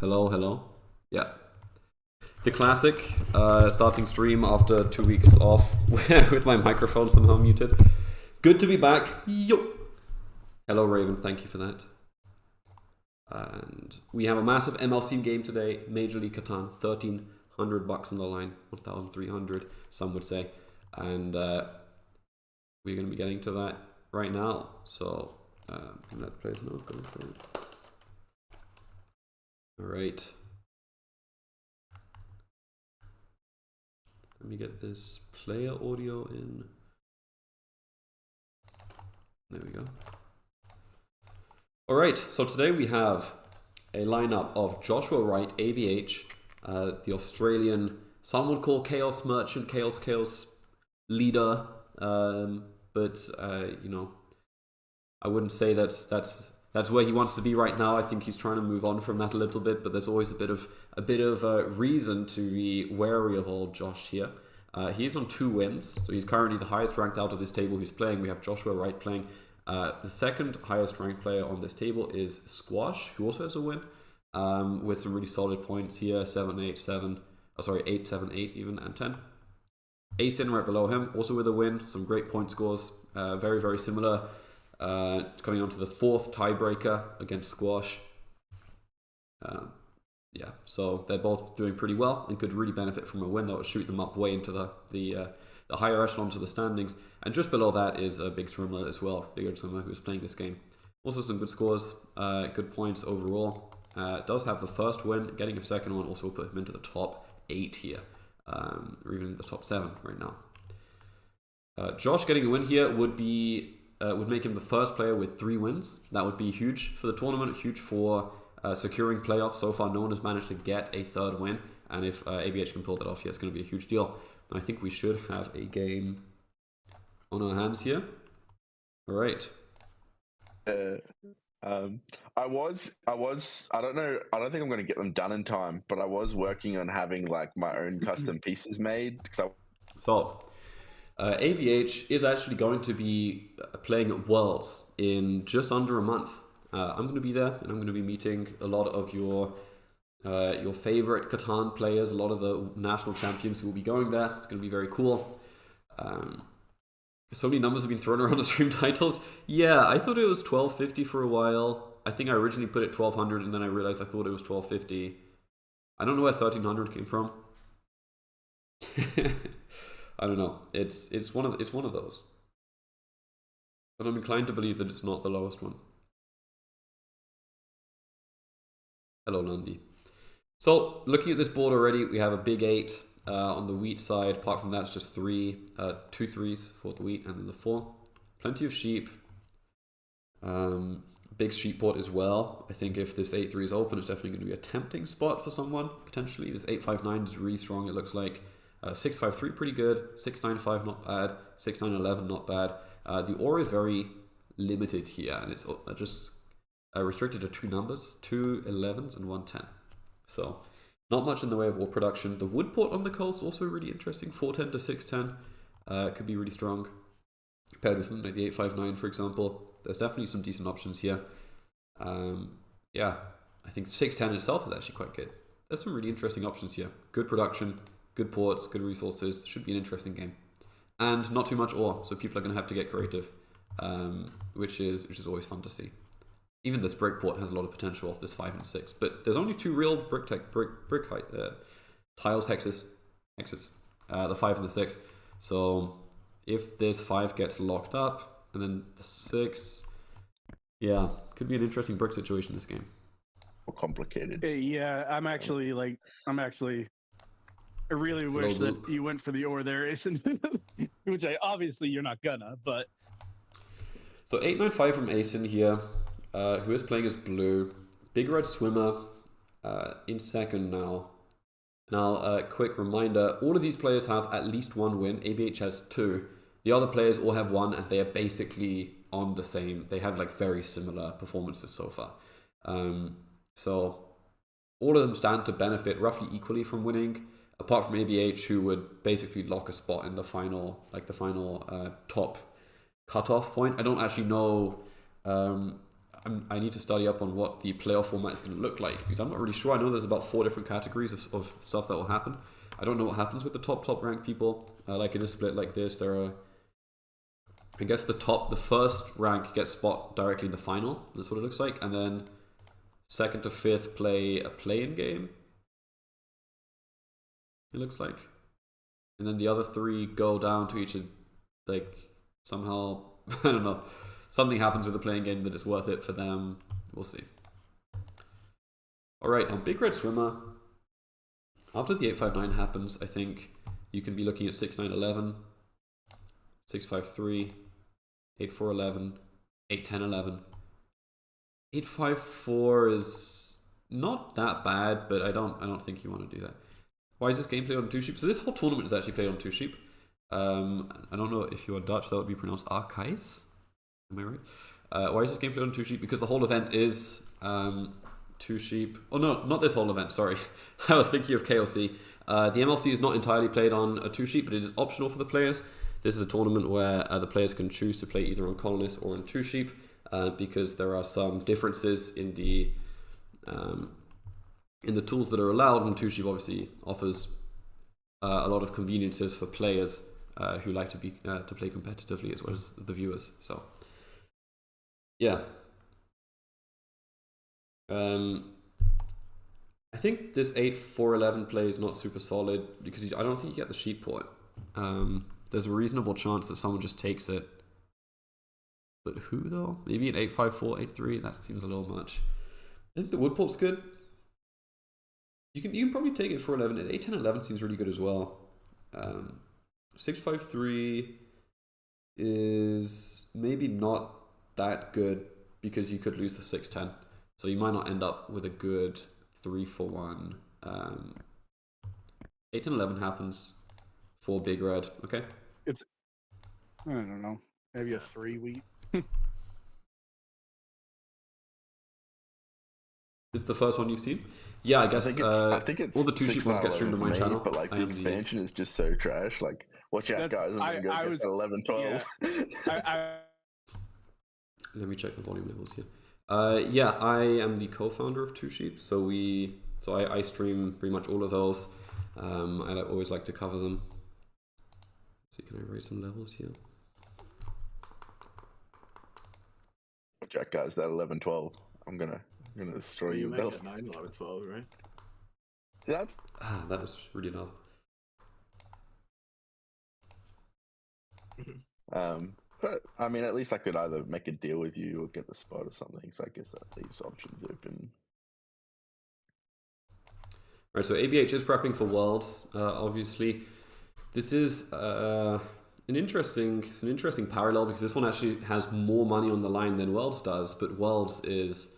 Hello, hello. Yeah. The classic starting stream after 2 weeks off with my microphone somehow muted. Good to be back. Yo. Hello, Raven. Thank you for that. And we have a massive MLC game today. Major League Catan. $1,300 on the line. 1,300, some would say. And we're going to be getting to that right now. So, can that players know? Go for it. All right. Let me get this player audio in. There we go. All right, so today we have a lineup of Joshua Wright, ABH, the Australian, some would call Chaos Merchant, Chaos leader, but you know, I wouldn't say that's where he wants to be right now. I think he's trying to move on from that a little bit, but there's always a bit of reason to be wary of old Josh here. He's on 2 wins, so he's currently the highest ranked out of this table who's playing. We have Joshua Wright playing. The second highest ranked player on this table is Squash, who also has a win, with some really solid points here, 7, 8, 7, oh sorry, 8, 7, 8 even, and 10. Asin right below him, also with a win, some great point scores, very, very similar. Coming on to the 4th tiebreaker against Squash. Yeah, so they're both doing pretty well and could really benefit from a win that would shoot them up way into the higher echelons of the standings. And just below that is a big swimmer as well, bigger swimmer who's playing this game. Also some good scores, good points overall. Does have the first win, getting a second one also put him into the top 8 here, or even the top 7 right now. Josh getting a win here would make him the first player with 3 wins. That would be huge for the tournament, huge for securing playoffs. So far, no one has managed to get a 3rd win, and if ABH can pull that off, yeah, it's going to be a huge deal. I think we should have a game on our hands here. All right. I don't know, I don't think I'm going to get them done in time, but I was working on having like my own custom pieces made. So, AVH is actually going to be playing at Worlds in just under a month. I'm going to be there, and I'm going to be meeting a lot of your favorite Catan players, a lot of the national champions who will be going there. It's going to be very cool. So many numbers have been thrown around the stream titles. Yeah, I thought it was 1250 for a while. I think I originally put it 1200, and then I realized I thought it was 1250. I don't know where 1300 came from. I don't know. It's one of those. But I'm inclined to believe that it's not the lowest one. Hello, Lundy. So, looking at this board already, we have a big 8 on the wheat side. Apart from that, it's just 2 3s for the wheat and then the 4. Plenty of sheep. Big sheep port as well. I think if this 8-3 is open, it's definitely going to be a tempting spot for someone, potentially. This 8-5-9 is really strong, it looks like. 6-5-3, pretty good. 6-9-5, not bad. 6-9-11, not bad. The ore is very limited here, and it's just restricted to 2 numbers, 2 11s and 1 10. So, not much in the way of ore production. The wood port on the coast also really interesting. 410 to 610 could be really strong. Compared with something like the 859, for example. There's definitely some decent options here. Yeah, I think 610 itself is actually quite good. There's some really interesting options here. Good production, good ports, good resources. Should be an interesting game. And not too much ore, so people are going to have to get creative, which is always fun to see. Even this brick port has a lot of potential off this 5 and 6, but there's only 2 real brick height tiles hexes, the 5 and the 6. So if this 5 gets locked up, and then the 6, yeah, could be an interesting brick situation this game. More complicated. Yeah, I really wish that you went for the ore there, isn't it? Which obviously you're not gonna, but. So 895 from Asin here. Who is playing as blue. Big red swimmer in second now. Now, quick reminder, all of these players have at least 1 win. ABH has 2. The other players all have 1, and they are basically on the same. They have like very similar performances so far. So all of them stand to benefit roughly equally from winning, apart from ABH, who would basically lock a spot in the final, top cutoff point. I don't actually know I need to study up on what the playoff format is going to look like, because I'm not really sure. I know there's about 4 different categories of stuff that will happen. I don't know what happens with the top ranked people. Like in a split like this, there are, I guess the first rank gets spot directly in the final. That's what it looks like, and then 2nd to 5th play a play-in game. It looks like, and then the other 3 go down to each, like somehow I don't know, something happens with the playing game that it's worth it for them. We'll see. All right, now Big Red Swimmer. After the 859 happens, I think you can be looking at 6911, 653, 8411, 81011. 854 is not that bad, but I don't think you want to do that. Why is this game played on 2 sheep? So this whole tournament is actually played on 2 sheep. I don't know if you're Dutch, that would be pronounced Archies. Am I right? Why is this game played on 2 sheep? Because the whole event is 2 sheep. Oh no, not this whole event, sorry. I was thinking of KOC. The MLC is not entirely played on a 2 sheep, but it is optional for the players. This is a tournament where the players can choose to play either on Colonist or on 2 sheep, because there are some differences in the tools that are allowed, and 2 sheep obviously offers a lot of conveniences for players who like to play competitively as well as the viewers. So yeah, I think this 8-4-11 play is not super solid because I don't think you get the sheep port. There's a reasonable chance that someone just takes it, but who though? Maybe an 8-5-4, 8-3. That seems a little much. I think the wood port's good. You can probably take it for 11. 8-10-11 seems really good as well. 6-5-3 is maybe not that good because you could lose the 6-10. So you might not end up with a good 3-4-1. 8-10-11 happens for Big Red. Okay. It's, I don't know, maybe a 3 wheat. It's the first one you've seen? Yeah, I guess. I think it's all the 2 sheep ones get streamed on my channel. But like the expansion is just so trash. Like, watch out, guys! I'm gonna go get 11-12. Yeah, Let me check the volume levels here. Yeah, I am the co-founder of 2 sheep, so I stream pretty much all of those. I always like to cover them. Let's see, can I raise some levels here? Watch out, guys! That 11-12. I'm gonna destroy you. You make it 9-11-12, right? That's that was really loud. But I mean, at least I could either make a deal with you or get the spot or something. So I guess that leaves options open. Right, so ABH is prepping for Worlds. Obviously, this is an interesting parallel because this one actually has more money on the line than Worlds does. But Worlds is,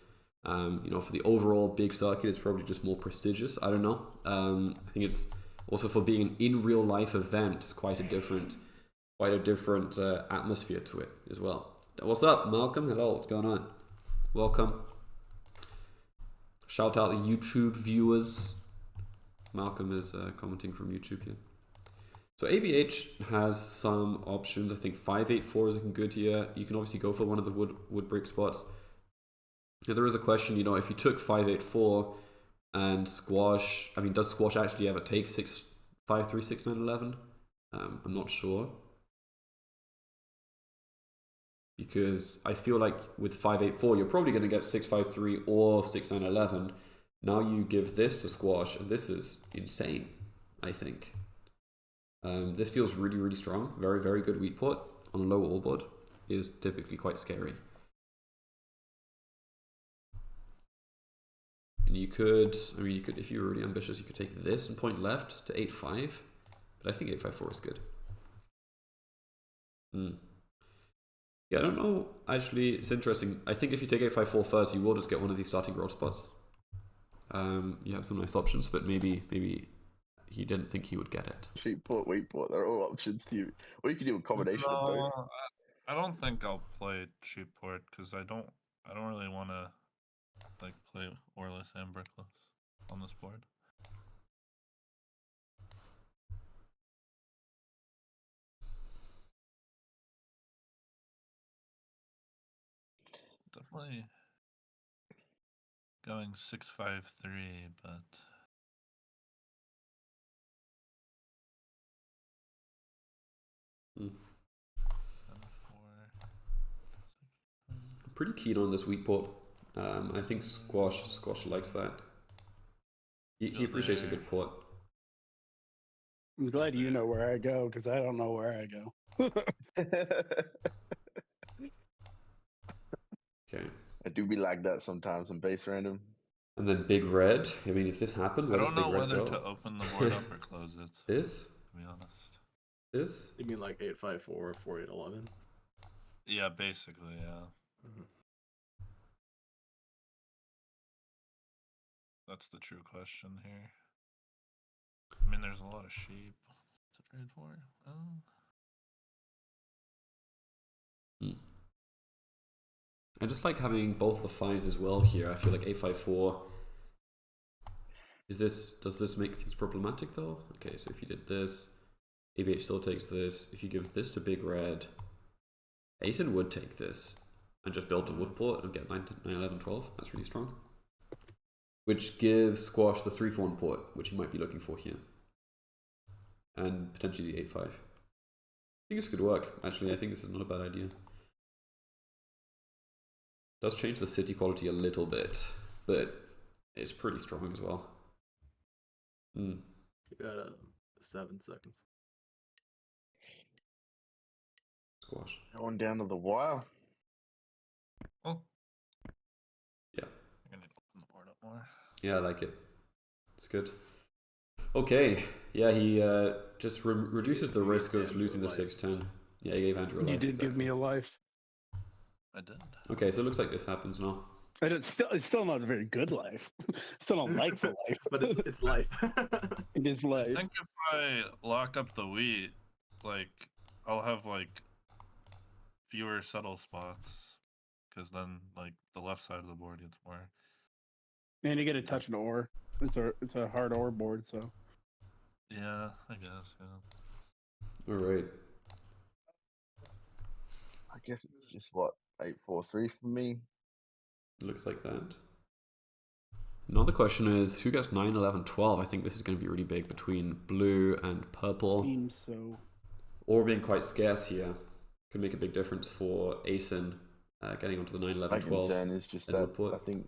for the overall big circuit, it's probably just more prestigious. I don't know. I think it's also for being an in real life event, it's quite a different atmosphere to it as well. What's up, Malcolm? Hello, what's going on? Welcome. Shout out the YouTube viewers. Malcolm is commenting from YouTube here. So ABH has some options. I think 5-8-4 is looking good here. You can obviously go for one of the wood brick spots. Now, there is a question, if you took 5-8-4 and squash, does squash actually ever take 6-5-3, 6-9-11? I'm not sure. Because I feel like with 5-8-4, you're probably going to get 6-5-3 or 6-9-11. Now you give this to squash, and this is insane, I think. This feels really, really strong. Very, very good wheat port on a low all board is typically quite scary. And you could, if you were really ambitious, you could take this and point left to 8-5. But I think 8-5-4 is good. Yeah, I don't know. Actually, it's interesting. I think if you take 8-5-4 first, you will just get one of these starting road spots. You have some nice options, but maybe he didn't think he would get it. Sheep port, wheat port, they're all options to you. Or you could do a combination of both. I don't think I'll play sheep port because I don't really want to play orless and brickless on this board. Definitely going 653, but Hmm. 4. I'm pretty keen on this weak port. I think Squash likes that. He appreciates a good port. I'm glad you know where I go because I don't know where I go. Okay. I do be like that sometimes in base random. And then big red. I mean, if this happened, where I does don't big know red whether go? to open the board up or close it. This? To be honest. This? You mean like 854, 4811? Yeah, basically, yeah. Mm-hmm. That's the true question here. I mean, there's a lot of sheep to trade for. I just like having both the fives as well here. I feel like 854. Does this make things problematic though? Okay, so if you did this, ABH still takes this. If you give this to big red, Asen would take this and just build a wood port and get 9, 11, 12. That's really strong. Which gives Squash the 3-for-1 port, which he might be looking for here. And potentially the 8-5. I think this could work. Actually, I think this is not a bad idea. Does change the city quality a little bit, but it's pretty strong as well. You got 7 seconds. Squash. Going down to the wire. Oh. Yeah. I'm gonna need to open the board up more. Yeah, I like it. It's good. Okay. Yeah, he just reduces the risk of losing the 6-10. Yeah, he gave Andrew a life. You did give me a life. I did. Okay, so it looks like this happens now. And it's still not a very good life. Still don't like the life. But it's life. It is life. I think if I lock up the wheat, like, I'll have, like, fewer settle spots. Because then, like, the left side of the board gets more. And you get a touch of ore. It's a hard ore board, so. Yeah, I guess, yeah. Alright. I guess it's just what 843 for me. Looks like that. Now the question is, who gets 9, 11, 12? I think this is going to be really big between blue and purple. Seems so. Or being quite scarce here. Could make a big difference for Asen getting onto the 9, 11, My 12. concern is just that I think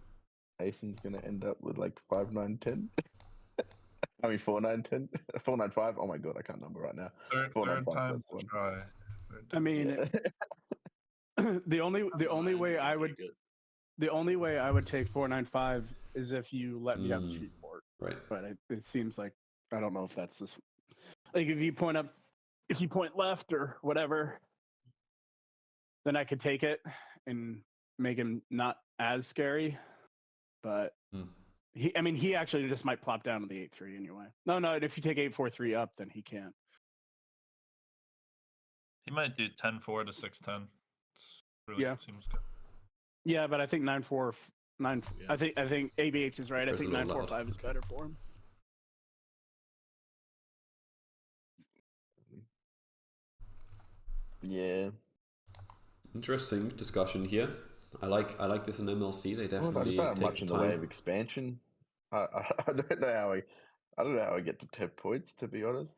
Asen's going to end up with like 5, 9, 10. I mean 4, 9, 10. 4, 9, 5. Oh my god, I can't number right now. Third time to try. I mean, the only way I would take 495 is if you let me have the sheet port. Right. But it seems like I don't know if that's this. Like if you point left or whatever, then I could take it and make him not as scary. But he actually just might plop down to the 8-3 anyway. No, if you take 8-4-3 up, then he can't. He might do 10-4 to 6-10. Really seems good. Yeah, but I think 9-4. Yeah. I think ABH is right. I think 9-4-5 is better for him. Yeah. Interesting discussion here. I like this in MLC. They definitely There's not take much in the way of expansion. I don't know how I get to 10 points, to be honest.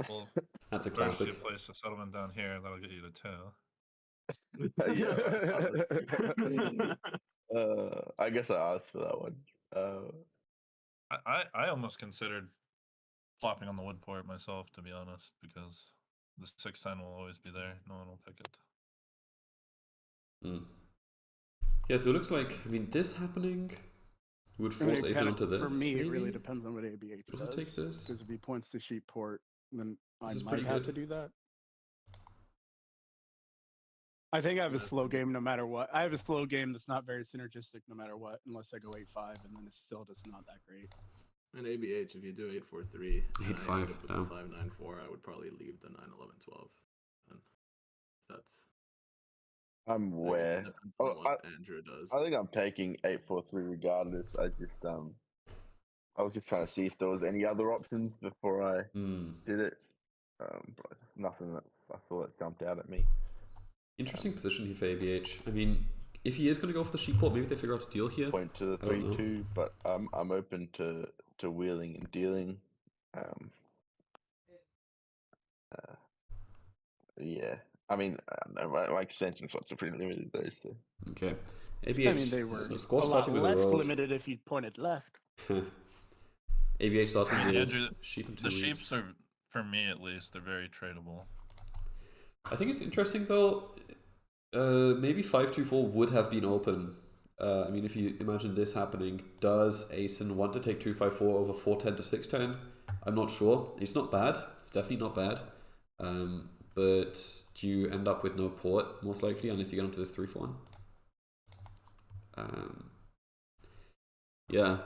Well, that's a classic. classic. You place a settlement down here, that'll get you to 2. I guess I asked for that one. I almost considered plopping on the wood port myself, to be honest, because the 6-10 will always be there. No one will pick it. Yeah, so it looks like, I mean, this happening would force Asen onto this. For me, maybe? It really depends on what ABH does. Does it take this? Because if he points to sheet port, then This I might have to do that. I think I have a slow game no matter what. I have a slow game that's not very synergistic no matter what, unless I go 8-5, and then it's still just not that great. And ABH, if you do 8-4-3, 8-5, with the 5-9-4, I would probably leave the 9-11-12. And that's. I'm aware. What Andrew does. I think I'm taking 8-4-3 regardless. I was just trying to see if there was any other options before I did it. But nothing that I thought jumped out at me. Interesting position here for ABH. I mean, if he is going to go for the sheep port, maybe they figure out a deal here. Point to the I don't know. 3-2, but I'm open to wheeling and dealing. Yeah, I mean, I don't know, my extension slots are pretty limited though. So. Okay. ABH. I mean, they were So a squash lot starting with a less road. limited if you pointed left. ABH starting I mean, with Andrew, sheep and 2 the wheat. sheeps are, for me at least, they're very tradable. I think it's interesting though. Maybe 5-2-4 would have been open. I mean, if you imagine this happening, does Asen want to take 2-5-4 over 4-10 to 6-10? I'm not sure. It's not bad. It's definitely not bad. But you end up with no port, most likely, unless you get onto this 3-4. Yeah,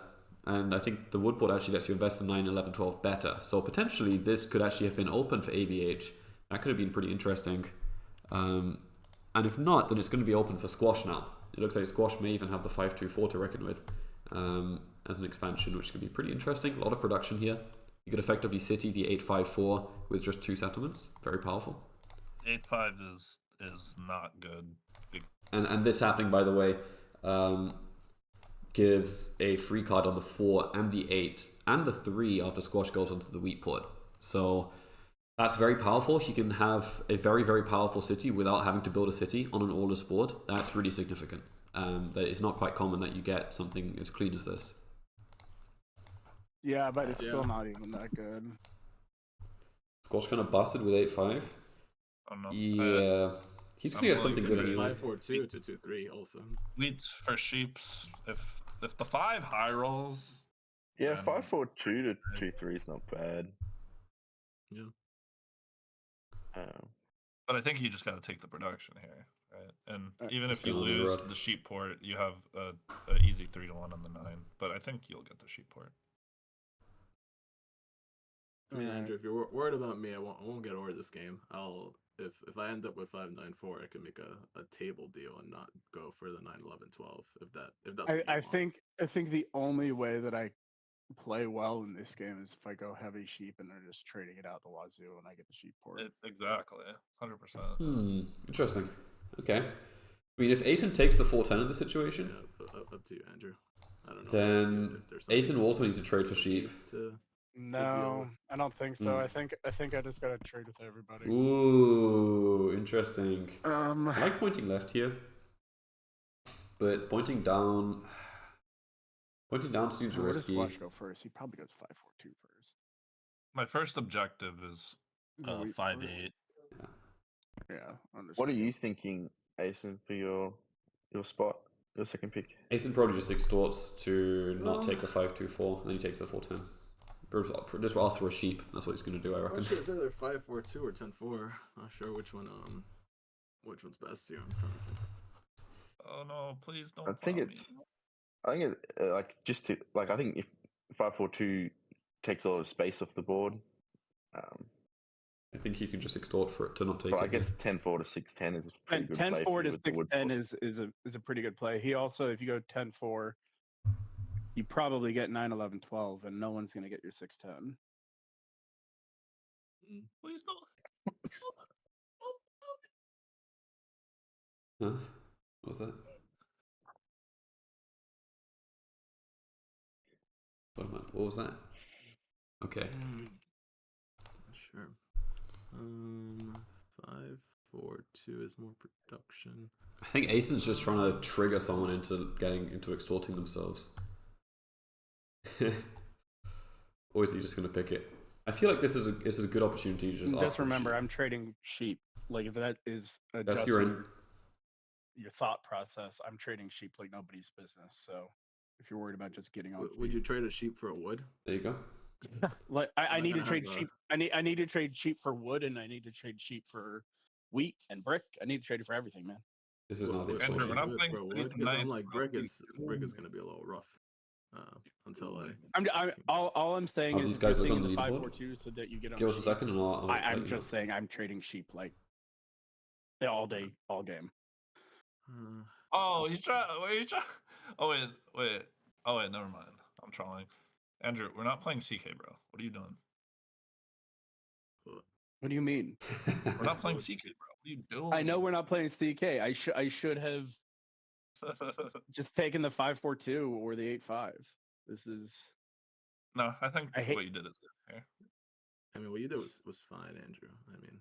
and I think the wood port actually lets you invest in 9, 11, 12 better. So potentially this could actually have been open for ABH. That could have been pretty interesting. And if not, then it's going to be open for squash now. It looks like squash may even have the 5-2-4 to reckon with as an expansion, which could be pretty interesting. A lot of production here. You could effectively city the 8-5-4 with just 2 settlements. Very powerful. 8-5 is not good. And this happening, by the way, gives a free card on the 4 and the 8 and the 3 after squash goes onto the wheat port. So that's very powerful. You can have a very, very powerful city without having to build a city on an orderless board. That's really significant. That it's not quite common that you get something as clean as this. Yeah, but it's still not even that good. Squash kind of busted with 8-5. I don't know. Yeah. He's going to get something good anyway. 5-4-2 to 2-3 also. Wheats for sheeps. If the 5 high rolls. Yeah, 5-4-2 to 2-3 is not bad. Yeah. But I think you just got to take the production here, right? And even Let's if you go on the lose road. the sheep port, you have a easy 3-1 on the 9. But I think you'll get the sheep port. I mean, Andrew, if you're worried about me, I won't get over this game. If I end up with 5-9-4, I can make a table deal and not go for the 9-11-12. If that's what you I want. think the only way that I play well in this game is if I go heavy sheep and they're just trading it out the wazoo and I get the sheep port. Exactly, 100%. Interesting. Okay. I mean, if Asen takes the 4-10 in the situation, Yeah, up to you, Andrew. I don't know. then Asen will also need to trade for sheep. No, I don't think so. I think I just gotta trade with everybody. Ooh, interesting. I I like pointing left here, but pointing down seems where does risky. Squash go first? He probably goes 5-4-2 first. My first objective is 5-8. Yeah. What are you thinking, Asen, for your spot, your second pick? Asen probably just extorts to not take the 5-2-4, and then he takes the 4-10. Just ask for a sheep. That's what he's going to do, I reckon. I'm sure it's either 5-4-2 or 10-4. Not sure which one's best here. I'm trying to think. Oh no! Please don't. I think it's like just to like I think if 5-4-2 takes a lot of space off the board. I think he can just extort for it to not take But it. I guess 10-4 to 6-10 is a pretty good play. 10-4 to 6-10 is a pretty good play. He also, if you go 10-4, you probably get 9-11-12, and no one's gonna get your 6-10. Please don't. Huh? What was that? What was that? Okay. Sure. 5-4-2 is more production. I think Asen's just trying to trigger someone into extorting themselves. Or is he just going to pick it? I feel like this is a good opportunity to just ask Just for remember, sheep. I'm trading sheep. Like if that is That's your your thought process, I'm trading sheep like nobody's business. So if you're worried about just getting on, Would you trade a sheep for a wood? There you go. like I need to trade have, sheep. I need to trade sheep for wood, and I need to trade sheep for wheat and brick. I need to trade it for everything, man. This is not the Andrew, extortion. we're not playing for a wood because I'm like brick is gonna be a little rough until All I'm saying How is these guys look you're on the thinking leaderboard? 5-4-2 so that you get on. Give us a sheep. second and I'll I'm let you just saying I'm trading sheep like all day, all game. Oh, he's trying. Wait, Oh wait. Oh wait, never mind. I'm trolling. Andrew, we're not playing CK, bro. What are you doing? What do you mean? We're not playing CK, bro. What are you doing? I know we're not playing CK. I should have Just taking the 5-4-2 or the 8-5. This is. No, I think I hate- what you did is good here. I mean, what you did was fine, Andrew. I mean,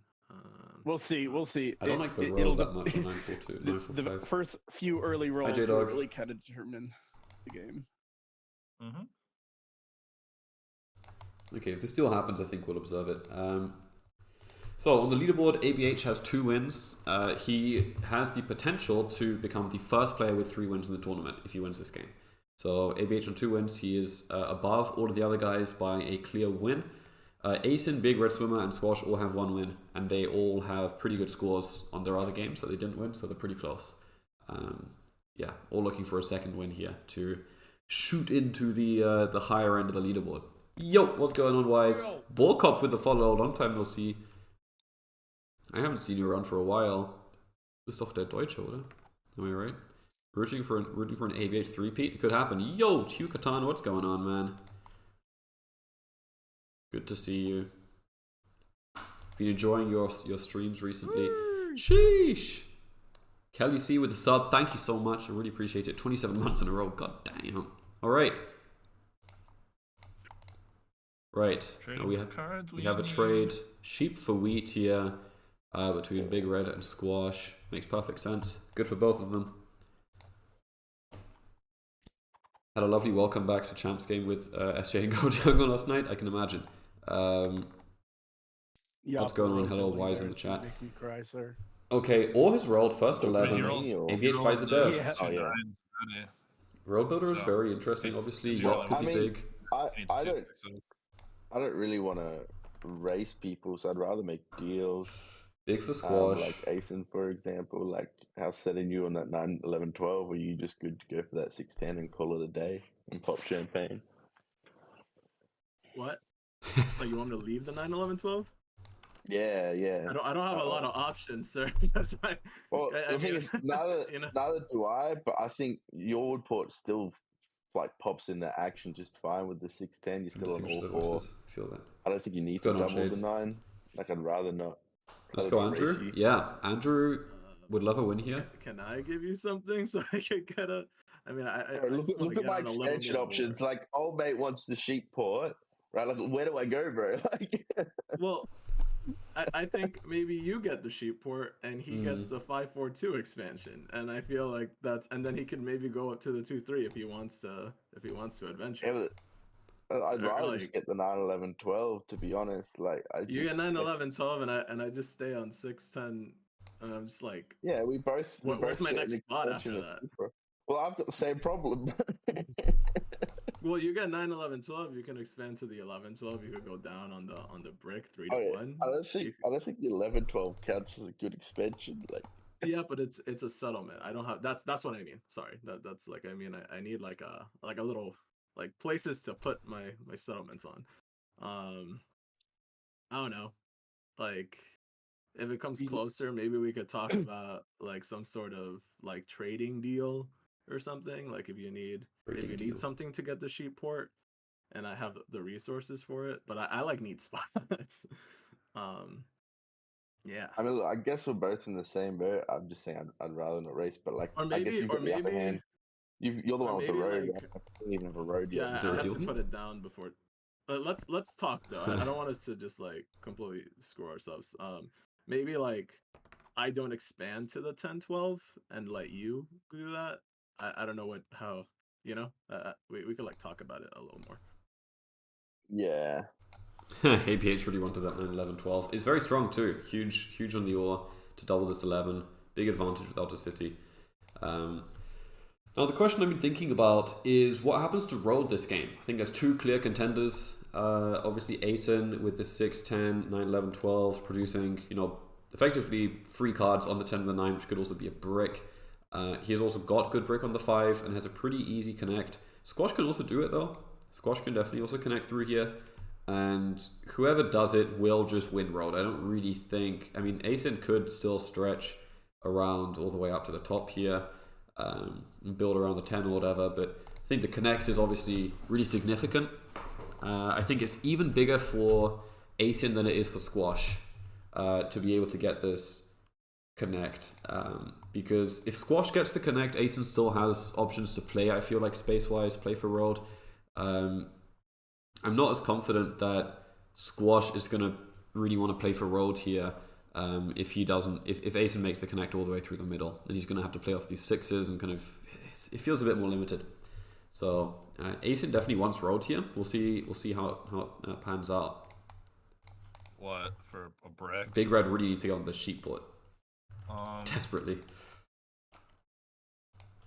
We'll see. We'll see. I don't like the roll it'll that much on 9-4-2, the 9-4-5. first few early rolls will J-Dog. really kind of determine the game. Mm-hmm. Okay, if this still happens, I think we'll observe it. So on the leaderboard, ABH has 2 wins. He has the potential to become the first player with 3 wins in the tournament if he wins this game. So ABH on 2 wins, he is above all of the other guys by a clear win. Asen, Big Red Swimmer, and Squash all have 1 win, and they all have pretty good scores on their other games that they didn't win, so they're pretty close. Yeah, all looking for a second win here to shoot into the higher end of the leaderboard. Yo, what's going on, Wise? Borkopf with the follow, long time no see. I haven't seen you around for a while. Bist doch der Deutsche, oder? Am I right? Rooting for an ABH 3-peat? It could happen. Yo, Catan, what's going on, man? Good to see you. Been enjoying your streams recently. Sheesh. Kelly C with the sub. Thank you so much. I really appreciate it. 27 months in a row. God damn. All right. Right. Now we have a trade. Sheep for wheat here between Big Red and Squash. Makes perfect sense. Good for both of them. Had a lovely welcome back to Champs game with SJ and Gold last night. I can imagine. What's going on? Hello, Wise in the chat. Make me cry, sir. Okay, Or has rolled first 11. ABH buys the dev. Yeah. Oh yeah. Road Builder is very interesting. Obviously, Yacht could be big. I don't really want to race people, so I'd rather make deals. Big for Squash. Like Asen, for example, like how setting you on that 9, 11, 12, were you just good to go for that 6-10 and call it a day and pop champagne? what? Like you want me to leave the 9, 11, 12? Yeah. I don't have a lot of options, sir. That's why, Well, I the thing mean, is, neither, you know. neither do I, but I think your Woodport still like pops into action just fine with the 6-10. You're still on all 4. Feel that. I don't think you need What's to going on, double the Shades? 9. Like I'd rather not. Let's rather go, be Andrew. racy. Yeah, Andrew would love a win here. Can I give you something so I can get a? I mean, I Look, just wanna look at get my on a little expansion bit options. more. Like old mate wants the sheep port, right? Like where do I go, bro? Like Well, I think maybe you get the sheep port and he gets the 5-4-2 expansion, and I feel like that's, and then he can maybe go up to the 2-3 if he wants to adventure. yeah, but I'd Or, rather just like- get the 9, 11, 12. To be honest, like I You just, get 9, 11, 12, and I just stay on 6, 10, and I'm just like, Yeah, we both. Where's my get an next spot expansion after of that? super. Well, I've got the same problem. well, you get 9, 11, 12. You can expand to the 11, 12. You could go down on the brick 3 to Oh, yeah. 1. I don't think the 11, 12 counts as a good expansion. Like Yeah, but it's a settlement. I don't have that's what I mean. Sorry, that's like I mean I need like a little like places to put my settlements on. I don't know. Like if it comes closer, maybe we could talk about like some sort of like trading deal or something. Like if you need something to get the sheep port, and I have the resources for it, but I like need spots. Yeah. I mean, look, I guess we're both in the same boat. I'm just saying I'd rather not race, but like Or I guess maybe- you've got or the upper maybe- hand. You're the or one with the maybe, road. like- Right? I don't even have a road yet. Yeah, Is there I a have deal? to put it down before. But let's talk though. I don't want us to just like completely screw ourselves. Maybe like I don't expand to the 10, 12 and let you do that. I don't know how we could like talk about it a little more. Yeah. APH really wanted that 9, 11, 12. It's very strong too. Huge on the ore to double this 11. Big advantage without a city. Now the question I've been thinking about is what happens to road this game. I think there's 2 clear contenders. Obviously Asen with the 6, 10, 9, 11, 12 producing, effectively 3 cards on the 10 and the 9, which could also be a brick. He has also got good brick on the 5 and has a pretty easy connect. Squash can also do it though. Squash can definitely also connect through here. And whoever does it will just win road. I don't really think... I mean, Asen could still stretch around all the way up to the top here and build around the 10 or whatever, but I think the connect is obviously really significant. I think it's even bigger for Asen than it is for Squash to be able to get this connect. because if Squash gets the connect, Asen still has options to play. I feel like space-wise, play for road. I'm not as confident that Squash is gonna really want to play for road here. If he doesn't, if Asen makes the connect all the way through the middle, then he's gonna have to play off these sixes and kind of, it feels a bit more limited. So Asen definitely wants road here. We'll see how it pans out. What for a brick? Big Red really needs to get on the sheep board desperately.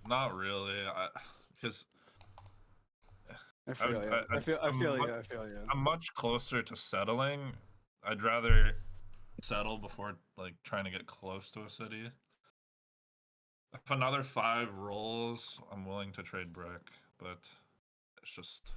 Not really, because I feel you. I feel you. I'm much closer to settling. I'd rather settle before like trying to get close to a city. If another 5 rolls, I'm willing to trade brick, but it's just.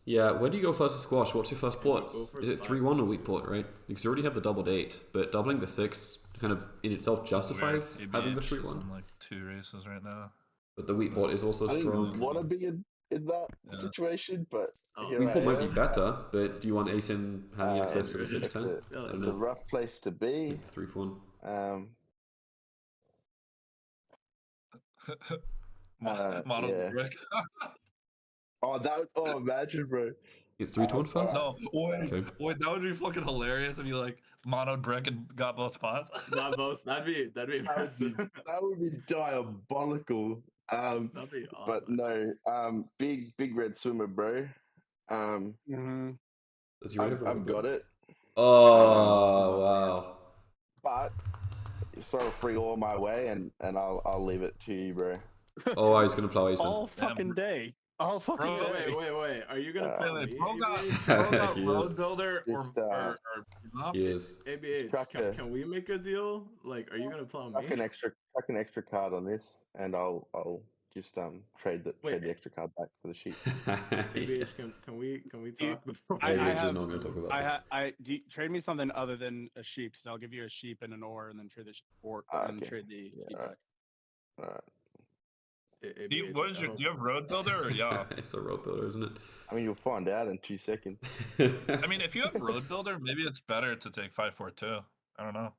Yeah, where do you go first to Squash? What's your first port? Is it 3-1 or weak port, right? Because you already have the doubled 8, but doubling the 6 kind of in itself justifies having the 3-1. In like 2 races right now. But the weak port is also I strong. didn't want to be in that situation, but here Weak I port might be am. better, but do you want Asen having access to the 6-10? It's a rough place to be. 3 for 1. Mono Yeah. brick. Oh, imagine, bro. It's 3 to 1 first? No, wait, that would be fucking hilarious if you like monoed brick and got both spots. Not both. That'd be impressive. That would be diabolical. That'd be awesome. But no, big red swimmer, bro. I've got it. Oh wow! But you throw a free all my way, and I'll leave it to you, bro. Oh, I was gonna plow Asen. All fucking day. All fucking day. Wait. Are you gonna play me? Bro got He road is. builder or He is. ABH, can we make a deal? Like, are you gonna plow me? Chuck an extra card on this, and I'll just trade the extra card back for the sheep. ABH, can we talk before? ABH is not going to talk about this. Trade me something other than a sheep, because I'll give you a sheep and an ore, and then trade the sheep and then trade the sheep back. Alright. Do you have road builder or yeah? It's a road builder, isn't it? I mean, you'll find out in 2 seconds. I mean, if you have road builder, maybe it's better to take 5-4-2. I don't know.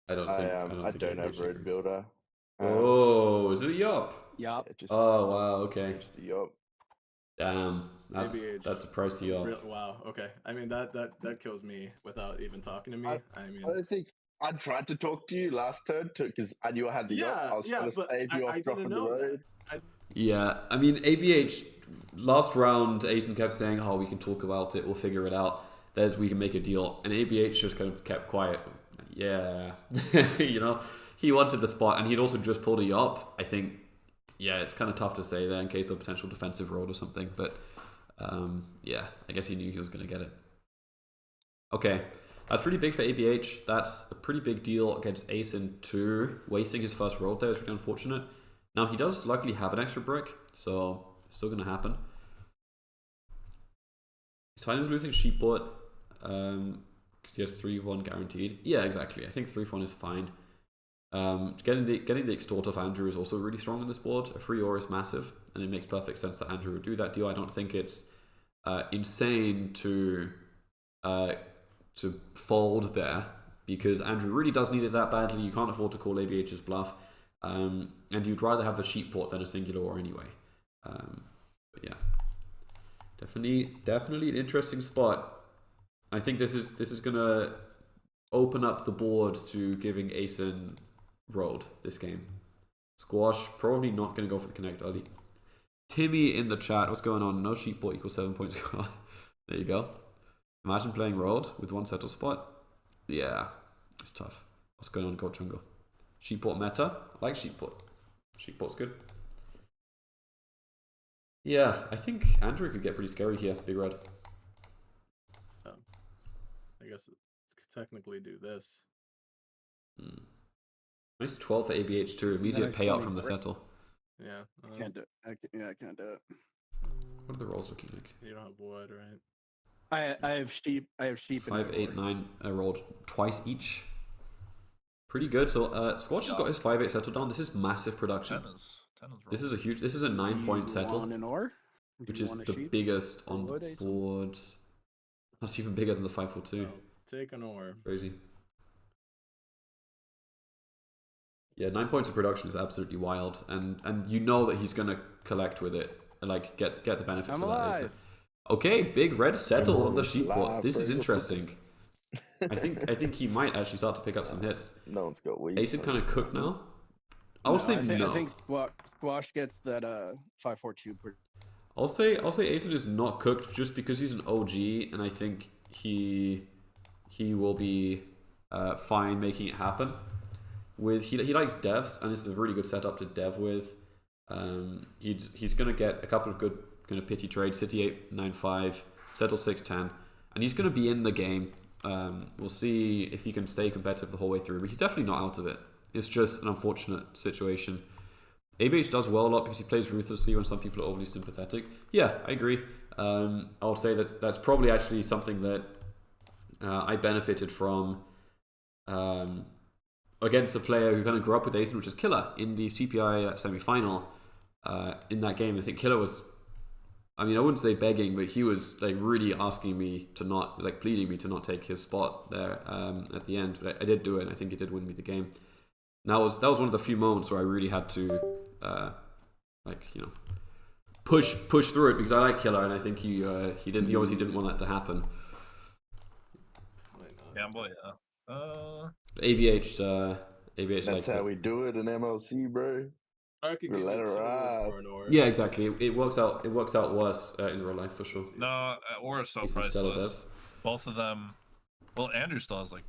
I don't don't have road builder. Oh, is it a yup? Yup. Oh wow, okay. Just a yup. Damn, that's a price to yup. Wow. Okay. I mean that kills me without even talking to me. I don't think I tried to talk to you last turn because I knew I had the yup. I was trying to save you off dropping the road. Yeah, I mean ABH last round, Asen kept saying, "Oh, we can talk about it. We'll figure it out. We can make a deal." And ABH just kind of kept quiet. Yeah, you know, he wanted the spot, and he'd also just pulled a yup. I think, yeah, it's kind of tough to say there in case of potential defensive road or something. But yeah, I guess he knew he was going to get it. Okay, that's really big for ABH. That's a pretty big deal against Asen too. Wasting his first road there is really unfortunate. Now he does luckily have an extra brick, so it's still going to happen. He's finally losing sheep bot because he has 3-1 guaranteed. Yeah, exactly. I think 3-1 is fine. Getting the extort off Andrew is also really strong on this board. A free ore is massive, and it makes perfect sense that Andrew would do that deal. I don't think it's insane to fold there, because Andrew really does need it that badly. You can't afford to call ABH's bluff, and you'd rather have the sheep port than a singular ore anyway. But yeah, definitely an interesting spot. I think this is gonna open up the board to giving Asen road this game. Squash probably not gonna go for the connect early. Timmy in the chat, what's going on? No sheep bot equals 7 points. There you go. Imagine playing road with one settle spot. Yeah, it's tough. What's going on, Gold Jungle? Sheepport meta. I like Sheepport. Sheepport's good. Yeah, I think Andrew could get pretty scary here, Big Red. I guess it could technically do this. Nice 12 for ABH too. Immediate payout from the settle. Yeah. I can't do it. I can't do it. What are the rolls looking like? You don't have wood, right? I have sheep. 5, 8, 9 rolled twice each. Pretty good. So Squash has got his 5-8 settled down. This is massive production. 10 is This is a huge. This is a 9-point settle, an ore? which is the biggest on the board. That's even bigger than the 5-4-2. Take an ore. Crazy. Yeah, 9 points of production is absolutely wild, and you know that he's gonna collect with it, like get the benefits I'm of that later. alive. Okay, big red settle on the sheep pot. Alive, This is bro. interesting. I think he might actually start to pick up some hits. No one's got weed. Asen kind of cooked now. I would say no. I think Squash gets that 5-4-2. I'll say Asen is not cooked just because he's an OG, and I think he will be fine making it happen. He likes devs, and this is a really good setup to dev with. He's gonna get a couple of good kind of pity trades: City 8-9-5, settle 6-10, and he's gonna be in the game. We'll see if he can stay competitive the whole way through, but he's definitely not out of it. It's just an unfortunate situation. ABH does well a lot because he plays ruthlessly when some people are overly sympathetic. Yeah, I agree. I would say that's probably actually something that I benefited from against a player who kind of grew up with Asen, which is Killer, in the CPI semi-final. In that game, I think Killer was, I mean, I wouldn't say begging, but he was like really asking me to not, like pleading me to not take his spot there at the end. But I did do it, and I think he did win me the game. And that was one of the few moments where I really had to, push through it because I like Killer, and I think he obviously didn't want that to happen. Gamble, yeah. ABH That's likes how it. we do it in MLC, bro. I could We give let it her two ride. or an or. Yeah, exactly. It works out worse in real life for sure. No, or is so Decent stellar priceless. devs. Both of them. Well, Andrew still has like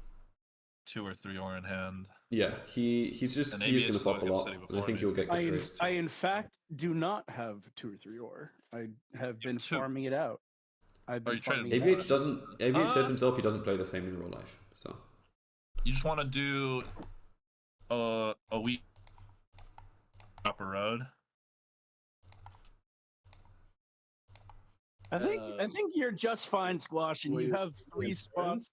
2 or 3 or in hand. Yeah, he's And going to ABH pop a still lot, gets City and I think before he'll get good trades. I in fact do not have 2 or 3 ore. I have been two. farming it out. I've been you traded farming it out. ABH says himself he doesn't play the same in real life, so. You just want to do a week up a road. I think you're just fine, Squash, and you have 3 spots.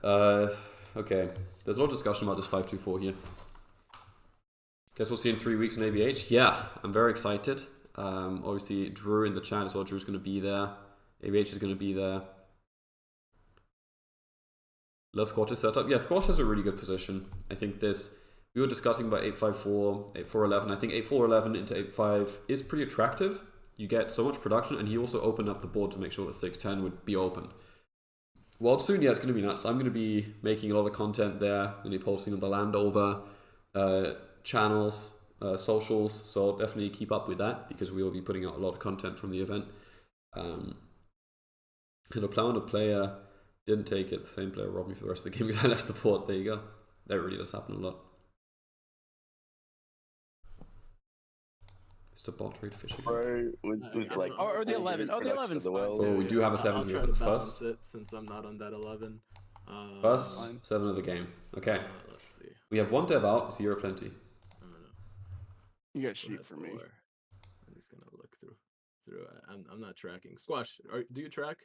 Okay. There's a lot of discussion about this 5-2-4 here. Guess we'll see in 3 weeks in ABH. Yeah, I'm very excited. Obviously, Drew in the chat as well. Drew's going to be there. ABH is going to be there. Love Squash's setup. Yeah, Squash has a really good position. I think we were discussing about 8-5-4, 8-4-11. I think 8-4-11 into 8-5 is pretty attractive. You get so much production, and he also opened up the board to make sure that 6-10 would be open. Well, soon, yeah, it's going to be nuts. I'm going to be making a lot of content there. I'm going to be posting on the Landover channels, socials, so definitely keep up with that because we will be putting out a lot of content from the event. And a plow and a player didn't take it. The same player robbed me for the rest of the game because I left the port. There you go. That really does happen a lot. Mr. Bot Trade Fishing. Bro, with like or the 11. Oh, the 11's fine. Oh, we do have a 7 I'll here. try Is to it balance first? it since I'm not on that 11. First, Fine. 7 of the game. Okay. Let's see. We have 1 dev out, 0 plenty. You got Who sheep has for me. more? I'm just gonna look through it. I'm not tracking. Squash, do you track?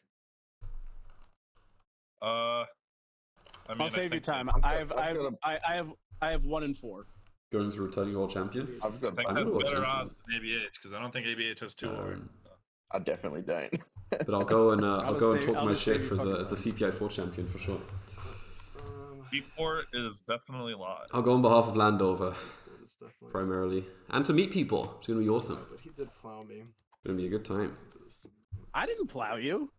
I mean, I'll save you time. I've got I have 1 and 4. Going as a returning world champion. I've got. I think I'm that's gonna go better champion. odds than ABH because I don't think ABH has 2 or. I definitely don't. But I'll go and I'll talk just my save shit you for fucking as the CPI 4 champion for sure. B4 is definitely live. I'll go on behalf of Landover It's definitely primarily, and to meet people. It's gonna be awesome. But he did plow me. It's gonna be a good time. I didn't plow you.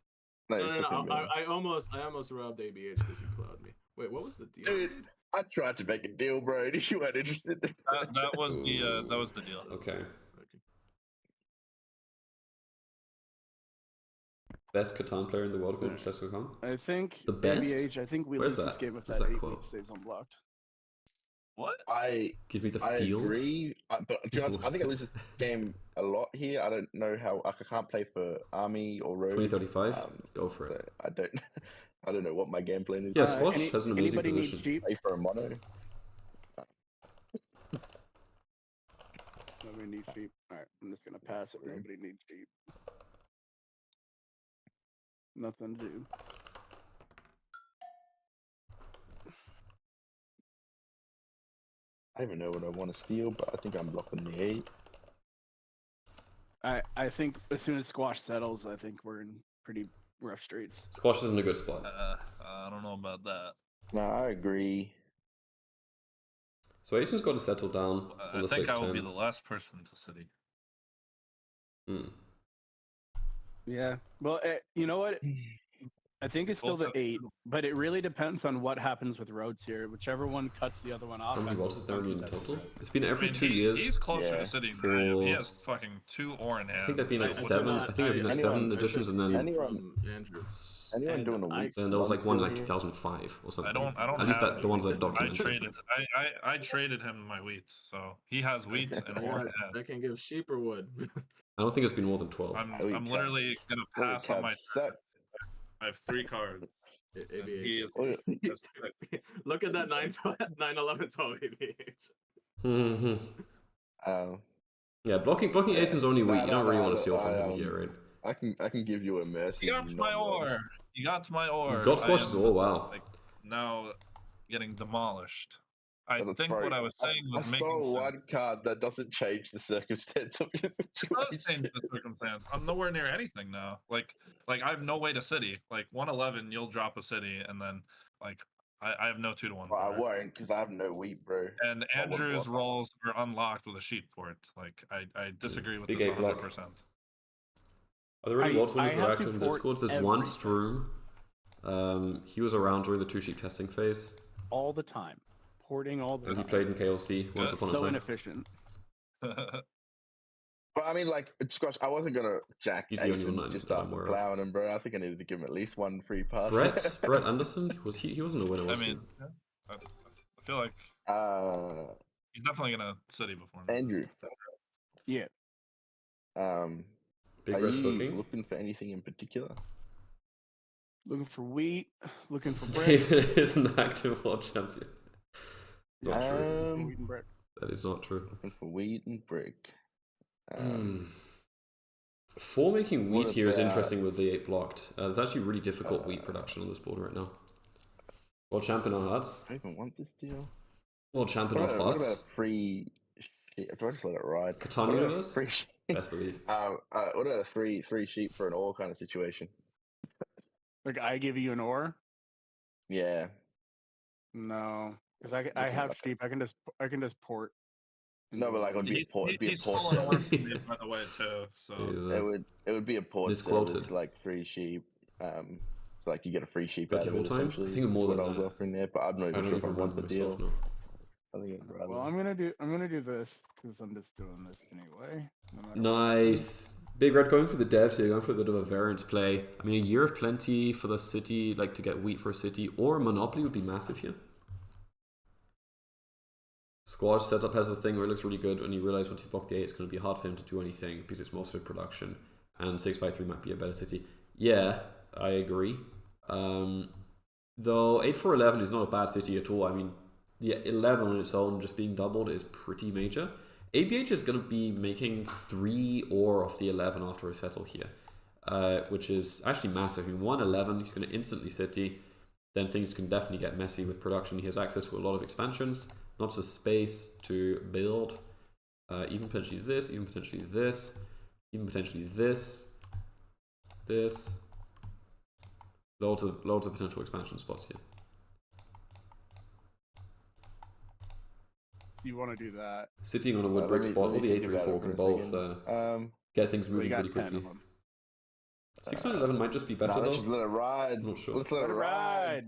No, No, it's no, took no, him a minute. I almost robbed ABH because he plowed me. Wait, what was the deal? Dude, I tried to make a deal, bro. You weren't interested. That was the deal. Okay. Best Catan player in the world, according to Chesco Khan. I think The best? ABH, I think we Where's lose this that? game if Where's that that 8 quote? stays unblocked. What? Give me the I field. agree, but to be honest, I think I lose this game a lot here. I don't know how I can't play for Army or Rogue. 2035. Go for So it. I don't know what my game plan is. Yeah, Squash has an amazing anybody position. needs sheep? Play for a mono. Nobody needs sheep. Alright, I'm just gonna pass it. Nobody needs sheep. Nothing to do. I don't even know what I want to steal, but I think I'm blocking the 8. I think as soon as Squash settles, I think we're in pretty rough straits. Squash is in a good spot. I don't know about that. No, I agree. So Asen's got to settle down on I the think I will be 6-10. the last person to city. Yeah. Well, you know what? I think it's still Both the have 8, but it really depends on what happens with roads here. Whichever one cuts the other one off. How many ends rods is there in contested total? roads. It's been every 2 He's years. closer Yeah. to city For- than I am. He has fucking 2 ore in hand. I think there've been like I did 7. not- I think there've been like anyone- 7 editions, and then Anyone- from Andrew. Anyone And doing a I- week? then there was like one in like here? 2005 or something. I don't At least have that the ones that I documented. traded. I traded him my wheat, so he has wheat and ore in hand. I can give sheep or wood. I don't think it's been more than 12. I'm literally gonna pass on my. I have 3 cards. and he ABH. is- Look at that 9/11/12 ABH. Yeah, blocking Asen's only weak. You don't really want to steal from him I, here, right? I can give you a mercy. He got my ore. He got my ore. God squashes. I am, Oh wow. like, now getting demolished. I But it's think probably- what I was saying I was making stole sense. one card that doesn't change the circumstance of your It does situation. change the circumstance. I'm nowhere near anything now. Like I have no way to city. Like 111, you'll drop a city, and then like I have no 2-1. Well, I power. won't because I have no wheat, bro. And I wouldn't Andrew's block. rolls are unlocked with a sheep port. Like I disagree with Big this A block. 100%. Are there any I- Watt winners I that are have to active in port Discord? There's one everything. Stroom. He was around during the 2 sheep testing phase, All the time. Porting all the and he time. played in KLC once Good. upon a So time. inefficient. But I mean, like, Squash, I wasn't gonna jack He's the only Asen one just that I'm after aware of. plowing him, bro. I think I needed to give him at least one free pass. Brett Anderson he wasn't a winner, I was mean, he? I feel like he's definitely gonna city before me. Andrew, Yeah. Big are Red you cooking. looking for anything in particular? Looking for wheat. Looking for bread. David is an active world champion. Not true. Wheat and bread. That is not true. Looking for wheat and brick. For making wheat What here is about- interesting with the 8 blocked. There's actually really difficult wheat production on this board right now. World champion on hearts. I don't even want this deal. World champion What on about hearts. free shit? Do I just let it ride? Catan What about universe? free sheep? Best believe. What about a free sheep for an all kind of situation? Like I give you an ore? Yeah. No, because I have like sheep. I can just port. No, but like it would be a port. It'd be a He's port. stolen ore service. from me, by the way, too. So He's, It would be a port misquoted. service, like free sheep. So like you get a free sheep out of 34 it. time? I Essentially, think more is what than I was that. offering there, but I'm not I even don't sure if I even want the remember deal. myself now. I think it's Well, I'm gonna do this because I'm just doing this anyway. No matter what. Nice. Big Red going for the devs here, going for a bit of a variance play. I mean, a year of plenty for the city, like to get wheat for a city, or Monopoly would be massive here. Squad setup has a thing where it looks really good, and you realize once you block the 8, it's going to be hard for him to do anything because it's mostly production, and 653 might be a better city. Yeah, I agree. Though 8-4-11 is not a bad city at all. I mean, the 11 on its own just being doubled is pretty major. ABH is going to be making 3 ore off the 11 after a settle here, which is actually massive. I mean, 1-11, he's going to instantly city. Then things can definitely get messy with production. He has access to a lot of expansions, lots of space to build. Even potentially this, even potentially this, even potentially this, this. Loads of potential expansion spots here. You want to do that? Sitting on a wood brick spot, or the A34 can both get things Well, you moving got pretty 10 quickly. of them. 6-9-11 might just be better let's though. just let it ride. I'm not sure. Let's let Let it it ride. ride.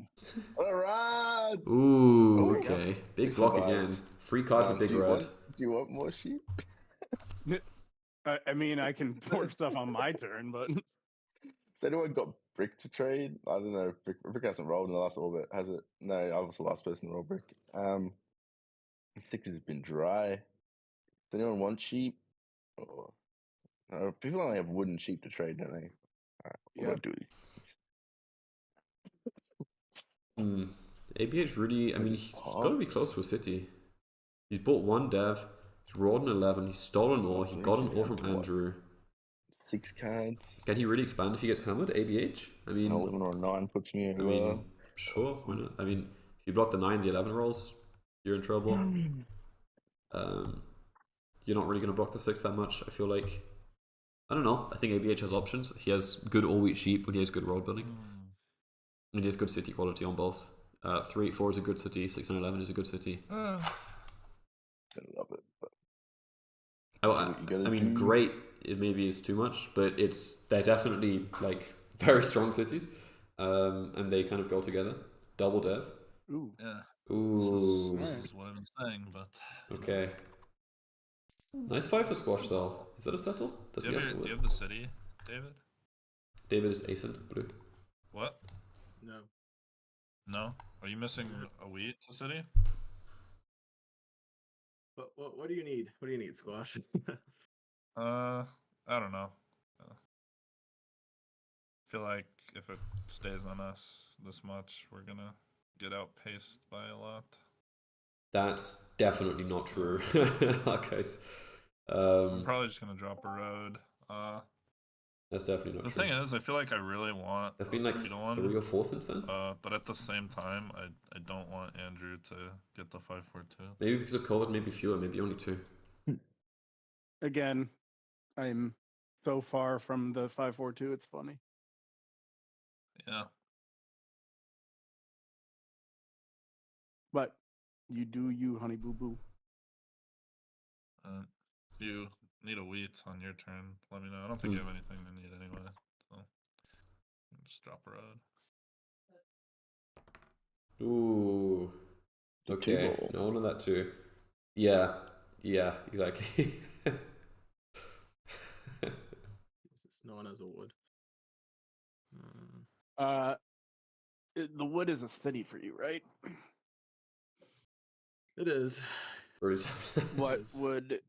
Let it ride. Ooh, Oh, okay. Big We block survived. again. Free card for Big do you Red. want- Do you want more sheep? I mean, I can port stuff on my turn, but Has anyone got brick to trade? I don't know. Brick hasn't rolled in the last orbit, has it? No, I was the last person to roll brick. 6 has been dry. Does anyone want sheep? Or, people only have wooden sheep to trade, don't they? Alright, what Yep. do I do? ABH really, I mean, he's got to be close to a city. He's bought 1 dev, he's rolled an 11, he's stolen ore, he got an ore from Andrew. 6 cards. Can he really expand if he gets hammered, ABH? I mean, An 11 or a 9 puts me I over. mean, sure, why not? I mean, if you block the 9, the 11 rolls, you're in trouble. You're not really going to block the 6 that much, I feel like. I don't know, I think ABH has options. He has good all-wheat sheep when he has good road building. And he has good city quality on both. 3-8-4 is a good city, 6-9-11 is a good city. gonna love it. But I, you gotta I mean, do- great. It maybe is too much, but they're definitely like very strong cities, and they kind of go together. Double dev. Ooh. Yeah. Ooh. This is what I've been saying, but you know. Okay. Nice fight for squash though. Is that a settle? Does Do he you, have have, to do you win? have the city, David? David is Asen blue. What? No. No? Are you missing a wheat to city? What do you need? What do you need, Squash? I don't know. Feel like if it stays on us this much, we're gonna get outpaced by a lot. That's definitely not true. Guys. I'm probably just gonna drop a road. That's definitely not The true. thing is, I feel like I really want There's a been like 3-1. 3 or 4 since then. But at the same time, I don't want Andrew to get the 5-4-2. Maybe because of COVID, maybe fewer, maybe only 2. Again, I'm so far from the 5-4-2. It's funny. Yeah. But you do you, honey boo boo. If you need a wheat on your turn, let me know. I don't think you have anything to need anyway, so just drop a road. Ooh. Okay. No, one of that too. Yeah. Yeah, exactly. No one has a wood. The wood is a city for you, right? It is. What is. would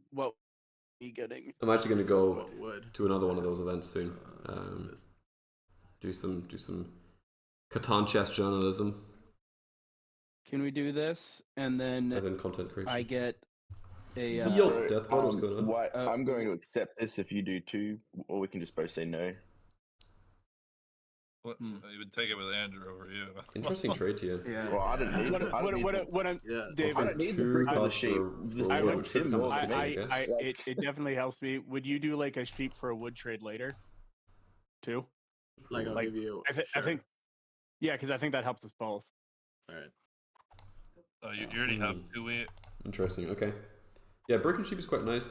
be getting? I'm actually going to go What wood? to another one of those events soon. Do some Catan chess journalism. Can we do this and then as in content creation? I get a Yo, Death God, what's going on? I'm going to accept this if you do too, or we can just both say no. What, you would take it with Andrew over you. Interesting trade here. Yeah. Well, I don't need. David, I don't need the brick of the sheep. I would- It's him more than me. it definitely helps me. Would you do like a sheep for a wood trade later? Too? Like I'll Like, give you. I think. Yeah, because I think that helps us both. All right. You already have 2 wheat. Interesting. Okay. Yeah, brick and sheep is quite nice.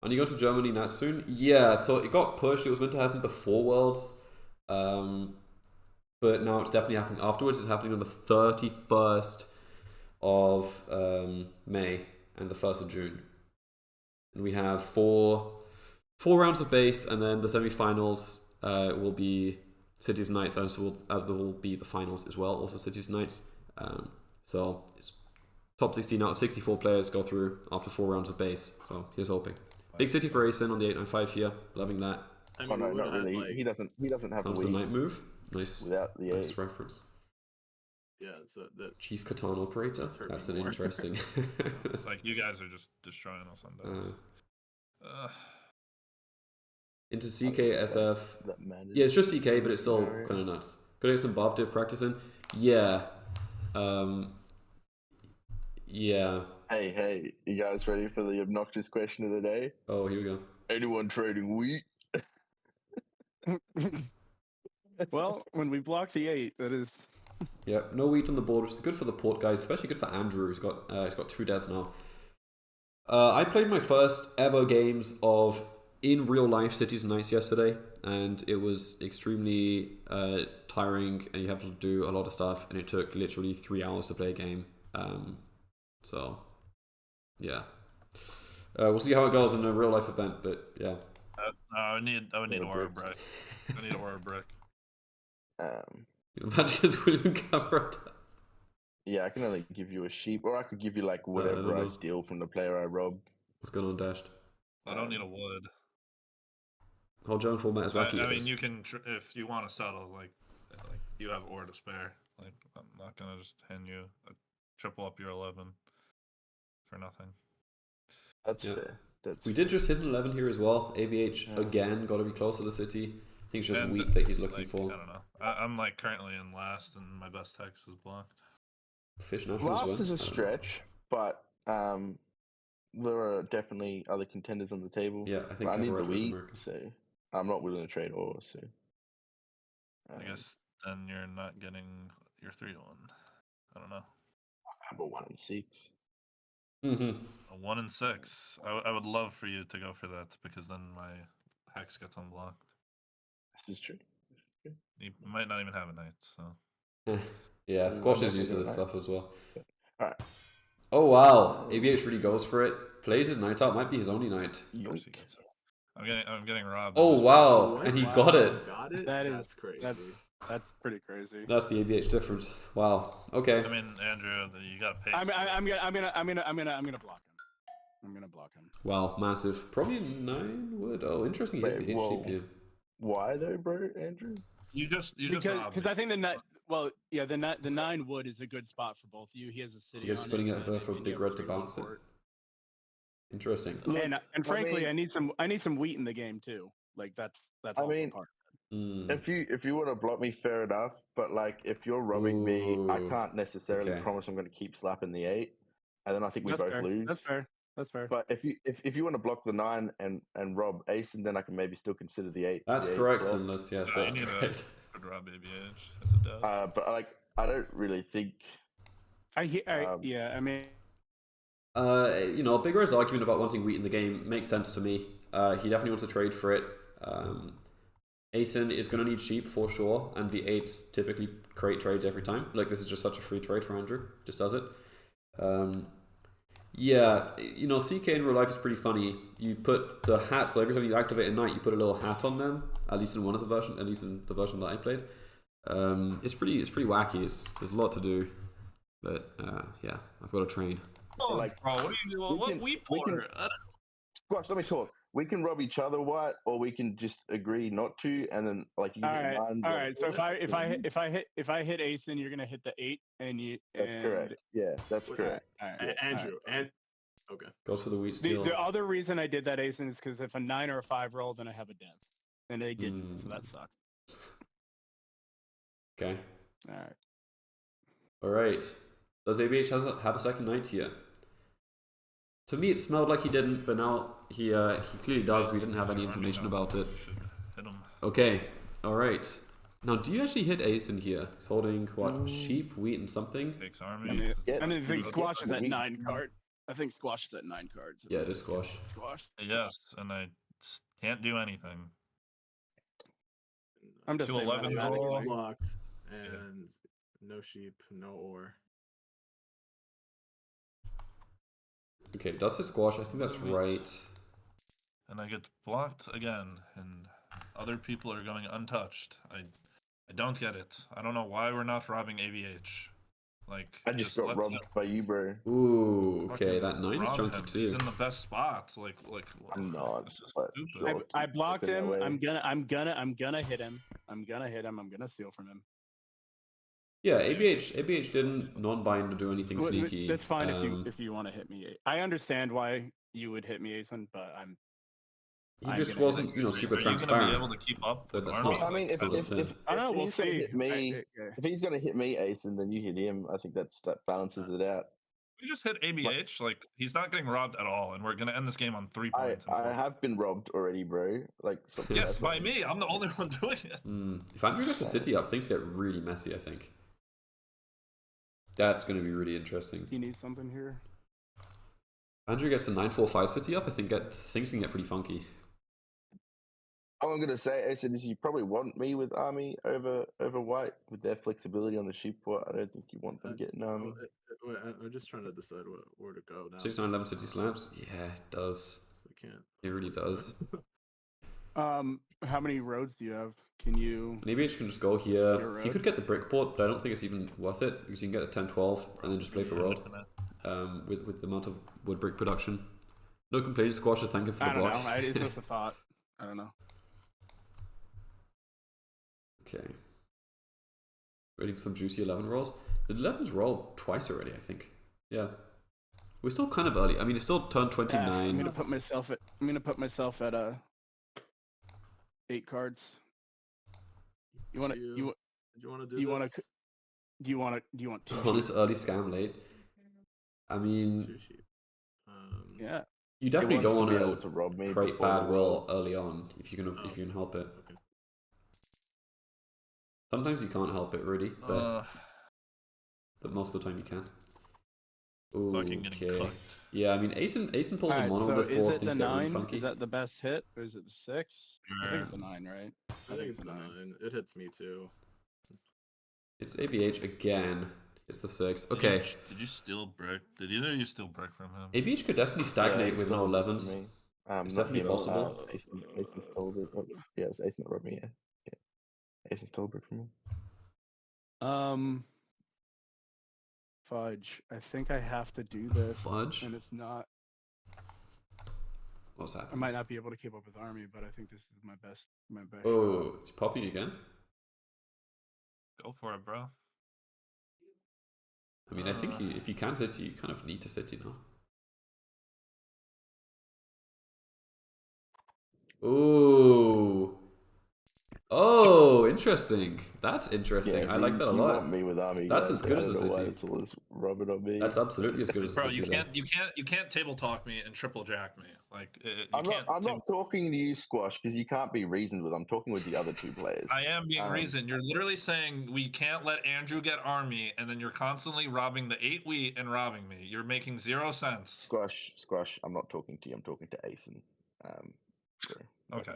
And you go to Germany now soon? Yeah. So it got pushed. It was meant to happen before Worlds. But now it's definitely happening afterwards. It's happening on the 31st of May and the 1st of June. And we have four rounds of base, and then the semi-finals will be Cities Nights, as there will be the finals as well, also Cities Nights. So it's top 16 out of 64 players go through after 4 rounds of base. So here's hoping. Big city for Asen on the 895 here. Loving that. I mean, no, not really. Like... He doesn't have Comes a the weed night move. Nice. without the nice 8. reference. Yeah, so that Chief Catan operator. That's an interesting. It's like you guys are just destroying us on dice. Into CK SF. Yeah, it's just CK, but it's still kind of nuts. Gotta get some buff div practicing. Yeah. Yeah. Hey, you guys ready for the obnoxious question of the day? Oh, here we go. Anyone trading wheat? Well, when we block the 8, that is. Yeah, no wheat on the board, which is good for the port guys, especially good for Andrew. He's got 2 devs now. I played my first ever games of in real life Cities Nights yesterday, and it was extremely tiring, and you have to do a lot of stuff, and it took literally 3 hours to play a game. So yeah, we'll see how it goes in a real life event, but yeah. I would need aura brick. I need aura brick. Imagine a William camera. Yeah, I can only give you a sheep, or I could give you like whatever I steal from the player I rob. What's going on, Dashed? I don't need a wood. Whole German format is wacky. I mean, you can if you want to settle, like you have ore to spare. Like I'm not gonna just hand you a triple up your 11 for nothing. That's fair. We did just hit an 11 here as well. ABH again, got to be close to the city. I think it's just weak that he's looking for. I don't know. I'm like currently in last, and my best hex is blocked. Fish Nationals last is a stretch, but there are definitely other contenders on the table. Yeah, I think I need the wheat, so I'm not willing to trade ore. So I guess then you're not getting your 3-1. I don't know. How about 1 and 6? A 1 and 6. I would love for you to go for that because then my hex gets unblocked. This is true. You might not even have a knight, so. Yeah, Squash is definitely used to doing this that. stuff as well. Alright. Oh wow, ABH really goes for it. Plays his knight out, might be his only knight. Of course he gets it. I'm getting robbed. Oh I'm just wow, What? and he Wow. got it. Got it? That is That's crazy. That's pretty crazy. That's the ABH difference. Wow. Okay. I mean, Andrew, you gotta pay. I'm gonna block him. I'm gonna block him. Wow, massive. Probably a 9 would. Oh, interesting. He's Wait, the whoa. HG here. Why though, bro, Andrew? You just robbed Because me. I think the 9 wood is a good spot for both of you. He has a city. You're just on putting it, it there for and Big you have Red to free bounce it. court. Interesting. And frankly, I I need some wheat in the game too. Like that's I also mean, part. Mm. if you want to block me, fair enough. But like, if you're robbing me, I Ooh, can't necessarily okay. promise I'm going to keep slapping the 8, and then I think we That's both fair. lose. That's fair. That's fair. But if you want to block the 9 and rob Ace, and then I can maybe still consider the 8. That's the 8 correct, block. Sinless. Yes, Yeah, that's you need correct. a rob ABH. That's a dub. But like, I don't really think. Yeah, I mean, You know, Big Red's argument about wanting wheat in the game makes sense to me. He definitely wants to trade for it. Asen is going to need sheep for sure, and the 8s typically create trades every time. Like, this is just such a free trade for Andrew. Just does it. Yeah, you know, CK in real life is pretty funny. You put the hat, so every time you activate a knight, you put a little hat on them. At least in one of the versions, at least in the version that I played. It's pretty wacky. There's a lot to do, but yeah, I've got to train. Oh, like, bro, what are you doing? What we pour? Squash, let me talk. We can rob each other white, or we can just agree not to, and then like you all hit right, 9. all right. So if I hit Asen, you're gonna hit the 8, and you. That's correct. Yeah, that's All correct. All right. Yeah. Andrew, okay. Goes for the wheat The steal. other reason I did that, Asen, is because if a 9 or a 5 roll, then I have a death, and they didn't, so that sucks. Okay. All right. All right. Does ABH have a second knight here? To me, it smelled like he didn't, but now he clearly does. We didn't have any information about it. Hit him. Okay. All right. Now, do you actually hit Ace in here? He's holding what? Sheep, wheat, and something. Takes I army. mean, Yeah, I think yeah, squash is at we- 9 card. I think squash is at 9 cards. Yeah, it is squash. Squash. Yes, and I can't do anything. I'm just Two saying 11 mathematically. roll. Blocked and no sheep, no ore. Okay, does his squash? I think that's right. And I get blocked again, and other people are going untouched. I don't get it. I don't know why we're not robbing AVH. Like, I just got let robbed him by you, bro. Ooh, okay, fucking that 9 is rob chunky him. too. He's in the best spot. Like, I'm not, this is but stupid. sure. I blocked Looking that him. way. I'm gonna hit him. I'm gonna steal from him. Yeah, ABH didn't non-bind to do anything Well, sneaky. That's fine if you want to hit me. I understand why you would hit me, Asen, but He I'm just gonna hit wasn't, him. you know, super Are you gonna be transparent. able to keep up But with that's Army? not- I mean, if Still a sin. I don't know. We'll he's gonna see. hit me, if he's gonna hit me, Ace, and then you hit him, I think that balances it out. We just hit ABH. Like, he's not getting robbed at all, and we're gonna end this game on 3 I points. have been robbed already, bro. Like, something Yes, that's by me. I'm the only one doing it. If Andrew gets a city up, things get really messy, I think. That's going to be really interesting. You need something here. Andrew gets a 9-4-5 city up, I think things can get pretty funky. All I'm gonna say, Ace, is you probably want me with army over white with their flexibility on the sheep port. I don't think you want them getting army. Wait, I'm just trying to decide where to go now. 6-9-11 city slabs? Yeah, it does. So I can't. It really does. How many roads do you have? Can you? Maybe it can just go Split here. a He road? could get the brick port, but I don't think it's even worth it because you can get a 10-12 and then just play for road. With the amount of wood brick production. No complaints, Squash. Thank you for the I don't block. know. It's just a thought. I don't know. Okay. Waiting for some juicy 11 rolls. The 11's rolled twice already, I think. Yeah. We're still kind of early. I mean, it's still turned 29. I'm gonna put myself at 8 cards. You want to? Do you want to do you this? wanna Do you want two? On this early scam late. I mean, Two sheep. Yeah. you definitely He wants don't to be want able to to rob me create before bad the will early on if you can help it. Okay. Sometimes you can't help it really, but most of the time you can. Fucking getting Okay. cooked. Yeah, I mean, Asen pulls a Alright, mono so on this is board, it things the get really 9? funky. Is that the best hit, or is it the 6? I think it's the Sure. 9, right? I think it's the 9. It hits me too. It's ABH again. It's the 6. Did Okay. Did you steal brick? Did either of you steal brick from him? ABH could definitely stagnate with no 11s. Me. It's Not definitely him. possible. Asen stole it. Yeah, it was Asen that robbed me. Yeah. Asen stole brick from me. Fudge. I think I have to do this. Fudge? And it's not. What's I happening? might not be able to keep up with Army, but I think this is my best shot. Oh, it's popping again? Go for it, bro. I mean, I think if you can city, you kind of need to city now. Ooh. Oh, interesting. That's interesting. Yeah, I like that a you lot. want me with Army? That's guys, as good I as a don't know why city. it's always rubbing on me. That's absolutely as good as a Bro, city. you can't table talk me and triple jack me. Like I'm not talking to you, Squash, because you can't be reasoned with. I'm talking with the other 2 players. I am being reasoned. You're literally saying we can't let Andrew get Army, and then you're constantly robbing the 8 wheat and robbing me. You're making 0 sense. Squash. I'm not talking to you. I'm talking to Asen. Okay.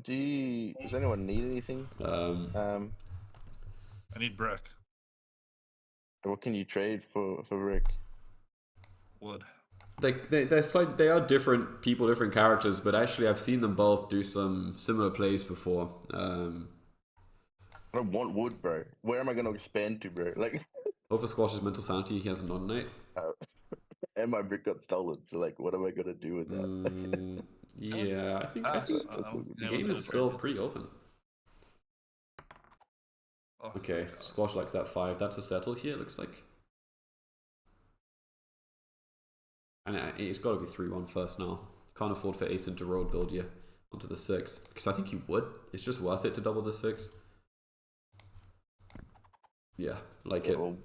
Does anyone need anything? I need brick. What can you trade for Rick? Wood. They are different people, different characters, but actually I've seen them both do some similar plays before. I don't want wood, bro. Where am I going to expand to, bro? Like, over Squash's mental sanity, he has a non-innate. And my brick got stolen, so like, what am I gonna do with that? Yeah, I think the game is still pretty open. Oh, okay, Squash likes that 5. That's a settle here, it looks like. And it's got to be 3-1 first now. Can't afford for Asen to road build you onto the 6. Because I think he would. It's just worth it to double the 6. Yeah, like it. Well,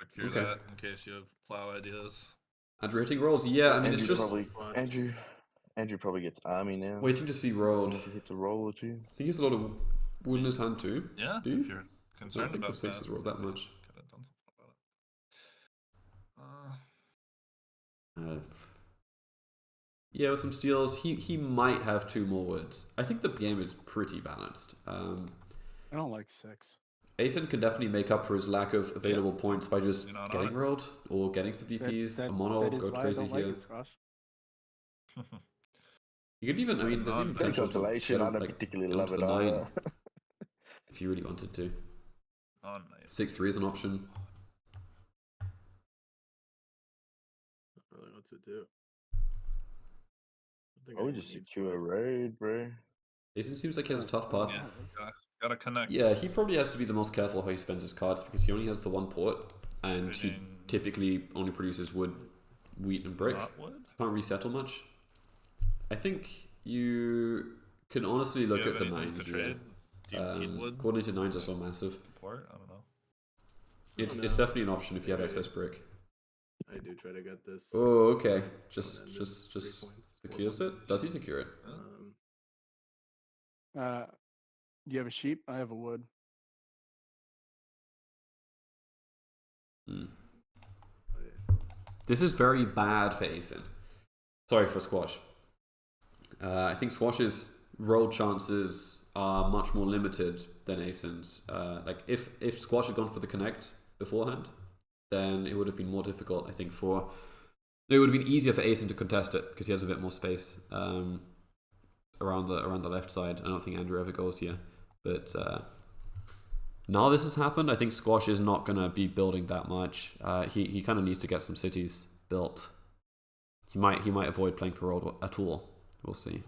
secure that in case you have plow ideas. And rating rolls, yeah, I mean, it's just... Andrew probably gets Army now. Waiting to see road. He hits a roll or 2. I think he has a lot of wood in his hand too. Yeah, do you? If you're concerned I don't think about the 6 is rolled that much. Could have done something about it. Yeah, with some steals, he might have 2 more woods. I think the game is pretty balanced. I don't like 6. Asen can definitely make up for his lack of available points by just getting rolled or getting some VPs. A mono go crazy here. You could even, I mean, there's even potential to get I don't particularly love it the 9 either. if you really wanted to. Oh, nice. 6-3 is an option. Not really what to do. I would just secure a raid, bro. Asen seems like he has a tough path. Yeah, gotta connect. Yeah, he probably has to be the most careful how he spends his cards because he only has the 1 port and he typically only produces wood, wheat, and brick. Can't resettle much. I think you can honestly look at the 9s here. Coordinated 9s are so massive. I don't know. It's definitely an option if you have excess brick. I do try to get this. Oh, okay. Just secures it. Does he secure it? You have a sheep? I have a wood. This is very bad for Asen. Sorry for Squash. I think Squash's roll chances are much more limited than Asen's. Like if Squash had gone for the connect beforehand, then it would have been more difficult. I think it would have been easier for Asen to contest it because he has a bit more space around the left side. I don't think Andrew ever goes here, but now this has happened. I think Squash is not gonna be building that much. He kind of needs to get some cities built. He might avoid playing for road at all. We'll see.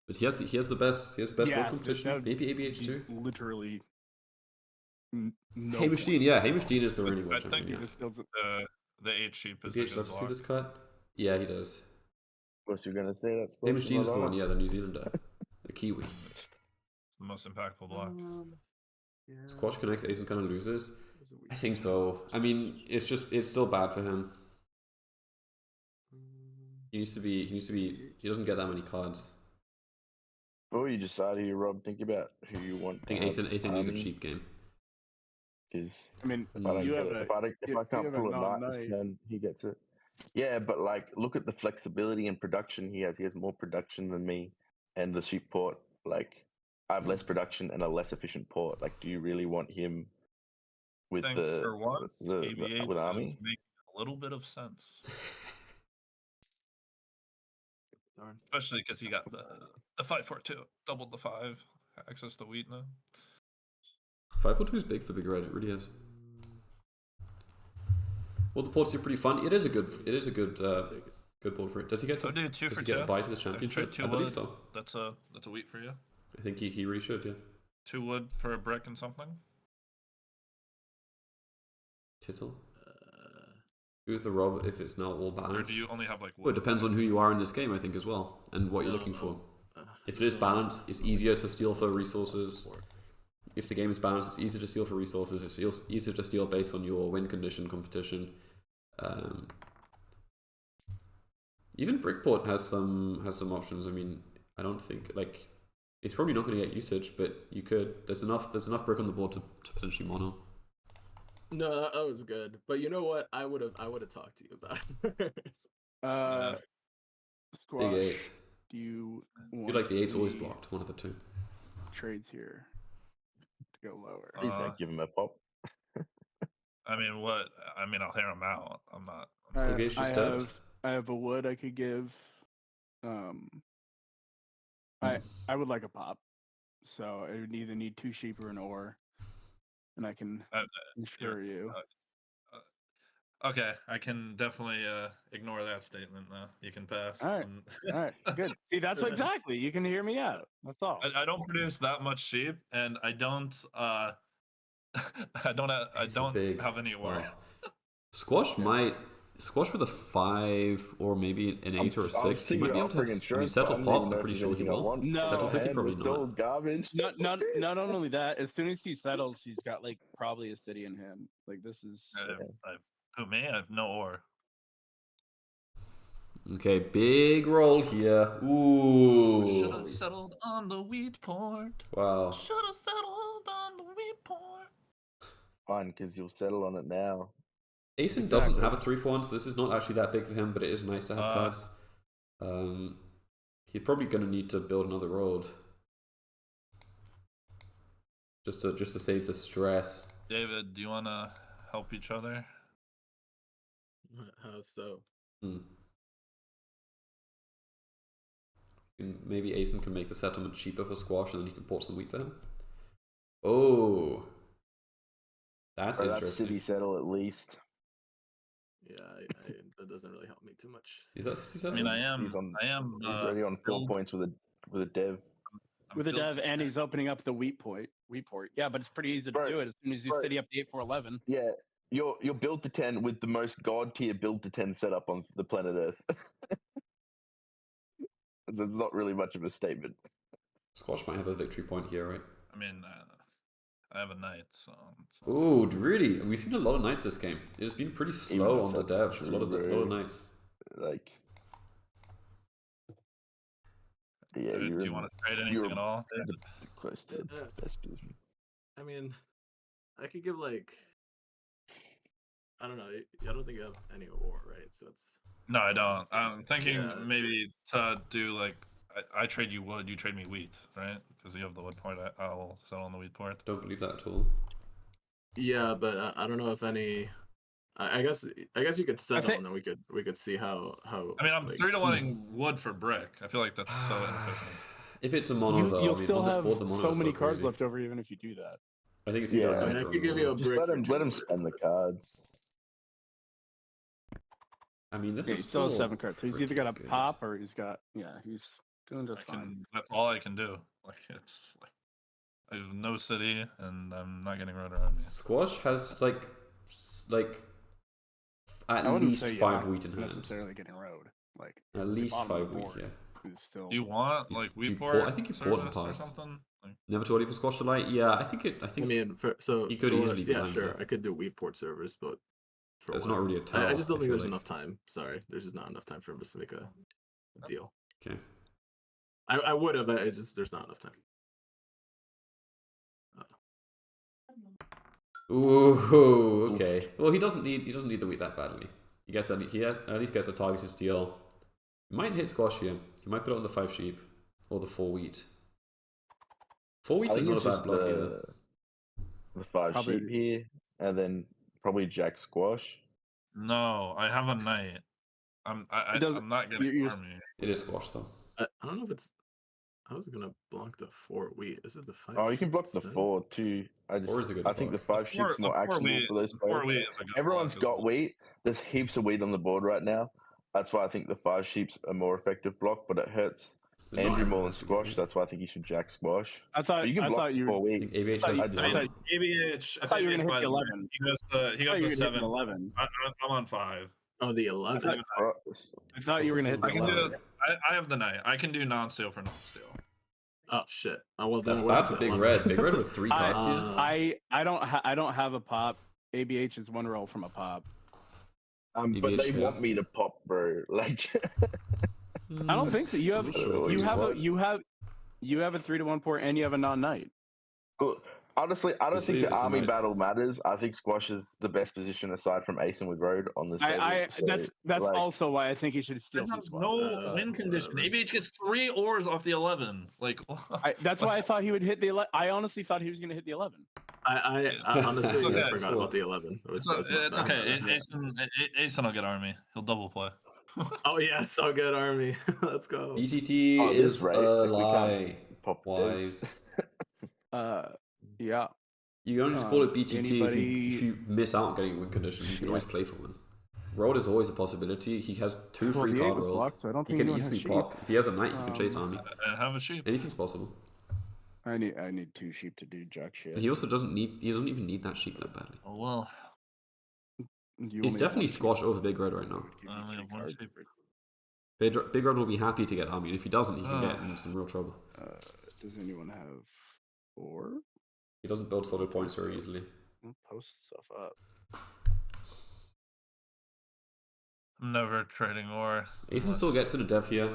But he has the best road competition. Maybe ABH too. Literally. No Hamish Dean, yeah, Hamish Dean is the reigning world I think champion. the 8 sheep is ABH loves to see this cut. Yeah, he does. What's you gonna say? That's Hamish Dean is the one, yeah, the New Zealander, the Kiwi. The most impactful block. Squash connects, Asen kind of loses. I think so. I mean, it's still bad for him. He doesn't get that many cards. What were you deciding here, Rob? Think about who you want. I think Asen needs a cheap game. Because I mean, if I don't you get have it, a if I you can't have a pull a knight this non-knight. turn, he gets it. Yeah, but like, look at the flexibility and production he has. He has more production than me, and the sheep port. Like, I have less production and a less efficient port. Like, do you really want him with I think for once, KBH with is army? making a little bit of sense. Darn. Especially because he got the 5-4-2, doubled the 5, access to wheat now. 5-4-2 is big for Big Red. It really is. Well, the ports are pretty fun. It is a good good board for it. Does he get to? Oh, dude, 2 does for he get 2? a buy to the Trade championship? 2 I believe wood. so. That's a wheat for you. I think he really should. Yeah. 2 wood for a brick and something. Tittle. Who's the rob if it's not all balanced? Or do you only have like wood? Well, it depends on who you are in this game, I think, as well, and what you're looking for. If it is balanced, it's easier to steal for resources. If the game is balanced, it's easier to steal for resources. It's easier to steal based on your win condition competition. Even Brickport has some options. I mean, I don't think like it's probably not going to get usage, but you could. There's enough brick on the board to potentially mono. No, that was good. But you know what? I would have talked to you about it. Squash. Big 8. Do you I want feel like the 8's always any blocked. One of the two. trades here to go lower? Please don't give him a pop. I mean, what? I mean, I'll hear him out. I'm not. Big 8's just devved. I have a wood I could give. I would like a pop, so I would either need 2 sheep or an ore, and I can insure you. Okay, I can definitely ignore that statement now. You can pass. All right. All right, good. See, that's exactly. You can hear me out. That's all. I don't produce that much sheep, and I don't. I don't have any ore. Wow. Squash with a 5 or maybe an 8 or a 6. He might be able to. I mean, settle pop. I'm pretty sure he will. No, settle 60 probably not. Garbage. Not only that. As soon as he settles, he's got like probably a city in hand. Like this is. Who me? I have no ore. Okay, big roll here. Ooh. Should have settled on the wheat port. Wow. Should have settled on the wheat port. Fine, because you'll settle on it now. Asen doesn't have a 3-for-1, so this is not actually that big for him, but it is nice to have cards. He's probably going to need to build another road. Just to save the stress. David, do you want to help each other? How so? Maybe Asen can make the settlement cheaper for Squash, and then you can port some wheat for him. Oh, that's interesting. That city settle at least. Yeah, that doesn't really help me too much. Is that city settle? I mean, I am. He's already on 4 points with a dev. With a dev, and he's opening up the wheat port. Yeah, but it's pretty easy to do it as soon as you city up the 8-4-11. Yeah, you're build to 10 with the most god tier build to 10 setup on the planet Earth. That's not really much of a statement. Squash might have a victory point here, right? I mean, I have a knight, so. Oh, really? We've seen a lot of knights this game. It's been pretty slow on the devs. A lot of knights. Like, yeah, do you want to trade anything at all? Close to the best position. I mean, I could give like. I don't know. I don't think you have any ore, right? So it's. No, I don't. I'm thinking maybe to do like I trade you wood, you trade me wheat, right? Because you have the wood port. I'll settle on the wheat port. Don't believe that at all. Yeah, but I don't know if any. I guess you could settle, and then we could see how. I mean, I'm like, 3-to-1ing wood for brick. I feel like that's so inefficient. If it's a mono, though, you'll I mean, still on this have board, the mono so is many so cards crazy. left over, even if you do that. I think it's either I a knight I or could give you a Just brick. let him spend the cards. I mean, this Yeah, is he still has still 7 cards, so he's either got a pop or he's got he's doing just fine. That's all I can do. Like it's like I have no city, and I'm not getting road around me. Squash has like at I wouldn't least say 5 wheat in hand. necessarily getting road. Like At least bottom of 5 the wheat, board yeah. is still. Do you want like Do you wheat port? port? I think you port and service or pass. something? Like, Never too early for Squash to light. Yeah, I think. I mean, he could easily be yeah, blank sure. there. I could do wheat port service, but for It's what? not really a tell. I just don't think feel there's like. enough time. Sorry, there's just not enough time for us to make a deal. Okay. I would have, but it's just there's not enough time. Ooh, okay. Well, he doesn't need the wheat that badly. He at least gets a targeted steal. He might hit squash here. He might put it on the 5 sheep or the 4 wheat. 4 wheat I is think not it's a bad just block either. the 5 Probably- sheep here, and then probably jack squash. No, I have a knight. I'm not getting you're- army. It is squash though. I don't know if it's. I was gonna block the 4 wheat. Is it the 5? Oh, you can block the instead? 4 too. I is a good think the block. 5 sheep's more actionable for those 4 players. wheat is a good Everyone's block as got well. wheat. There's heaps of wheat on the board right now. That's why I think the 5 sheep's a more effective block, but it hurts But not Andrew everyone more than has to get squash. wheat. That's why I think you should jack squash. I thought You can block you 4 I wheat. think ABH I has thought I you- just I think thought- ABH. I thought you were gonna hit by the the way, 11. He goes to I thought you were gonna hit 7. the 11. I'm on 5. Oh, the 11. I thought you were gonna hit the I can 11. do. I have the knight. I can do non-steal for non-steal. Oh shit. Oh well, then That's we'll bad have for the Big 11. Red. Big Red with 3 cards here. I don't have a pop. ABH is 1 roll from a pop. But ABH they chaos. want me to pop, bro. Like, I don't think so. You have I'm not sure if you he's have a what. you have a 3-1 port and you have a non-knight. honestly, I don't We'll see think if the it's a army knight. battle matters. I think squash is the best position aside from Ace and with Road on this table. So, That's like, also why I think he should steal It from has squad. no win condition. whatever. ABH gets 3 ores off the 11. Like, That's why I thought he would hit the 11. I honestly thought he was gonna hit the 11. I honestly It's okay. forgot about the 11. It was, it's, not it's that okay. bad. Asen will get army. He'll double play. Oh yeah, so good army. Let's go. ETT Oh, this is rate, a if we can't lie. pop Wise. Yeah. You can only just call it BTT Anybody- if you miss out on getting a win condition. You can always play for one. Road is always a possibility. He has 2 free card rolls. Blocked, so I don't He think can anyone has easily sheep. pop. If he has a knight, he can chase army. I have a sheep. Anything's possible. I need 2 sheep to do jack shit. And he also doesn't even need that sheep that badly. Oh well. He's definitely squash over Big Red right now. I only have 1 sheep. Big Red will be happy to get army, and if he doesn't, he can get in some real trouble. Does anyone have 4? He doesn't build solid points very easily. I'll post stuff up. I'm never trading ore. Asen still gets to the dev here,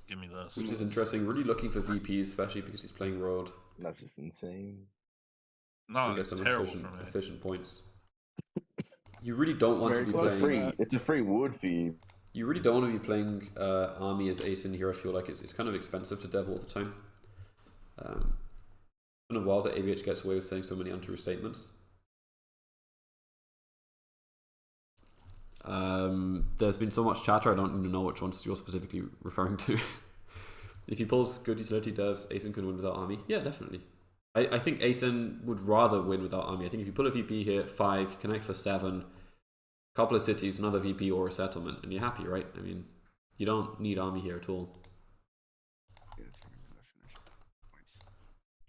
Give me this. which is interesting. Really looking for VPs, especially because he's playing Road. that's just insane. No, and get it's some terrible for me. efficient points. You really don't want Very to be close. playing. It's a free wood for you. You really don't want to be playing army as Asen here. I feel like it's kind of expensive to dev all the time. Kind of wild that ABH gets away with saying so many untrue statements. There's been so much chatter, I don't even know which ones you're specifically referring to. If he pulls good utility devs, Asen can win without army. Yeah, definitely. I think Asen would rather win without army. I think if you pull a VP here at 5, you connect for 7, couple of cities, another VP or a settlement, and you're happy, right? I mean, you don't need army here at all.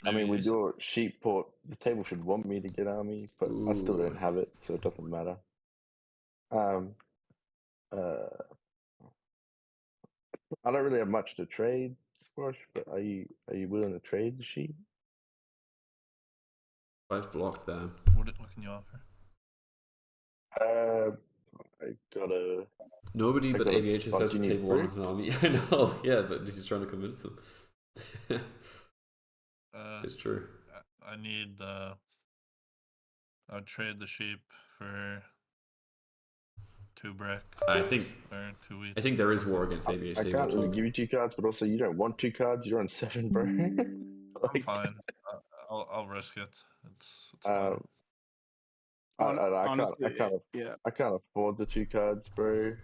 I mean, with your sheep port, the table should want me to get army, but I still Ooh. don't have it, so it doesn't matter. I don't really have much to trade, Squash, but are you willing to trade the sheep? 5 blocked there. What can you offer? I got a. Nobody I but got a ABH says bunch to you need table 1 proof? with army. I know, yeah, but he's trying to convince them. It's true. I need. I'll trade the sheep for 2 brick I think or 2 wheat. I think there is war against ABH I table can't really talk. give you 2 cards, but also you don't want 2 cards. You're on 7, bro. I'm fine. I'll risk it. It's fine. Honestly, I can't afford the 2 cards, bro.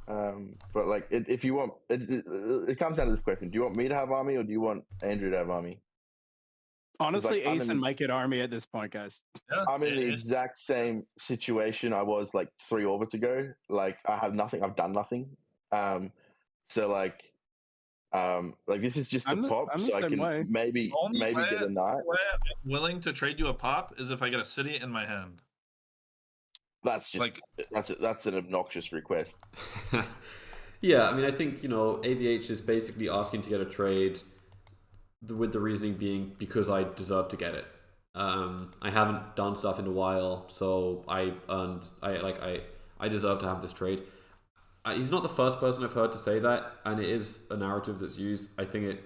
But like, if you want, it comes down to this question: do you want me to have army, or do you want Andrew to have army? Honestly, I'm Asen in- might get army at this point, guys. Yeah, I'm in the it's- exact same situation I was like 3 orbits ago. Like, I have nothing. I've done nothing. So like this is just a pop, I'm the so I same can way. maybe Only get way- a knight. The way I'm willing to trade you a pop is if I get a city in my hand. That's just Like- that's an obnoxious request. Yeah, I mean, I think, ABH is basically asking to get a trade with the reasoning being because I deserve to get it. I haven't done stuff in a while, so I deserve to have this trade. He's not the first person I've heard to say that, and it is a narrative that's used. I think it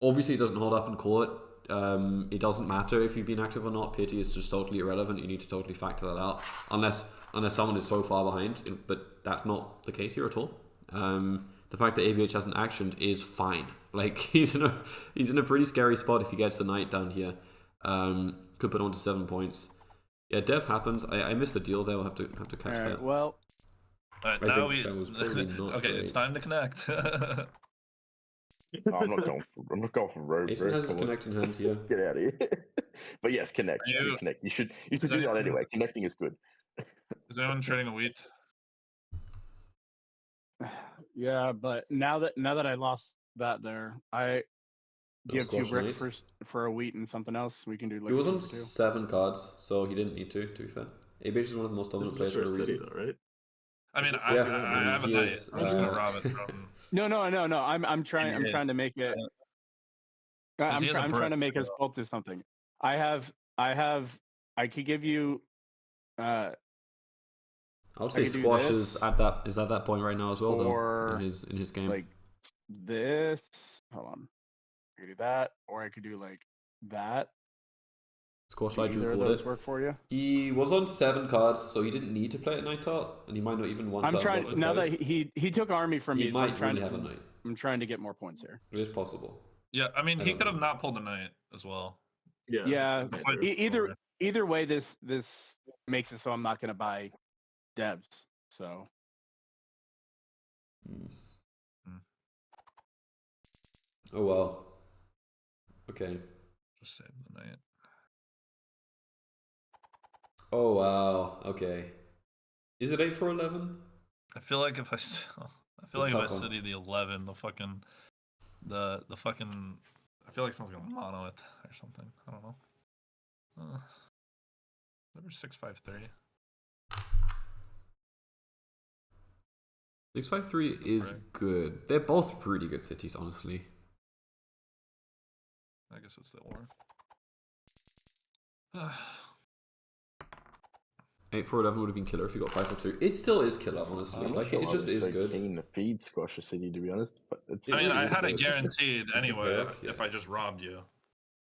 obviously doesn't hold up in court, it doesn't matter if you've been active or not. Pity is just totally irrelevant. You need to totally factor that out, unless someone is so far behind. But that's not the case here at all. The fact that ABH hasn't actioned is fine. Like he's in a pretty scary spot if he gets the knight down here. Could put on to 7 points. Yeah, dev happens. I missed the deal there. We'll have to catch that. Well, Alright, I now think that was probably not okay, great. it's time to connect. I'm not going for road. Asen has his come on. connect in hand here. Get out of here. But yes, connect. You- Connect. You should do that anyone- anyway. Connecting is good. Is anyone trading a wheat? yeah, but now that I lost that there, I No give 2 squash brick knight. for a wheat and something else. We can do like He was a on 2 for 2. 7 cards, so he didn't need to be fair. ABH is one of the most This dominant is players just for for a a city, reason. though, right? I mean, Just- I Yeah, have a he knight. is, I'm just gonna rob it from. No. I'm trying. I'm Yeah. trying to make it. Because he has a I'm trying to brick, make us so- both do something. I could give you. I would I say could do squash this, is at that point right now as well, though. or, In his game. like this. Hold on. I could do that, or I could do like that. Squash Do light either drew of for those it. work for you? He was on 7 cards, so he didn't need to play at night art, and he might not even want I'm to. trying unlock the now 5. that he took army from he me. So I'm might trying really to have a knight. I'm trying to get more points here. It is possible. Yeah, I mean, I he don't could have know. not pulled a knight as well. Yeah, I Like, do. Either way, this makes it so I'm not gonna buy devs. So Hmm. Oh well. Okay. Just save the knight. Oh wow. Okay. Is it 8 for 11? I feel like if I, I feel a like if I tough one. city the 11, the fucking. I feel like someone's gonna mono it or something. I don't know. Number 653. 653 is Right. good. They're both pretty good cities, honestly. I guess it's the or. 8 for 11 would have been killer if you got 5 for 2. It still is killer, honestly. I'm Like not it sure just I was is so good. keen to feed Squash a City, to be honest. But it's It I mean, really I is had it good. guaranteed It's a anyway payoff, if yeah. I just robbed you.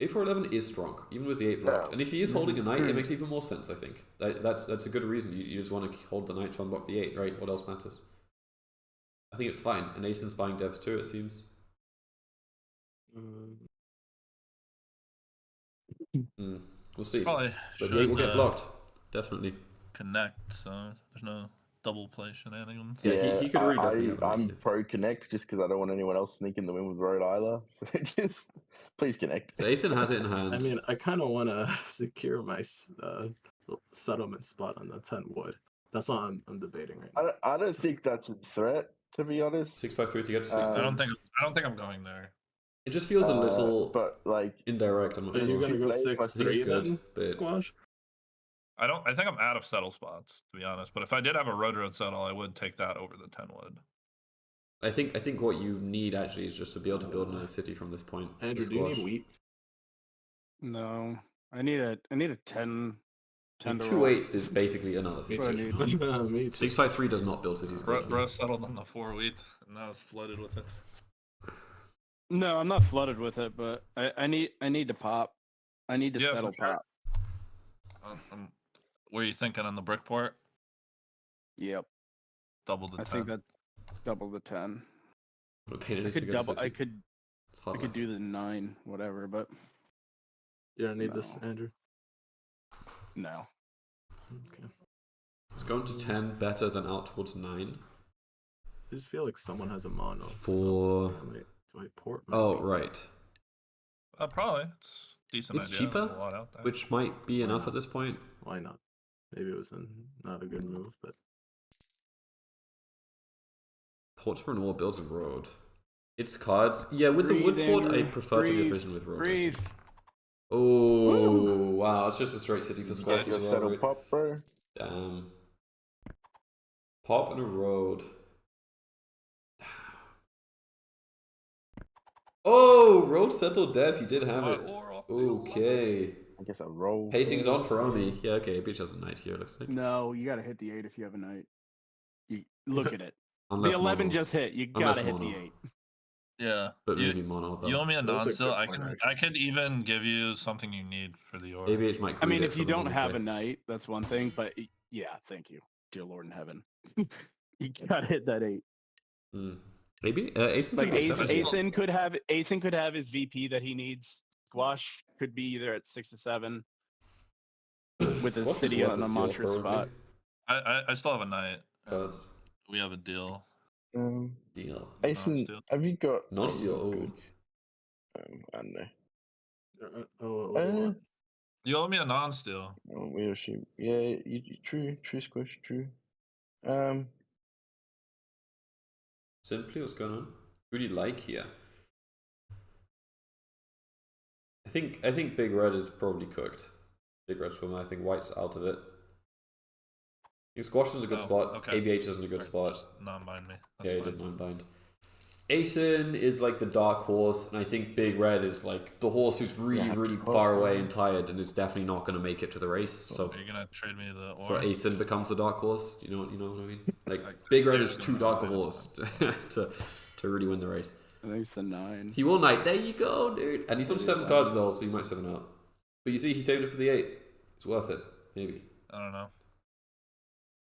8 for 11 is strong, even with the 8 blocked. And if he is holding a knight, it Mhm. makes even more sense, I think. That's a good reason. You just want to hold the knight to unblock the 8, right? What else matters? I think it's fine. And Asen's buying devs too, it seems. We'll see. Probably But should the 8 will get blocked. Definitely. connect, so there's no double play shenanigans. Yeah, he could really definitely have a knight I'm here. pro connect just because I don't want anyone else sneaking the win with Road either. So just please connect. So Asen has it in hand. I mean, I kind of want to secure my settlement spot on the 10 wood. That's what I'm debating right now. I don't think that's a threat, to be honest. 653 to get to Um, 16. I don't think I'm going there. It just feels a little But like, indirect. I'm not Are sure. you gonna go Plays my 6-3 it's good, then, but- Squash? I think I'm out of settle spots, to be honest. But if I did have a road settle, I would take that over the 10 wood. I think what you need actually is just to be able to build another city from this point. the Andrew, do you need squash. wheat? no, I need a 10. 10 to 2 roll. 8s is basically another city. what I you need. know? Me too. 653 does not build cities. Bro, correctly. bro settled on the 4 wheat, and now it's flooded with it. No, I'm not flooded with it, but I need to pop. I need to Yeah, for settle sure. pop. Were you thinking on the brickport? Yep, Double the 10. I think that's double the 10. What a pain it I is to could get a double. city. I could It's hard I could life. do the 9, whatever, but You don't need this, No. Andrew? no. Okay. It's going to 10 better than out towards 9. I just feel like someone has a mono. For- Do I port my Oh, wheats? right. Probably. It's decent It's idea. cheaper, There's a lot out there. Which might be enough at this point. Why not? Maybe it was not a good move, but Ports for an ore builds a road. It's cards. Yeah, with the wood Breathe, port, I Andrew. prefer to be Breathe. efficient with roads. I Breathe. think. Oh, wow. It's just a straight city for squash you as well. settle Right? pop, bro. Damn. Pop and a road. Oh, road settled dev. You did have it. Okay. I guess I roll. Pacing's on for Army. Yeah, okay. Beach has a knight here, looks like. No, you gotta hit the 8 if you have a knight. You look at it. Unless The 11 mono. just hit. You Unless gotta hit the mono. 8. Yeah. but maybe mono though. You owe me a That's a non-steal. good I point, can actually. I could even give you something you need for the ore. ABH might I mean, greed if it you for the don't mono have play. a knight, that's one thing. But yeah, thank you, dear Lord in heaven. You gotta hit that 8. Maybe Ace Like could be 7. Asen could have his VP that he needs. Squash could be either at 6 or 7 with his Squash is city worth on the a steal, monstrous probably. spot. I still have a knight. Cards. We have a deal. Deal. Asen, Non-steal. have you got Non-steal, oh. good. I don't know. What do you want? You owe me a non-steal. We assume. Yeah, true, Squish, true. Simply, what's going on? Who do you like here? I think Big Red is probably cooked. Big Red swimmer. I think White's out of it. I think Squash is a good spot. Okay. ABH isn't a good spot. Just non-bind me. Yeah, he That's did fine. non-bind. Asen is like the dark horse, and I think Big Red is like the horse who's really far away and tired, and is definitely not going to make it to the race. So, Are you gonna trade me the ore? so Asen becomes the dark horse. You know what I mean? Like Big Red is too dark a horse to really win the race. I think it's the 9. He will knight. There you go, dude. And he's on 7 cards though, so you might 7 out. But you see, he saved it for the 8. It's worth it, maybe. I don't know.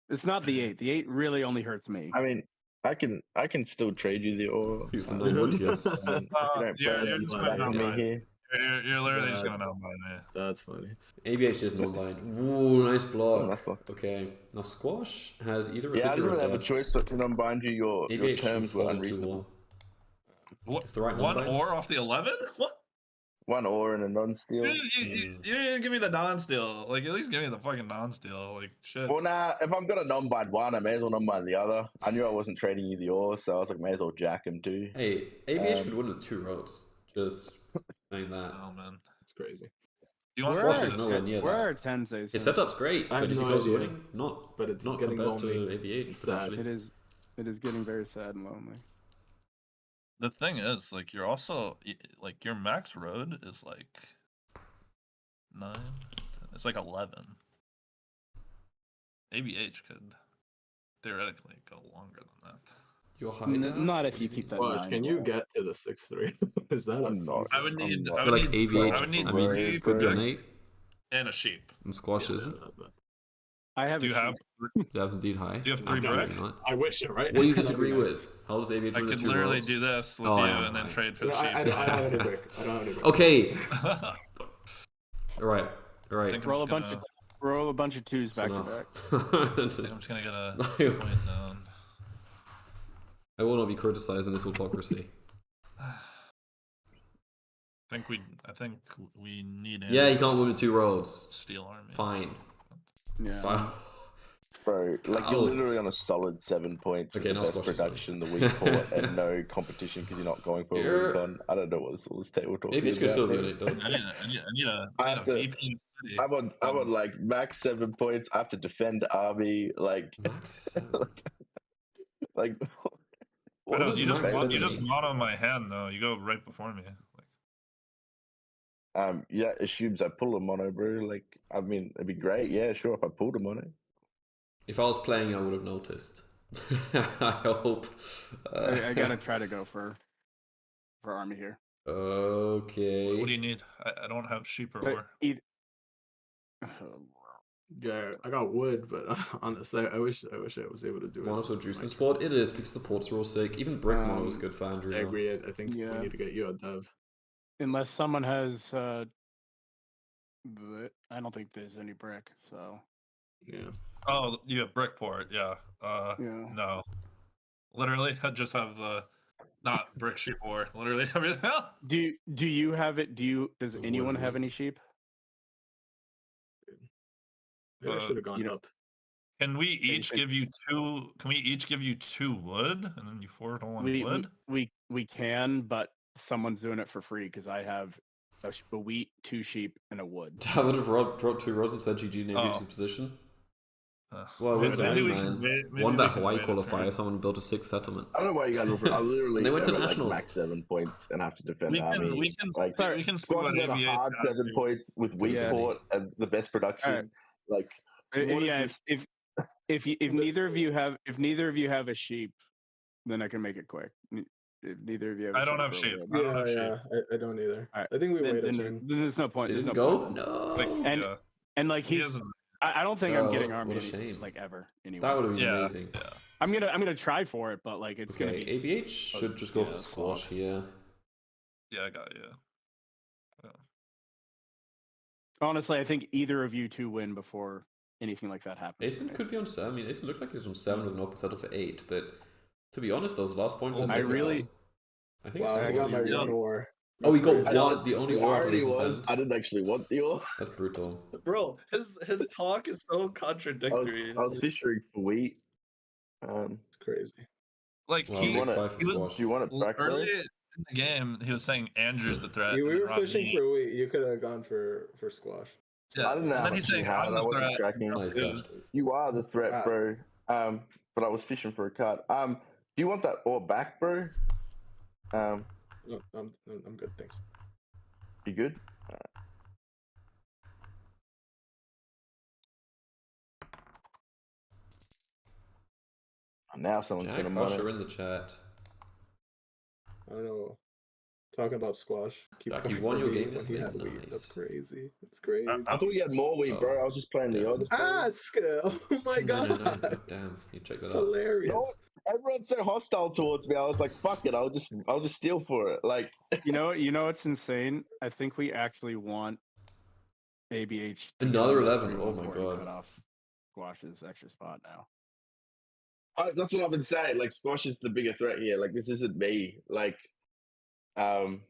It's not the 8. The 8 really only hurts me. I mean, I can still trade you the ore. Use the 9 wood here. You're just gonna non-bind. here. You're literally just gonna non-bind me. That's funny. ABH did non-bind. Ooh, nice block. Nice block. Okay, now Squash has either a Yeah, I city or didn't a have a dead. choice but to non-bind you. Your ABH terms were folded unreasonable. 2-1. What? It's the right One non-bind. ore off the 11? What? 1 ore and a non-steal. You didn't even give me the non-steal. Like, at least give me the fucking non-steal. Like, shit. Well, nah, if I'm gonna non-bind one, I may as well non-bind the other. I knew I wasn't trading you the ore, so I was like, may as well jack him too. Hey, ABH could win with 2 roads. Just saying that. Oh, man. It's crazy. You want Squash to is nowhere near Where that. are 10s? Asen? His setup's great, I but have is he no close to idea. winning? Not, But it's not getting compared to lonely. ABH, It's sad. potentially. It is getting very sad and lonely. The thing is, like, you're also, like, your max road is, like, 9. It's like 11. ABH could theoretically go longer than that. Your high Not if you keep that Watch, 9. can you get to the 6-3? Is that I'm not. I would I'm need. not. I I would feel like need. ABH, I would need I mean, three it could be an brick 8, and a sheep. and Squash Yeah, isn't. but I have. Do you a have? sheep. That's indeed high. Do you have 3 Absolutely brick? not. I wish it, right? What do you That'd be disagree nice. with? How does ABH I win the could 2 literally roads? do this with Oh, you yeah, and then right. trade for No, the I sheep. don't have any brick. I don't have any brick. Okay. I Alright. Alright. think Roll I'm a bunch of 2s That's back to enough. back. I'm just gonna get a point down. I will not be criticizing this autocracy. I think we need. Yeah, you can't win with 2 roads. Steel army. Fine. Yeah. Fine. Bro, like you're Oh. literally on a solid 7 points Okay, with now the best Squash is production, the weak port, and no competition because you're not going for a You're- recon. I don't know what all this table talk ABH is could still about, be bro. an 8 though. I need a I have to- VP in the city. I'm on like max 7 points. I have to defend the army. Like, Max 7. like. I know, does you just max you 7 just mean? mono my hand though. You go right before me. Like, Yeah, assumes I pull a mono, bro. Like, I mean, it'd be great. Yeah, sure, if I pulled a mono. If I was playing, I would have noticed. I hope. I gotta try to go for army here. Okay. what do you need? I don't have sheep or But ore. Yeah, I got wood, but honestly, I wish I was able to do it. Mono so juice in sport? It is because the ports are all sick. Even brick mono is good for Andrew. I now. agree. I think Yeah. we need to get you a dev. Unless someone has, I don't think there's any brick. So Yeah. Oh, you have brickport. Yeah. yeah. No. Literally, I just have the not brick sheep ore. Literally everything else. Do you have it? Does So anyone what have would- any sheep? Maybe I should have gone you know- up. Can we each think- give you 2? Can we each give you 2 wood, and then you forward on wood? We can, but someone's doing it for free because I have a wheat, 2 sheep, and a wood. David have dropped 2 roads and said GG in Oh. ABH's position. Uh, Well, maybe wins a we win, can man. wait- maybe Won we that can Hawaii wait a qualifier, turn. someone built a 6th settlement. I don't know why you guys are. I literally And they went to am at, nationals. like max 7 points and have to defend We the can army. we can like, see- we can see what Squash is at a ABH hard has 7 to- points with weak Yeah. port and the best production. Alright. Like, what is Yeah, this? if neither of you have a sheep, then I can make it quick. Neither of you have. I don't have sheep. I don't have sheep. I don't either. All right. I think we wait a Then turn. there's no point. He There's didn't no go? point. No. Like, And yeah. and like He he's. doesn't. I don't think I'm Oh, getting what army a shame. like ever. Anyway. That would have been Yeah. amazing. Yeah. I'm gonna try for it, but like it's gonna Okay, be. ABH should just go for squash here. Yeah, I got you. Honestly, I think either of you two win before anything like that happens. Asen could be on 7. I mean, Asen looks like he's on 7 with an open settle for 8, but to be honest, those last points are I difficult. really- I think Wow, it's I got my Yeah. one ore. Oh, we That's got crazy. one, the only The ore after irony Asen's was hand. I didn't actually want the ore. That's brutal. Bro, his talk is so I was, contradictory. I was fishing for wheat. It's crazy. Like Well, he big wanna- 5 for he was- squash. Do you want it back, bro? early in the game, he was saying Andrew's the threat. We and then were Rob fishing me. for wheat. You could have gone for squash. Yeah. I didn't know And how then he's much you saying had. I'm I the wasn't threat. tracking. Nice Yeah. touch. You are the threat, Wow. bro. But I was fishing for a cut. Do you want that ore back, bro? No, I'm good, thanks. You good? Now someone's Jack gonna mine Usher it. in the chat. I don't know. Talking about squash. Keep Jack, you going won for your wheat game when he yesterday. had wheat. Nice. That's crazy. That's crazy. I thought you had more wheat, bro. I was just playing the Yeah. odds. Oh my 10.99. god. God damn. You check that That's out. hilarious. No, everyone's so hostile towards me. I was like, fuck it. I'll just steal for it. Like, You know what's insane? I think we actually want ABH. to get Another on that 11. 3-1 Oh my board and God. cut off Squash's extra spot now. that's what I've been saying. Like, squash is the bigger threat here. Like, this isn't me. Like, Tend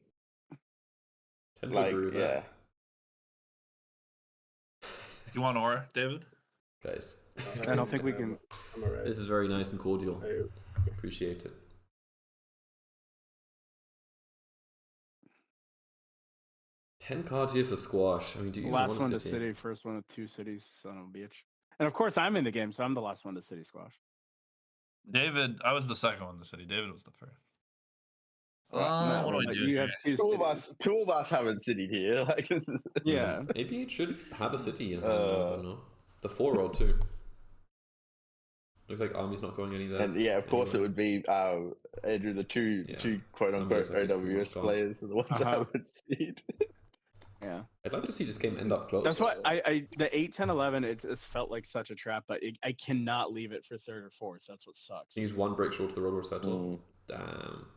to agree with yeah. that. You want ore, David? Guys, I don't think we can. I'm alright. this is very nice and cordial. I- Appreciate it. 10 cards here for squash. I mean, do you even Last want one a to city? city, first one to 2 cities, son of a bitch. And of course, I'm in the game, so I'm the last one to city squash. David, I was the second one in the city. David was the first. No, What do I like, do? you have here? 2 Two of us haven't sitted here. Like, this is- Yeah. Maybe it should have a city in hand, I don't know. The 4 roll too. Looks like Army's not going any there. and yeah, of course, anyway. it would be Andrew, the two Yeah. quote unquote Numbers are just pretty much OWS gone. players are the ones I Uh-huh. haven't seen. Yeah. I'd like to see this game end up close. That's why I the 8, 10, 11, it's felt like such a trap, but I cannot leave it for 3rd or 4th. That's what sucks. He's 1 break short of the road or settle. Damn.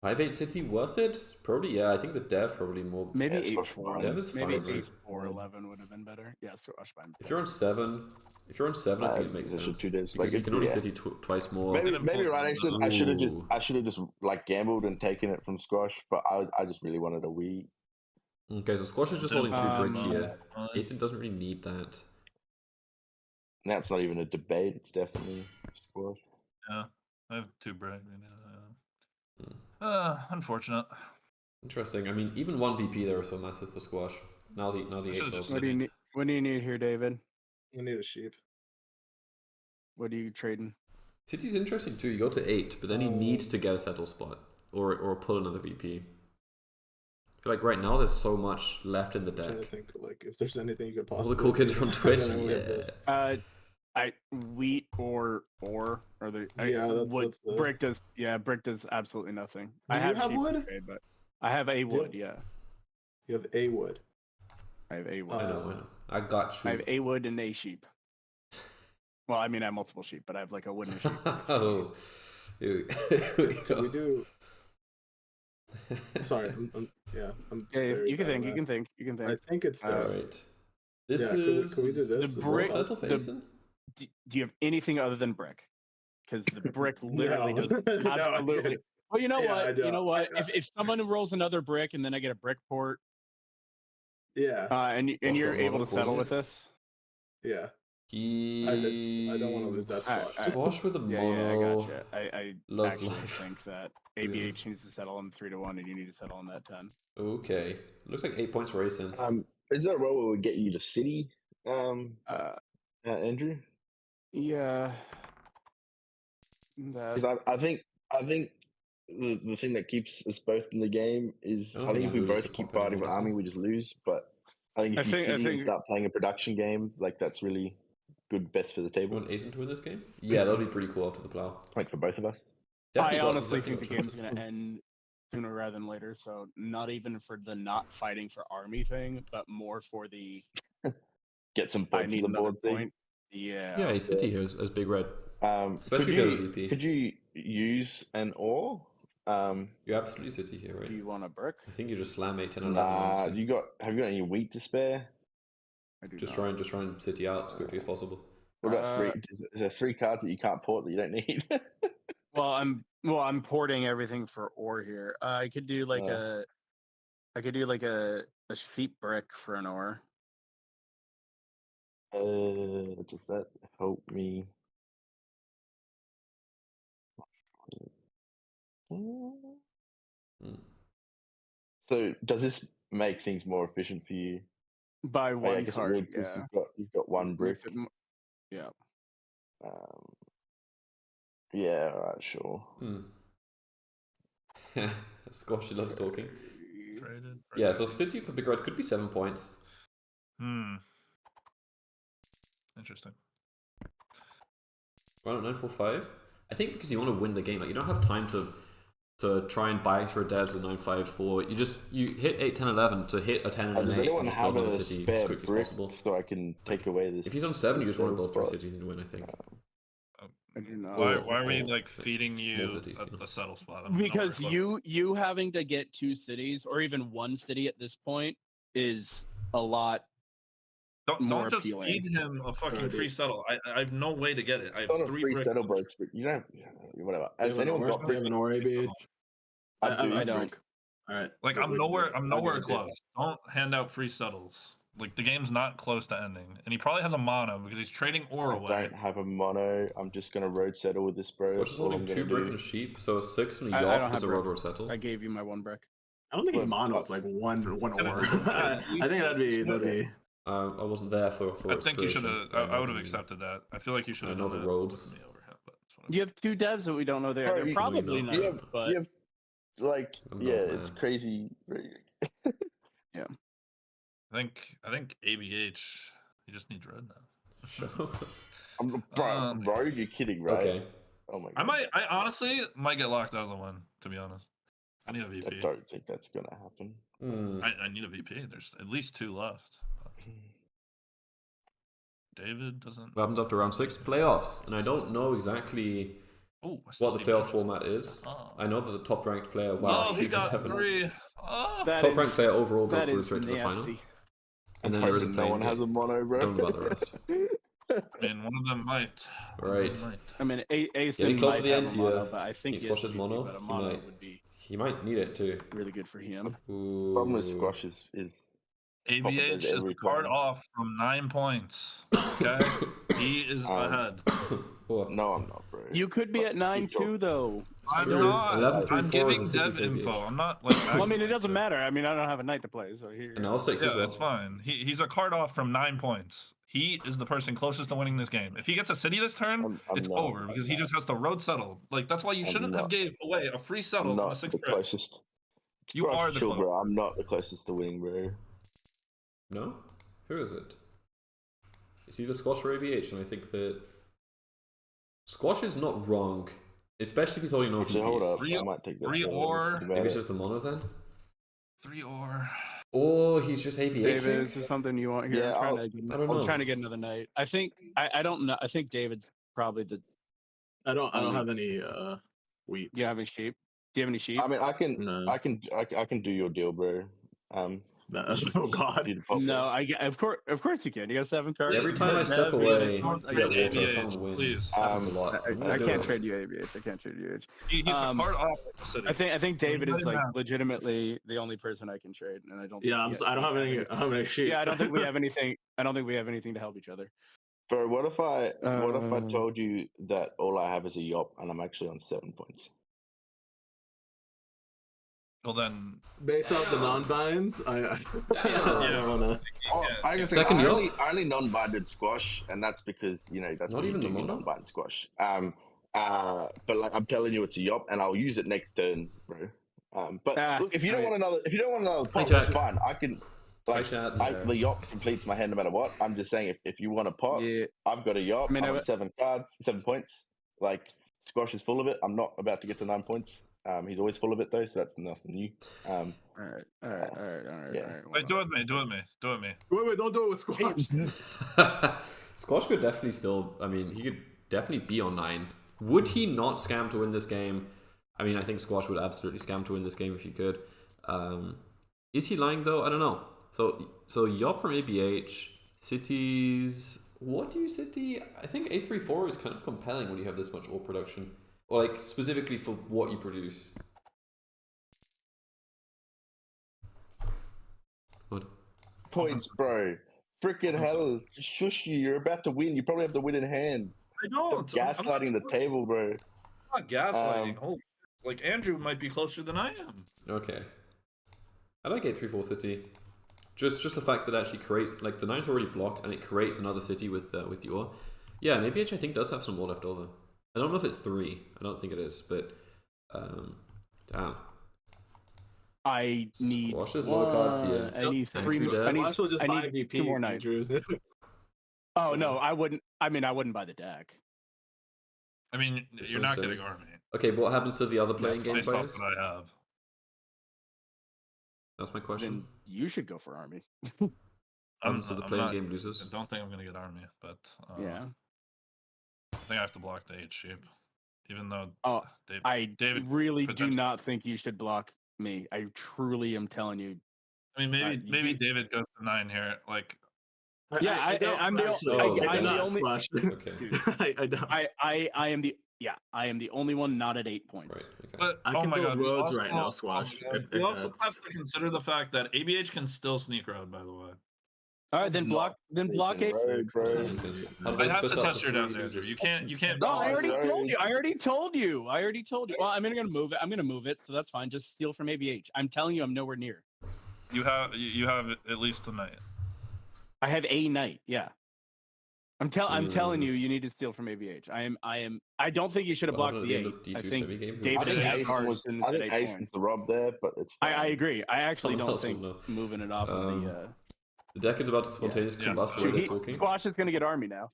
5-8 city worth it? Probably, yeah. I think the dev probably more. Maybe Yeah, it's 8, for 4. fun. Dev is Maybe fine, 8, right? 4, 11 would have been better. Yeah, squash by If you're on 7, I think it makes Those are sense. 2 days. Because Like, you can only yeah. city twice more. Maybe Didn't maybe pull right, it Action. out. I should Ooh. have just like gambled and taken it from squash, but I just really wanted a wheat. Okay, so squash is just holding 2 brick Um, here. Asen doesn't really need that. Now it's not even a debate. It's definitely squash. Yeah, I have 2 break. Hmm. Unfortunate. Interesting. I mean, even 1 VP there is so massive for squash. Now the I 8's should've just also. What do you need? What do you need here, David? I need a sheep. What are you trading? City's interesting too. You go to 8, but then you need to get a settle spot or pull another VP. I feel like right now there's so much left in the I'm trying to deck. think like if there's anything you could All possibly. the cool kids do. from I'm Twitch. gonna look at Yeah. this. I wheat or the Yeah, wood. that's the- Brick does brick does absolutely nothing. Do I you have have sheep to wood? trade, but I have a wood. Yeah, You have a wood. I have a wood. I know. I got you. I have a wood and a sheep. Well, I mean I have multiple sheep, but I have like a wood and a sheep. Oh, here we Can we go. do? Sorry, I'm Yeah, very you can bad think. at You can think. You can that. I think. think it's All this. right. This Yeah, is. can we do this? the as brick- well? Settle the- facing? Do you have anything other than brick? Because the brick literally No. does No, I absolutely. didn't. Well, you know Yeah, I what? don't. You know what? If someone rolls another brick and then I get a brick port, Yeah, and Watch you're that able mono to settle pulling with it. this. yeah. He. I don't want to lose that Alright, spot. Squash with a Yeah, mono. I gotcha. I loves actually life, think that to be ABH needs to settle on 3-1, and you need to settle on that 10. Okay. Looks like 8 points for Asen. Is there a role where we get you to city, Andrew? Yeah. That, Because I think the thing that keeps us both in the game is I don't I think think if we Andrew needs both to keep pop any fighting for more, does army, he? we just lose. But I think if I you think- I city and think- start playing a production game, like that's really good, best for the You table. want Asen to win this game? Yeah, that'll be pretty cool after the plow. Like for both of us. Definitely I got- honestly definitely think the got game's chances. going to end sooner rather than later. So not even for the not fighting for army thing, but more for the Get some I points on need the another board thing. point. Yeah. Yeah, he's City here as Big Red. Especially could if you're you, the VP. Could you use an ore? You're absolutely City here, right? Do you want a brick? I think you just slam 8, 10, 11. Nah. honestly. Have you got any wheat to spare? I do Just not. try and City out as quickly as possible. What about three? Is there 3 cards that you can't port that you don't need? Well, I'm porting everything for ore here. I could do like a sheep brick for an ore. Does that help me? Hmm. So does this make things more efficient for you? By Oh, one yeah, I guess it card, would, 'cause yeah. you've got 1 brick. Makes it yeah. Yeah, alright, sure. Squashy loves talking. Traded. Yeah, so City for Big Red could be 7 points. Interesting. Round 945. I think because you want to win the game, like you don't have time to try and buy extra devs with 954. You hit 8, 10, 11 to hit a 10 and an Does 8 anyone and just have build on a a city as spare quickly as brick possible. so I can take away this? If he's on 7, you just want to build 3 spot? cities and win, I think. I do not. Why were you like feeding you cities, at you know. the settle spot? I'm Because nowhere close. you having to get 2 cities or even 1 city at this point is a lot. more Don't just appealing. feed him a fucking free settle. I have no way to get it. I It's not have a 3 free bricks. settle, bro. But you don't. Whatever. Has anyone got We brick? have an ore ABH? I don't. Brick. All right. Like I'm I'll nowhere give it to you. close. Don't hand out free settles. Like the game's not close to ending, and he probably has a mono because he's trading ore I away. don't have a mono. I'm just gonna road settle with this, bro. Squash That's is all holding I'm 2 gonna brick do. and a sheep, so a 6 and a I don't yop have is a brick. road or settle. I gave you my 1 brick. I don't think Well, mono's like one ore. I think that'd be. I wasn't there for I its think you should creation, have. but I would have imagine- accepted that. I feel like you should I have. know the roads. You have 2 devs that we don't know there. Bro, They're you- probably you know- nice, You have, but you have like, I'm yeah, not it's mad. crazy. I think ABH. He just needs red now. Sure. Bro, road? You're kidding, right? Okay. Oh my god. I honestly might get locked out of the one. To be honest, I need a I VP. don't think that's gonna happen. I need a VP. There's at least 2 left. David doesn't. What happens after round 6? Playoffs. And I don't know exactly Oh, what the playoff format is. Oh. I know that the top ranked player, wow, Oh, he huge got 11. 3. Oh. that Top is- ranked player overall goes that through is straight to the final. nasty. And then there is a no play-in one has a game. mono, bro. Don't know about the rest. I mean, one of them might. One of them Right. might. I mean, Ace Getting close to might the have end a mono, here. but I think He has squashes VP, mono. but a He mono might. would be He might need it too. really good for him. Ooh. Problem with squash is ABH is a every card time. off from 9 points. Okay? He is ahead. Oh. no, I'm not, bro. You could be at 9-2 though. I'm True. not. 11, 3, I'm 4 is giving a city dev for info. ABH. I'm not like. Well, I mean, it acting doesn't like matter. I mean, I don't have a night to play, so here. And now 6 Yeah, as well. that's fine. He's a card off from 9 points. He is the person closest to winning this game. If he gets a city this turn, I'm it's not. over because he just has to road settle. Like that's why you I'm shouldn't have not. gave away a free settle I'm on a not 6 the brick. closest. You Bro, are the chill, closest. bro. I'm not the closest to winning, bro. No? Who is it? It's either Squash or ABH, and I think that Squash is not wrong, especially if he's holding no Actually, hold up. VPs. I might take that. 3 ore. Maybe it's just the mono then? 3 ore. Or he's just ABH. David, is there something you want here? Yeah, I'm I don't know. trying to get another night. I think I don't know. I think David's probably the. I don't have any wheat. Do you have any sheep? Do you have any sheep? I mean, No. I can do your deal, bro. Oh god. you to pop No, I get. Of course you can. You got 7 cards. Every time I Dev, step you away just- to get water, ABH, someone wins. please. Happens a lot. I can't trade you ABH. I can't trade you ABH. He's a card off the city. I think David is like Yeah. legitimately the only person I can trade, and I don't. Yeah, think I don't have any sheep. Yeah, I don't think we have anything. I don't think we have anything to help each other. Bro, what if I told you that all I have is a yop and I'm actually on 7 points? Well then, Based off the non-binds, I don't wanna. Oh, I can say Second I yop? only non-binded squash, and that's because that's Not what you even the do with mono? non-bind squash. But like I'm telling you, it's a yop, and I'll use it next turn, bro. But look, if you don't want another pot, that's Jack. fine. I can. Hi, Like, chat. the yop completes my hand no matter what. I'm just saying, if you want a pot, Yeah. I've got a yop. I mean, I'm on 7 cards, 7 points. Like Squash is full of it. I'm not about to get to 9 points. He's always full of it though, so that's nothing new. All right. Yeah. Wait, do it with me. Do it with me. Do it with me. Wait, don't do it with Squash. Squash could definitely still. I mean, he could definitely be on 9. Would he not scam to win this game? I mean, I think Squash would absolutely scam to win this game if he could. Is he lying though? I don't know. So Yop from ABH, Cities. What do you City? I think A34 is kind of compelling when you have this much ore production, or like specifically for what you produce. What? Points, bro. Freaking hell. Shush you. You're about to win. You probably have the win in hand. I don't. Gaslighting the table, bro. I'm not gaslighting. Holy, like Andrew might be closer than I am. Okay. I like 834 City. Just the fact that it actually creates, like, the 9's already blocked and it creates another city with your. Yeah, and ABH I think does have some more left over. I don't know if it's 3. I don't think it is, but damn. I need Squash's low cards here. I need Thanks, 3 you, Dad. I need, Squash will just I buy need VP 2 more nights. Oh no, I wouldn't. I mean, I wouldn't buy the deck. I mean, you're not getting army. Okay, but what happens to the other playing game Based off players? what I have. That's my question. Then you should go for army. What happens to the playing not- game losers? I don't think I'm gonna get army, but Yeah. I think I have to block the 8 sheep, even though Oh, David. I really do potentially- not think you should block me. I truly am telling you. I mean, you maybe do- David goes to 9 here. Like, Yeah, I'm the I'm the only- Squash. Okay. Dude, I don't. I am the only one not at 8 points. Right. Okay. but I oh can my build god, we roads also- right now, Squash, if we also that's- have to consider the fact that ABH can still sneak road. By the way, All right, then Not block. Then block it. Road, bro. How do I'd they have split to up test the your 3 downs, Andrew. losers? You can't. No, I already Right. told you. I already told you. Well, I'm gonna move it. I'm gonna move it, so that's fine. Just steal from ABH. I'm telling you, I'm nowhere near. You have at least a night. I have a knight. Yeah. I'm telling you, you need to steal from ABH. I don't think you should have Well, blocked at the the end 8. of D2 I think semi-game, who David I think knows? had Ace cards was. in I at think 8 Ace points. is the rob there, but it's. I fine. agree. I actually Someone don't else will think know. moving it off of the. The deck is about to spontaneously Yeah. combust the way they're He- talking. Squash is gonna get army now.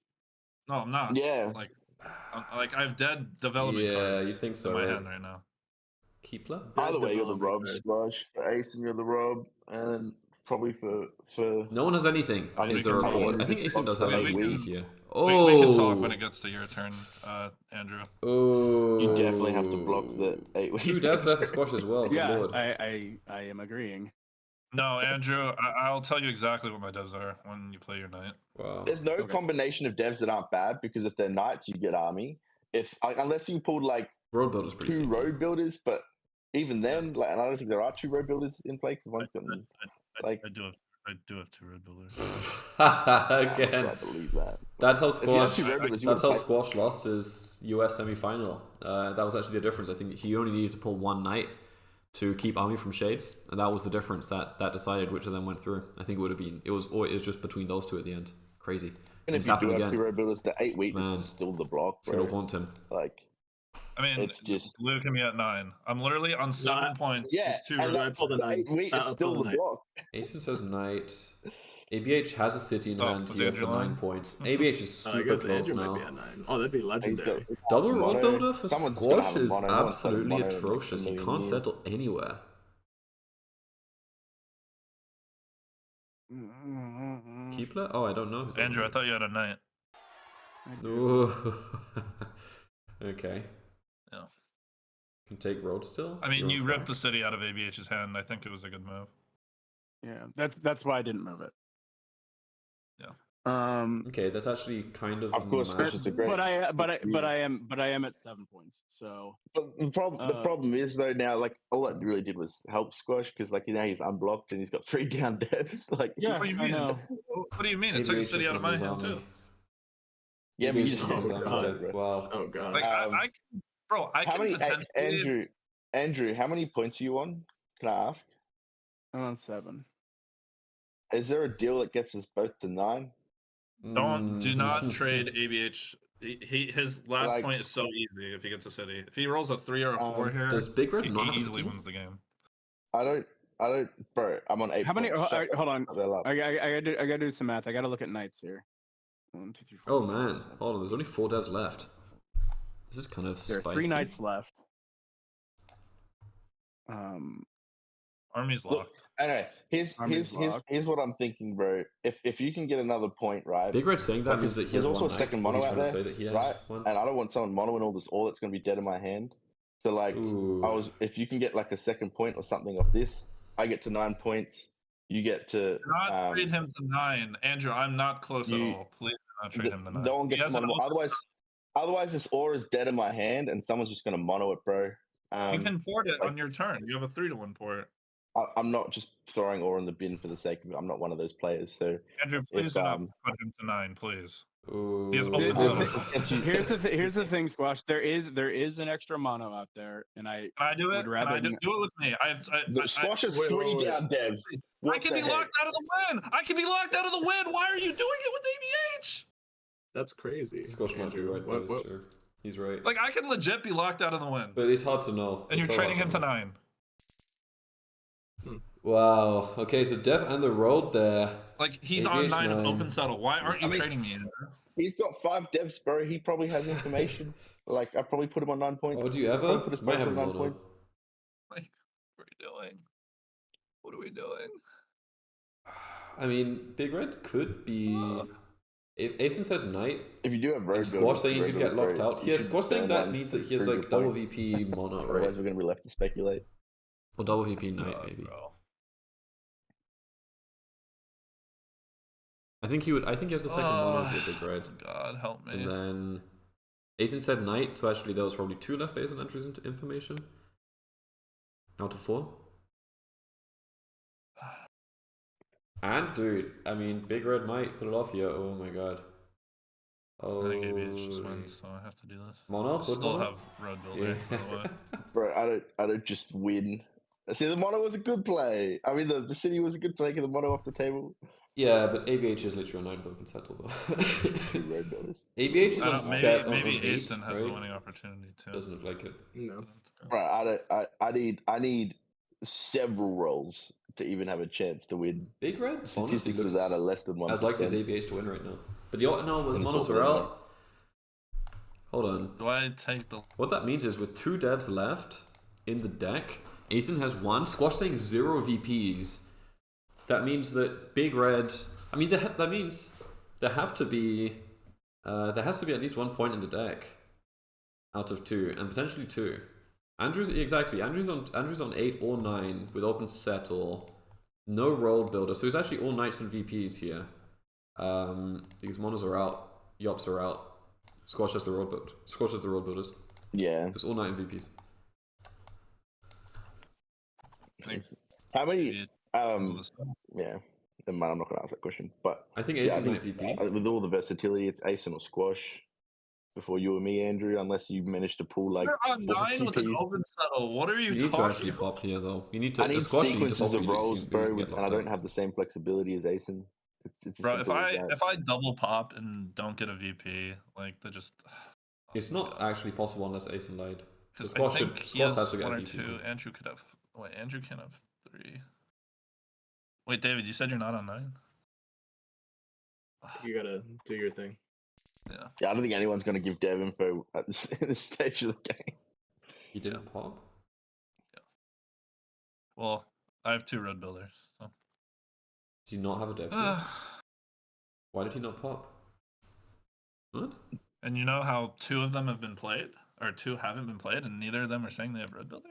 No, I'm not. Yeah. Like I have dead development Yeah, cards you'd think so, in my right? hand right now. Keepler? Either way, you're the rob, Development Squash. For Ace, and you're the rob, and then probably for. No one has anything. I think Is the we can report? probably I think just Asen does box have the anything eight here. We can talk Oh. when it gets to your turn, Andrew. Oh. You definitely have to block the 8 week. 2 devs left for Squash as well. Good Yeah, lord. I am agreeing. No, Andrew, I'll tell you exactly what my devs are when you play your night. Wow. There's no Okay. combination of devs that aren't bad because if they're knights, you get army. Unless you pulled like Road builder's pretty 2 sneaky. road builders, but even then, like, and I don't think there are 2 road builders in play because one's got like. I do have 2 red builders. Again. I believe that. That's how If you have Squash. 2 road builders, you That's how would play. Squash lost his US semi-final. That was actually the difference. I think he only needed to pull 1 knight to keep army from Shades, and that was the difference that decided which of them went through. I think it would have been. It was just between those 2 at the end. Crazy. And if It's you do happened have again. 2 road builders, the 8 week Man. is still the block, It's gonna bro. haunt him. Like, I mean, it's just. Luke and me at 9. I'm literally on 7 points. Yeah, with 2 and red I pulled a the 9. 8 week I is still pulled a the 9. block. Asen says knight. ABH has a city in Oh, hand was here Andrew for lying? 9 points. ABH is I super guess close Andrew might be now. at 9. Oh, that'd be He's legendary. got- Double road Mono. builder for Someone's gonna Squash have a is mono. No one's had a absolutely mono in atrocious. a He million can't years. settle anywhere. Keepler? Oh, I don't know. who's Andrew, I on thought you had a night. there. Ooh. Okay. Yeah. Can take road still. I mean, You're you on ripped the crack. city out of ABH's hand. I think it was a good move. Yeah, that's why I didn't move it. Yeah. Okay, that's actually kind of. Of course, mad. Squash is a great. But I am at 7 points. So But the problem is though now, like all that really did was help Squash because like now he's unblocked and he's got 3 down devs. Like yeah, What do you I mean? know. What do you mean? It took a ABH city just out of don't my lose hand army. too. yeah, but ABH you just just don't lose can't army, bro. Wow. Oh god. Like Um, I How can many, potentially. Andrew? How many points are you on? Can I ask? I'm on 7. Is there a deal that gets us both to 9? Do not trade ABH. His last Like- point is so easy if he gets a city. If he rolls a 3 or a 4 here, Does Big Red he not have a easily city? wins the game. I don't, bro. I'm on 8. How many? points. Shut Hold on. the hell up. I gotta do some math. I gotta look at knights here. 1, 2, 3, 4. Oh 5, man, 6, 7. hold on. There's only 4 devs left. This is kind of There are spicy. 3 knights left. Army's Look, locked. anyway, here's what I'm thinking, bro. If you can get another point, right? Big Red saying that Like, means that he there's has also one a knight, second or mono he's out trying to there, say that he has right? one. And I don't want someone monoing all that's going to be dead in my hand. So like, Ooh. if you can get like a second point or something off this, I get to 9 points. You get to Do not trade him to 9, Andrew. I'm not close at all. Please do not trade him to 9. no one He gets has to an mono. open- Otherwise, this aura is dead in my hand, and someone's just going to mono it, bro. You can port it like- on your turn. You have a 3-to-1 port. I'm not just throwing aura in the bin for the sake of it. I'm not one of those players. So Andrew, please do not put him to 9, please. Ooh. He has The- open the- settle. Here's the thing, Squash. There is an extra mono out there, and I Can I do it? would rather Can I do it with me? Squash has wait, 3 wait. down devs. I What can the be heck? locked out of the win. I can be locked out of the win. Why are you doing it with ABH? That's crazy. Squash might be Andrew. right, What- though, what- sure. He's right. Like I can legit be locked out of the win, But it's hard to know. and It's you're so trading hard him to know. 9. Wow. Okay, so Dev and the road there. Like he's ABH on 9 with 9. open settle. Why aren't you I mean- trading me, Andrew? He's got 5 devs, bro. He probably has information. Like I probably put him on 9 points. Oh, do you ever? Probably put his Might points have on a 9 mono. points. Like, what are you doing? What are we doing? I mean, Big Red could be. If Asen says knight, If you do have road and Squash builders, saying he road could get builders, locked bro, out. you He has should Squash saying burn that one means to that he has prove like your double point. VP mono, Otherwise, right? we're going to be left to speculate. Or double VP knight, God, maybe. bro. I think he would. I think he has the second mono if you're Big Red. God help me. And then Asen said knight, so actually there was probably 2 left based on entries into information. Out of 4. And dude, I mean, Big Red might put it off here. Oh my god. Oh. I think ABH just wins, so I have to do this. Mono? I Would still mono? have road builder, by the way. Bro, I don't just win. See, the mono was a good play. I mean, the city was a good play. Get the mono off the table. Yeah, but ABH is literally a 9 with open settle though. 2 road builders. ABH is I on don't- set on maybe 8, Asen has the right? winning opportunity too. Doesn't look like it. No. Bro, I need several rolls to even have a chance to win. Big Red honestly Statistics looks of that are less than 1%. as likely as ABH to win right now. But the no, but the And it's monos all are good, out. Hold on. Do I take the? What that means is with 2 devs left in the deck, Asen has 1. Squash saying 0 VPs. That means that Big Red. I mean, that means there have to be. There has to be at least 1 point in the deck out of 2, and potentially 2. Andrew's on 8 or 9 with open settle, no road builder, so he's actually all knights and VPs here. These monos are out, Yops are out. Squash has the road builders. Yeah. Just all knight and VPs. How many? Yeah. Yeah. Never mind, I'm not going to ask that question. But I think yeah, Asen knight VP. with all the versatility, it's Asen or Squash. Before you or me, Andrew, unless you manage to pull like You're on 9 with an VPs. open settle. What are you, You need to talking actually about? pop here though. You need to. I need Squash, you need to sequences pop of really rolls, you can bro, get and locked I don't out. have the same flexibility as Asen. It's as Bro, simple as that. if I double pop and don't get a VP, like they just. It's not actually possible unless Asen lied. So 'Cause Squash I think he Squash has to get one a or VP. 2. Andrew could have. Wait, Andrew can have 3. Wait, David, you said you're not on 9. You gotta do your thing. Yeah. Yeah, I don't think anyone's going to give Dev info at this stage of the game. He didn't pop. Well, I have 2 road builders. So. Does he not have a dev? here? Why did he not pop? What? And you know how 2 of them have been played, or 2 haven't been played, and neither of them are saying they have road builder.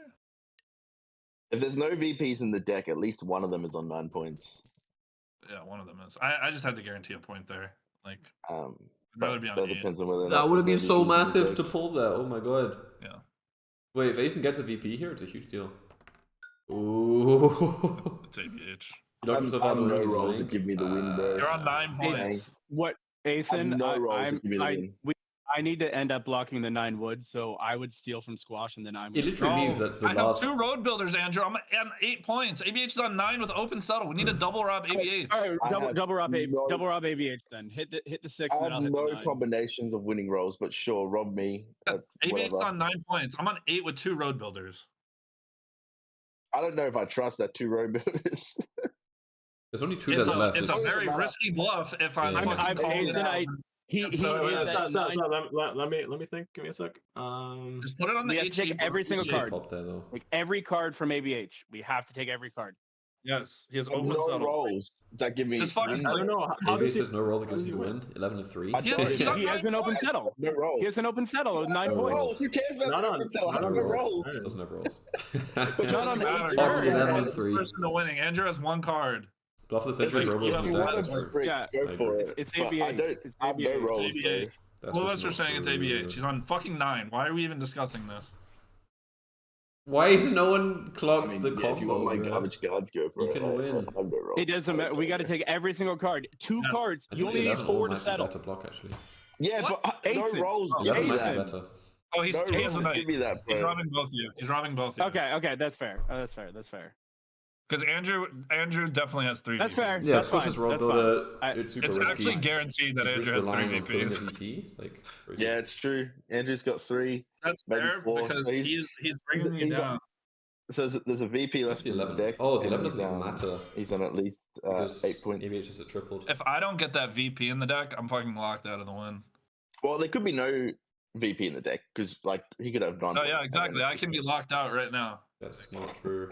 If there's no VPs in the deck, at least one of them is on 9 points. Yeah, one of them is. I just had to guarantee a point there. Like, I'd But rather be on that 8. depends on whether or That not would have been there's so no VPs in the massive to deck. pull that. Oh my god. Yeah. Wait, if Asen gets a VP here, it's a huge deal. Ooh. It's ABH. You knocked yourself out of I'm the no ring. rolls to give me the win, bro. You're on 9 points. What Asen? no rolls to give me the win. I need to end up blocking the 9 wood, so I would steal from Squash, and then I'm. It literally means that the I last. have 2 road builders, Andrew. I'm on 8 points. ABH is on 9 with open settle. We need to double rob ABH. All right, I have double rob no- double rob ABH then. Hit the 6, I and then I'll have hit no the 9. combinations of winning rolls, but sure, rob me. Yes, ABH is Whatever. on 9 points. I'm on 8 with 2 road builders. I don't know if I trust that 2 road builders. There's only 2 It's devs left. a very risky bluff if I'm Yeah. fucking calling it Asen, out. He So, is stop, at stop, 9. stop. Let me think. Give me a sec. Just put it on We the have to take HC every single Should card. pop there though. Like every card from ABH. We have to take every card. Yes, he has I have open no settle. rolls that give me. Just fucking wins. I don't know. How Maybe does it he? says no roll that how gives does him the he win. 11-3. I don't. He's on He has 9 an open points. settle. No rolls. He has an open settle of 9 No points. rolls. Who cares about Not the on- open settle? I not have on no rolls. rolls. It doesn't have rolls. But not on Matter. 8 Off turns. the Andrew 11 is is the 3. person to winning. Andrew has 1 card. But after the If century Like, rolls you in have the deck, want that's to true. break, Yeah, go I for agree. it. It's But I ABH. don't. It's I have no ABH. rolls, bro. ABH. That's All of just us are not saying it's true. ABH. He's on fucking 9. Why are we even discussing this? Why is no one I clocked mean, the yeah, if you want combo, my bro? garbage cards, go for You it. can I win. have no rolls. It doesn't matter. We got to take every single card. 2 Yeah. cards. I You think only the need 11 4 roll to might be settle. better block, actually. Yeah, What? but no Aces. rolls. Oh, Give me 11 might that. be better. Oh, he's No he has rolls. a Give knight. me that, He's bro. robbing both of you. He's robbing both of you. Okay, that's fair. That's fair. That's fair. Because Andrew definitely has 3 That's VPs. fair. Yeah, That's Squash's fine. roll That's builder, fine. it's super It's risky. actually guaranteed that It's Andrew just has 3 relying on putting the VPs. VPs. Like, crazy. Yeah, it's true. Andrew's got 3. That's Maybe fair 4, because so he's bringing you he's on- down. So there's a VP What's left the in the 11? deck. Oh, the and 11 he's, doesn't even matter. He's on at least Because 8 points. ABH has it tripled. If I don't get that VP in the deck, I'm fucking locked out of the win. Well, there could be no VP in the deck because, like, he could have 9 Oh yeah, points, exactly. I can be locked out right now. That's not true.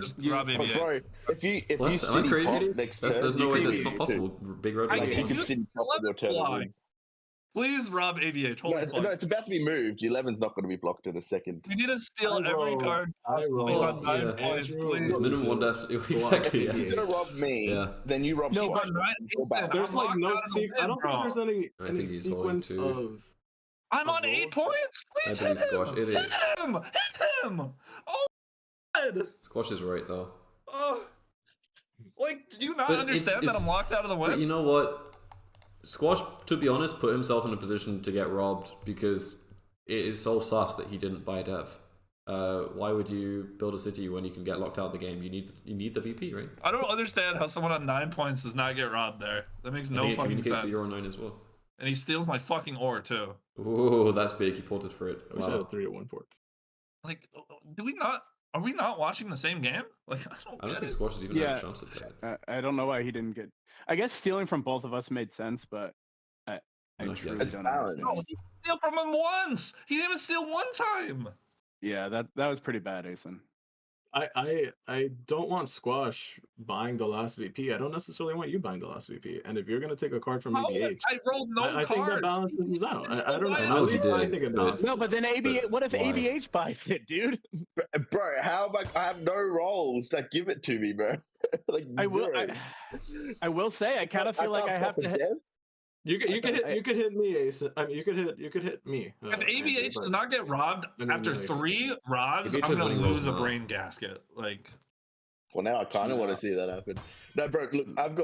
Just You- rob Oh, ABA. bro, if you What? Am I city crazy? pop next turn, There's no you way can that's do not it possible. too. Big road I Like, game. you can just city pop on your turn. and fly. win. Please rob ABH. No, Holy fuck. it's about to be moved. 11's not going to be blocked in a second. We need to steal I every roll. card I possible. roll. He's on 9 Yeah. points, Andrew please. It's rolls. minimum one death. Exactly, yeah. He's going to rob me, Yeah. then you rob No, Squash. but not Go back. There's I'm like locked no out of the I win, don't bro. think there's any I think he's going sequence to. of. I'm on rolls. 8 points. I Please believe hit Squash. him. It is. Hit him. Hit him. Oh, God. Squash is right though. Oh. Like, do you not But understand that it's- I'm locked out of the But win? you know what? Squash, to be honest, put himself in a position to get robbed because it is so sus that he didn't buy dev. Why would you build a city when you can get locked out of the game? You need the VP, right? I don't understand how someone on 9 points does not get robbed there. That makes I no think it fucking communicates sense. that you're on 9 as well. And he steals my fucking ore too. Oh, that's big. He ported for it. I wish I had a Wow. 3-1 port. Like, do we not? Are we not watching the same game? Like, I don't, I don't get think it. Squash has even Yeah. had a chance at that. I don't know why he didn't get. I guess stealing from both of us made sense, but I No, he truly doesn't. don't Balance. No, understand. he steal from him once. He didn't even steal one time. Yeah, that was pretty bad, Asen. I don't want Squash buying the last VP. I don't necessarily want you buying the last VP. And if you're gonna take a card from How? EBH, I rolled no I think that cards. balances this out. I don't know. I know At he least did, I think it but- balances. No, but then ABH. What if why? ABH buys it, dude? Bro, how am I have no rolls that give it to me, bro? Like, I will. zero. I will say, I kind of feel like I can't have pop to. a dev? You could I- you could hit me, Ace. I mean, you could hit me. If Andrew, ABH but- does not get robbed I mean, after like- 3 robs, ABH I'm is gonna winning rolls lose a now. brain gasket. Like, Well, now I kind of want No. to see that happen. No, bro, look, I've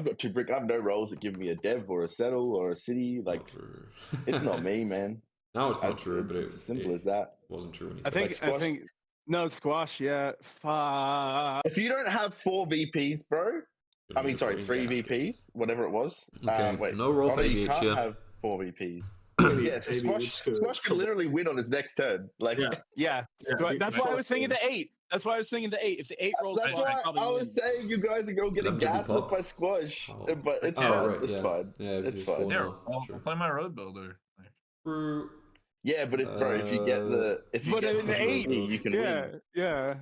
got 2 brick. I have no rolls that give me a dev or a settle or a city. Like, Not true. it's not me, man. Now it's not true, but it's it, as simple it as that. wasn't true when he I said think. it. Squash? I think. No squash. Yeah. Fuck. If you don't have 4 VPs, bro, I mean, Lose a sorry, brain 3 gasket. VPs, whatever it was. Okay, Wait, no roll oh, for no, you ABH, can't yeah. have 4 VPs. Maybe- Yeah, so maybe Squash could literally win on his next turn. Like, Yeah. Yeah. Yeah, squa- you- that's why I was thinking the 8. That's why I was thinking the 8. If the 8 rolls, that's squash, why probably I win. was saying you guys are going to get Let him give me gassed up pop. by Squash. Oh. But it's Oh, fine. right, It's yeah. fine. Yeah, It's he's fine. full here, now. I'll It's true. play my road builder. Like, True. Yeah, but if you get the if you But get in the the 8, VP, you can yeah, win. yeah.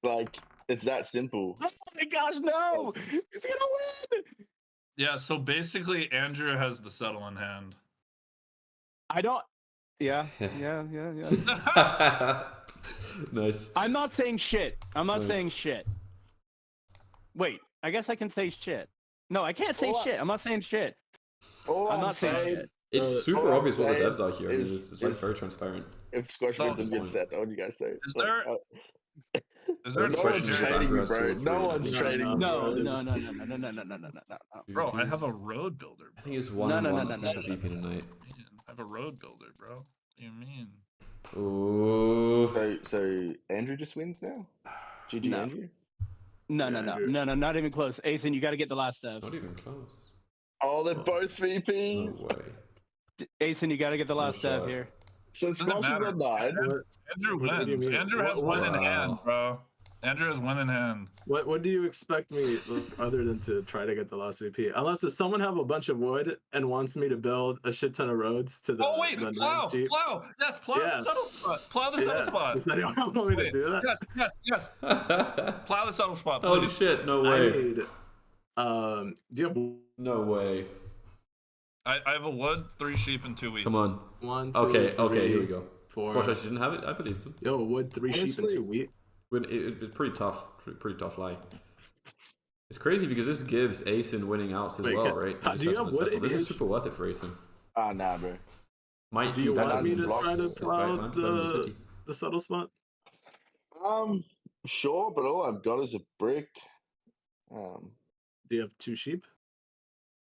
Like, it's that simple. Oh my gosh, no! He's gonna win. yeah, so basically, Andrew has the settle in hand. I don't. Yeah, yeah. Nice. I'm not saying shit. I'm not Nice. saying shit. Wait, I guess I can say shit. No, I can't say All I- shit. I'm not saying shit. All I'm not saying saying, shit. It's all super I'm obvious what the saying devs are here. I mean, is- it's very, is- very transparent. if Squash No, wins and that's gets fine. that, what do you guys say? Is there- Is there a The no question one's is if question? trading me, Andrew has two bro. or three, No and I one's think- trading me. No, bro. no. Bro, I have a VPs. road builder. I think it's No, one. no, on no, one. no, I think no, it's a no, VP tonight. Man, I have a road builder, bro. What do you mean? Ooh. So Andrew just wins now? GG No. Andrew? No, not even close. Asen, you got to get the last dev. Not even close. Oh, they're Oh. both No VPs. way. Asen, you got to get the last dev shot. So Doesn't Squash is matter. on 9. Andrew What do you wins. mean? Andrew has What- one in wow. hand, bro. Andrew has one in hand. What do you expect me other than to try to get the last VP? Unless does someone have a bunch of wood and wants me to build a shit ton of roads to the Oh wait, the plow. Yes, plow Yeah. the settle spot. Plow the settle spot. Does anyone want me to Wait, do that? Yes. Plow the settle spot, please. Holy shit! No I way! need. Do you have No way! I have a wood, 3 sheep, and 2 wheat. Come on. 1, 2, Okay, 3, okay, here we go. 4. Squash actually didn't have it. I believed him. Yo, wood, 3 sheep, and Honestly- 2 wheat. It's pretty tough. Pretty tough lie. It's crazy because this gives Asen winning outs as Wait, well, can- right? do you have wood This is ABH? super worth it for Asen. Ah, nah, bro. Might Do be you better want me than to blocks, try to might plow be better than City. the subtle spot? Sure, but all I've got is a brick. Do you have 2 sheep?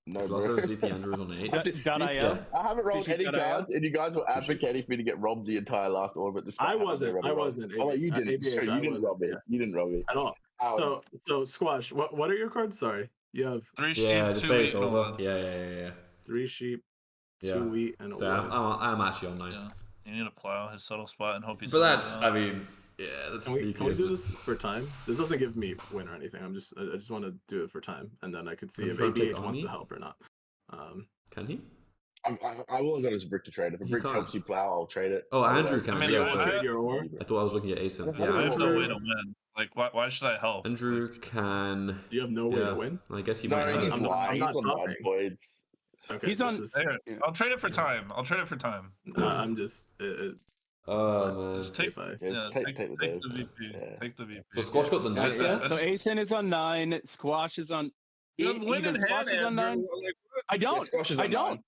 No, There's bro. also VP Andrews on 8. .io. Yeah. I haven't rolled Two sheep any got IO? cards, and you guys were advocating for me to get robbed the entire last order, but despite I having wasn't. already I rolled. wasn't. Oh, wait, you didn't. ABH, Sure, you I didn't wasn't, rob me. yeah. You didn't rob me. At all. Ow. So Squash, what are your cards? Sorry. You have 3 sheep, Yeah, 2 just say wheat, it's and a over. wood. Yeah. 3 sheep, 2 Yeah. wheat, and a So wood. I'm actually on 9. Yeah. You need to plow his subtle spot and hope he's. But that's, I mean, yeah, that's Can we sneaky, do isn't it? this for time? This doesn't give me win or anything. I just want to do it for time, and then I could see Are you if trying to take ABH wants Ani? to help or not. Can he? I will have got his brick to trade. If a You brick can't. helps you plow, I'll trade it. Oh, Andrew Otherwise- can. I mean, Yeah, I- sorry. Trade your ore. I thought I was looking at Asen. I Yeah, I have no Andrew. way to win. Like, why should I help? Andrew can. You have no way Yeah, to win. I guess you No, might he's have. lying. I'm He's not on 9 topping. points. Okay, He's this on- is- There, Yeah. I'll trade it for time. I'm just. Oh man. Just take, If Yeah, yeah, take take the the Dave. VP. Yeah. Take the VP. So Squash got the Yeah, 9 yeah. there. So Asen is on 9. Squash is on. You have win in Ethan, Squash hand, is on 9. Andrew. Like, I don't. Yeah, Squash is I on don't.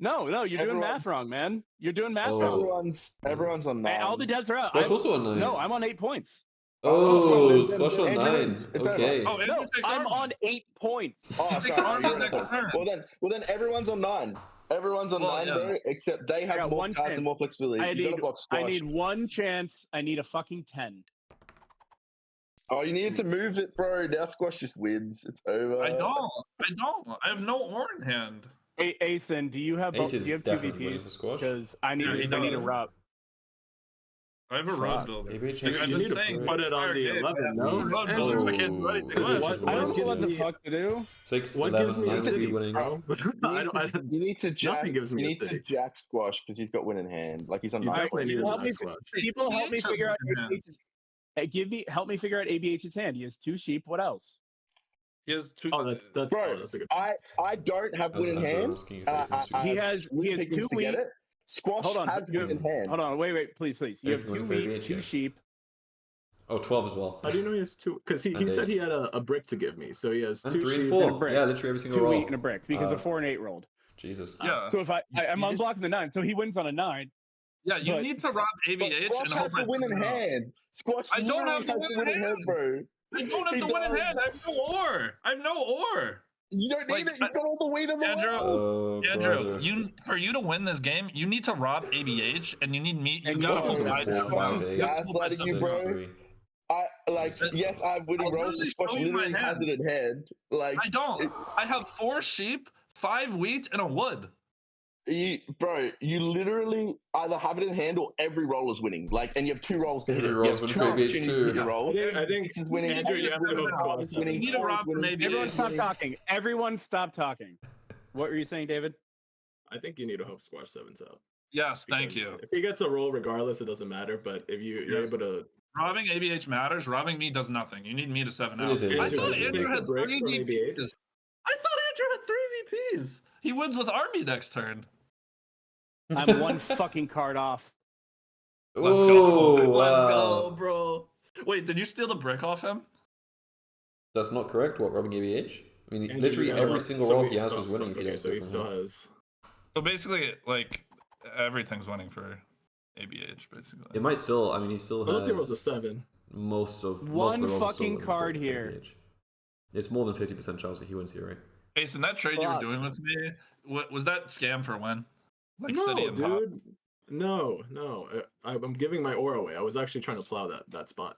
9. No, you're doing math Everyone's- wrong, man. You're doing math Oh. wrong. Everyone's on 9. Hey, all the devs are out. Squash also on 9. No, I'm on 8 points. Oh, then- Squash on Andrew 9. wins. It's Okay. Oh, Andrew No, takes I'm arm. on 8 points. Oh, Takes sorry. arm you're on right. next turn. Well then, everyone's on 9. Everyone's on Well, 9, yeah. bro. Except they have got more one cards chance. and more flexibility. I You gotta need, block Squash. I need one chance. I need a fucking 10. Oh, you needed to move it, bro. Now Squash just wins. It's over. I don't. I have no ore in hand. Hey, Asen, do you have 8 do is you have 2 definitely winning for VPs? Squash. Because I need Yeah, he I need a does. rub. I have a road builder. ABH Like, has I've You been need to saying put it on entire the game, 11, I have no? road builders. I can't do anything less. What- I don't know gives what the me- fuck to do. 6, What 11, gives me 9 a would be city, winning. bro? You need to jack. Nothing gives me you a need to city. jack Squash because he's got win in hand. Like he's on You 9 definitely points. need Help a me- nice squash. People help me ABH has figure out win in hand. ABH's. Hey, help me figure out ABH's hand. He has 2 sheep. What else? He has 2. Oh, that's Bro, that's a good. I don't have I was win in Andrew hand. asking if Asen has 2. He has Picking 2 to get wheat. it. Squash Hold on, has win in hand. Hold on, wait, please. You have Everything 2 for wheat, ABH, 2 yes. sheep. Oh, 12 as well. How do you know he has 2? Because he And said eight. he had a brick to give me, so he has And 2 3 and sheep. 4. and a brick. Yeah, literally every single 2 roll. wheat and a brick because a 4 and 8 rolled. Jesus. Yeah. So if I'm you just- unblocking the 9, so he wins on a 9. Yeah, you but- need to rob But ABH Squash and hope has the I win in suck it up. hand. Squash I don't have literally the has win the in win in hand, hand. bro. I don't have He the win in does. hand. I have no ore. I have no ore. You don't need Like, it. You've got all the win in the Andrew, world. Oh, Andrew, brother. for you to win this game, you need to rob ABH, and you need me. And You you gotta gotta pull go guys for out. Squash is it. You gotta pull gaslighting you, myself bro. out. 3. Yes, I have winning I'll rolls. literally Squash show you my literally has hand. it in hand. Like, I don't. I have 4 sheep, 5 wheat, and a wood. you literally either have it in hand or every roll is winning. Like, and you have 2 rolls to hit Every it. roll You is have winning 2 for ABH opportunities to too. hit your roll. I think This is winning. Andrew, you this have is to winning. go Hard Squash. is winning. You need to Four is rob from winning. ABH. Everyone Six is stop winning. talking. Everyone stop talking. What were you saying, David? I think you need to hope Squash 7's out. Yes, thank Because you. If he gets a roll regardless, it doesn't matter. But if you're Yes. able to, Robbing ABH matters. Robbing me does nothing. You need me to 7 It out. is ABH. I thought Take Andrew the had break 3 from ABH. VPs. I thought Andrew had 3 VPs. He wins with Army next turn. I'm one fucking card off. Let's Oh, go. Let's wow. go, bro. Wait, did you steal the brick off him? That's not correct. What, robbing ABH? I mean, Andrew, literally you have every like- single so roll he he has still- was winning if he okay, didn't so steal he from still him. has. So basically, like, everything's winning for ABH, basically. It might still. I mean, he still Unless has he rolls a 7. most of One the rolls are still fucking winning card for here. ABH. It's more than 50% chance that he wins here, right? Jason, that trade you were Fuck. doing with me, what was that scam for when? Like No, City and Top? dude. No. I'm giving my ore away. I was actually trying to plow that spot.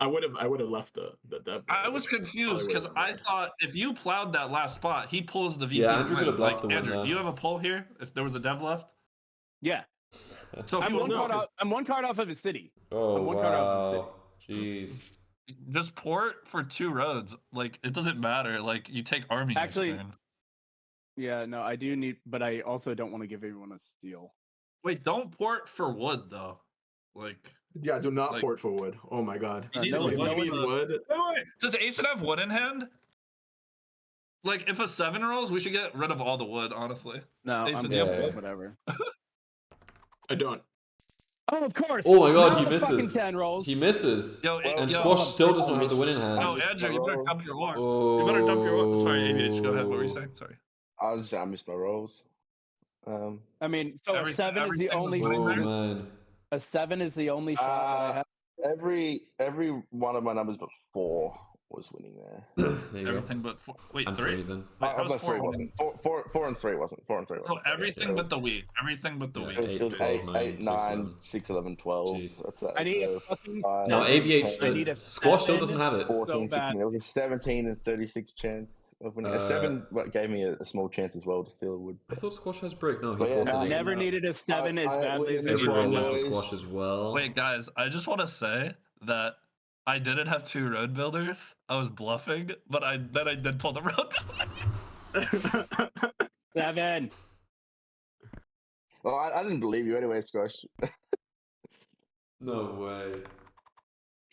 I would have left the dev. I was confused because I thought if you plowed that last spot, he pulls the VP. Yeah, Andrew win. could have bluffed Like, the win Andrew, there. do you have a pull here? If there was a dev left, Yeah. so I'm he one will card know. off. I'm one card off of his city. Oh, I'm one card off of the wow. Jeez. Just port for 2 roads. Like, it doesn't matter. Like, you take army next Actually- turn. Yeah, no, I do need, but I also don't want to give everyone a steal. Wait, don't port for wood though. Like, Yeah, do not Like- port for wood. Oh my god. You need no, the If no you one- need wood, wait. Does Ace have wood in hand? Like, if a 7 rolls, we should get rid of all the wood, honestly. No, Ace I'm in the good, hole. whatever. I don't. Oh, of course. Oh my god, Now he the fucking misses. 10 rolls. He misses. Yo, And yo, Squash still doesn't I have the miss- win in hand. I yo, missed Andrew, my you better roll. dump your war. Oh. You better dump your war. Sorry, ABH, go ahead. What were you saying? Sorry. I was I missed my rolls. I mean, so Everything- a 7 is the everything was only. fine Oh there? man. A 7 is the only shot that I have. Every one of my numbers but 4 was winning there. There you go. Everything but 4. Wait, And 3? 3 then. Wait, Oh, that was no, 3 4. wasn't. 4 and 3 wasn't. 4 and 3 No, wasn't. everything it but was, the wheat. Everything but the Yeah, wheat. it was 8, 8, 12, 8, 9, 9, 6, 11, 12. Jeez. That's it. I need So a fucking. 5, No, ABH. I need a Squash still 7. doesn't have it. 14, so bad. 16. It was a 17 and 36 chance of winning. A 7 gave me a small chance as well to steal a wood. I thought Squash has brick. No, he But yeah, ported I it. never needed a 7 as I badly as win Every this roll one, went to boys. Squash as well. Wait, guys, I just want to say that I didn't have 2 road builders. I was bluffing, but then I did pull the road builder. 7. Well, I didn't believe you anyway, Squash. No way.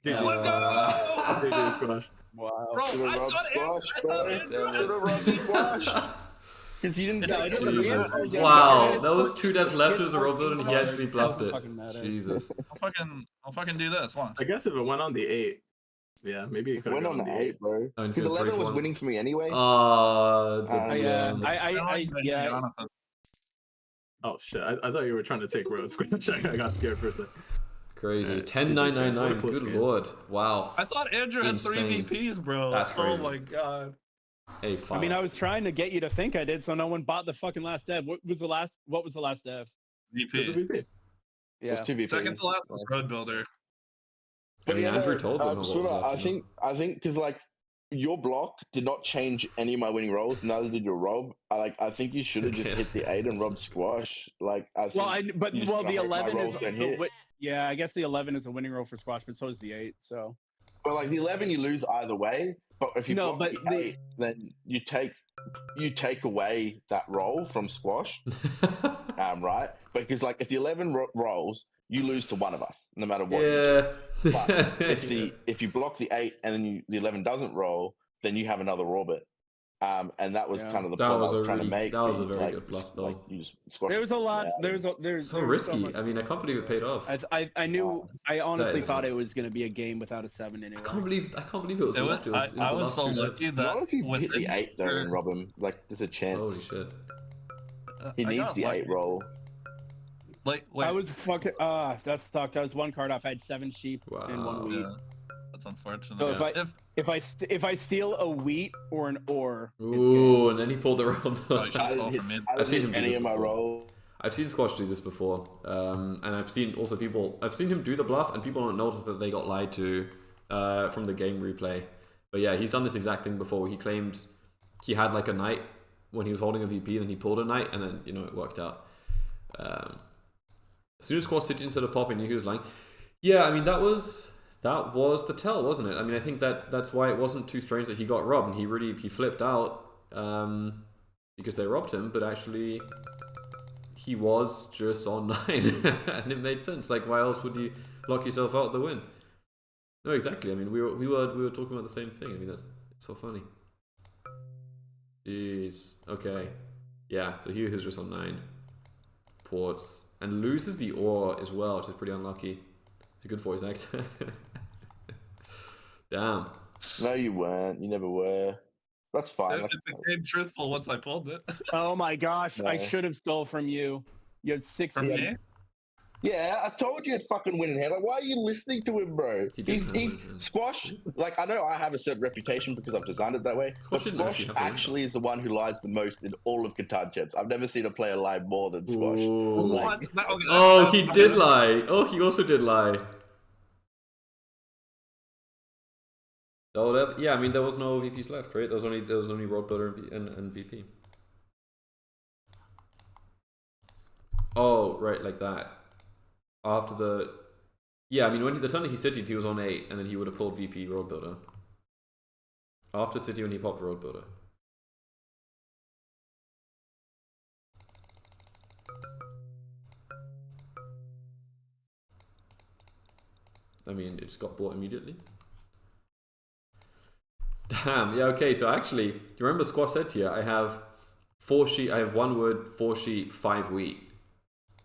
GG. Let's go! GG, Squash. Wow. Bro, Should've I robbed thought Squash, Andrew, I thought bro. Andrew had Should've robbed Squash. Because you didn't No, I take didn't. it. Jesus. Yeah. Wow, that was 2 devs left as a roll build and he actually bluffed it. Fucking matter. Jesus. I'll fucking do this. Watch. I guess if it went on the 8, yeah, maybe it It could have went gone on on the 8, bro. Oh, Because it's gonna 11 3 was for 1. winning for me anyway. The Yeah, damn. yeah. Oh shit, I thought you were trying to take road Squash. I got scared for a second. Crazy. GG, 10 9 9 guys. What a 9. close Good game. lord. Wow. I thought Andrew had 3 Insane. VPs, bro. That's crazy. Oh my god. Hey, fine. I mean, I was trying to get you to think I did, so no one bought the fucking last dev. What was the last dev? It was a VP. VP. It Yeah. was 2 VPs. Second to last was road builder. I mean, yeah, Andrew told them what was Swimmer, left, I you know? think because like your block did not change any of my winning rolls. Neither did your rob. I think you should have just Yeah. hit the 8 and robbed Squash. Like I think. Well, you just gotta the hope my 11 is rolls don't the hit. yeah. I guess the 11 is a winning roll for Squash, but so is the 8. So But like the 11, you lose either way. But if you No, block but the the- 8, then you take away that roll from Squash. Right? Because like if the 11 rolls, you lose to one of us, no matter what. yeah. But if you block the 8 and then the 11 doesn't roll, then you have another orbit. And that was Yeah. kind of the That point was I was a trying really- to make. that was a but, very like, good bluff, though. Like you just squash there was a lot. it out. There's so there was so risky. much- I mean, I can't believe it paid off. I knew. I honestly is thought it nuts. was going to be a game without a 7 anyway. I can't believe it was left. It was in I the was last so 2 lucky devs. that Not if you with hit the 8 though Andrew- and rob him. Like there's a chance. Holy shit. He I needs got the lucky. 8 roll. Like, wait. I was fucking. That sucked. I was 1 card off. I had 7 sheep and 1 Wow. wheat. Yeah, that's unfortunate. So Yeah. if I steal a wheat or an ore, it's game. Ooh, and then he pulled the roll. Oh, you should I fall didn't hit, from mid. I I've didn't seen hit him do any this of my before. rolls. I've seen Squash do this before, and I've seen him do the bluff, and people don't notice that they got lied to from the game replay. But yeah, he's done this exact thing before. He claimed he had like a knight when he was holding a VP, then he pulled a knight, and then it worked out. As soon as Squash City instead of popping, he was lying. Yeah, I mean that was the tell, wasn't it? I mean, I think that's why it wasn't too strange that he got robbed. And he flipped out because they robbed him, but actually he was just on 9, and it made sense. Like, why else would you lock yourself out of the win? No, exactly. I mean, we were talking about the same thing. I mean, it's so funny. Jeez. Okay. Yeah. So he was just on 9 ports and loses the ore as well, which is pretty unlucky. It's a good voice actor. Damn. No, you weren't. You never were. That's fine. It became truthful once I pulled it. Oh my gosh! I No. should have stole from you. You had 6. From Yeah. me? Yeah, I told you it'd fucking win in hand. Like, why are you listening to him, bro? He didn't have He's it, man. Squash. Like, I know I have a certain reputation because I've designed it that way. Squash But didn't Squash actually have the actually is the one who lies the most in all of Catan champs. I've never seen a player lie more than Squash. Ooh. Like- What? That- okay, Oh, that's- he did lie. Oh, he also did lie. Oh, yeah, I mean, there was no VPs left, right? There was only Road Builder and VP. Oh, right, like that. After the Yeah, I mean, when the turn he Citied, he was on 8, and then he would have pulled VP Road Builder. After City, when he popped Road Builder. I mean, it just got bought immediately. Damn, yeah, okay, so actually, do you remember Squash said to you, I have 4 sheep, I have 1 wood, 4 sheep, 5 wheat.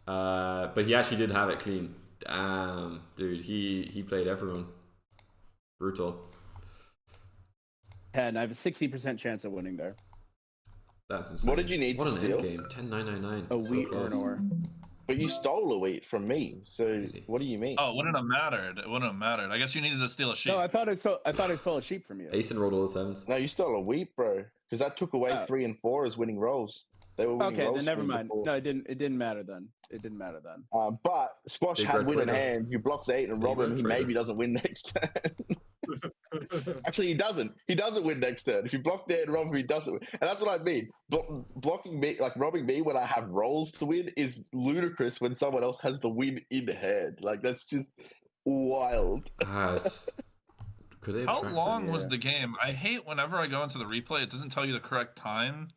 But he actually did have it clean. Damn, dude, he played everyone. Brutal. 10. I have a 60% chance of winning there. That's insane. What did you need what to an steal? end game. 10-9-9-9. A So wheat or close. an ore. But you stole a wheat from me. So Easy. what do you mean? Oh, it wouldn't have mattered. It wouldn't have mattered. I guess you needed to steal a sheep. No, I thought I stole a sheep from you. Ace and rolled all the 7s. No, you stole a wheat, bro. Because that took away Oh. 3 and 4 as winning rolls. They were winning Okay, rolls. then never for me mind. before. No, it didn't matter then. It didn't matter then. But Squash Big had red win in trader. hand. You blocked the 8 and Big rob him. red He trader. maybe doesn't win next turn. Actually, he doesn't. He doesn't win next turn. If you block the 8 and rob him, he doesn't win. And that's what I mean. Blocking me, like robbing me when I have rolls to win, is ludicrous when someone else has the win in hand. Like, that's just wild. Could they have How tracked long him? was the game? I hate whenever I go into the replay, it doesn't tell you the correct time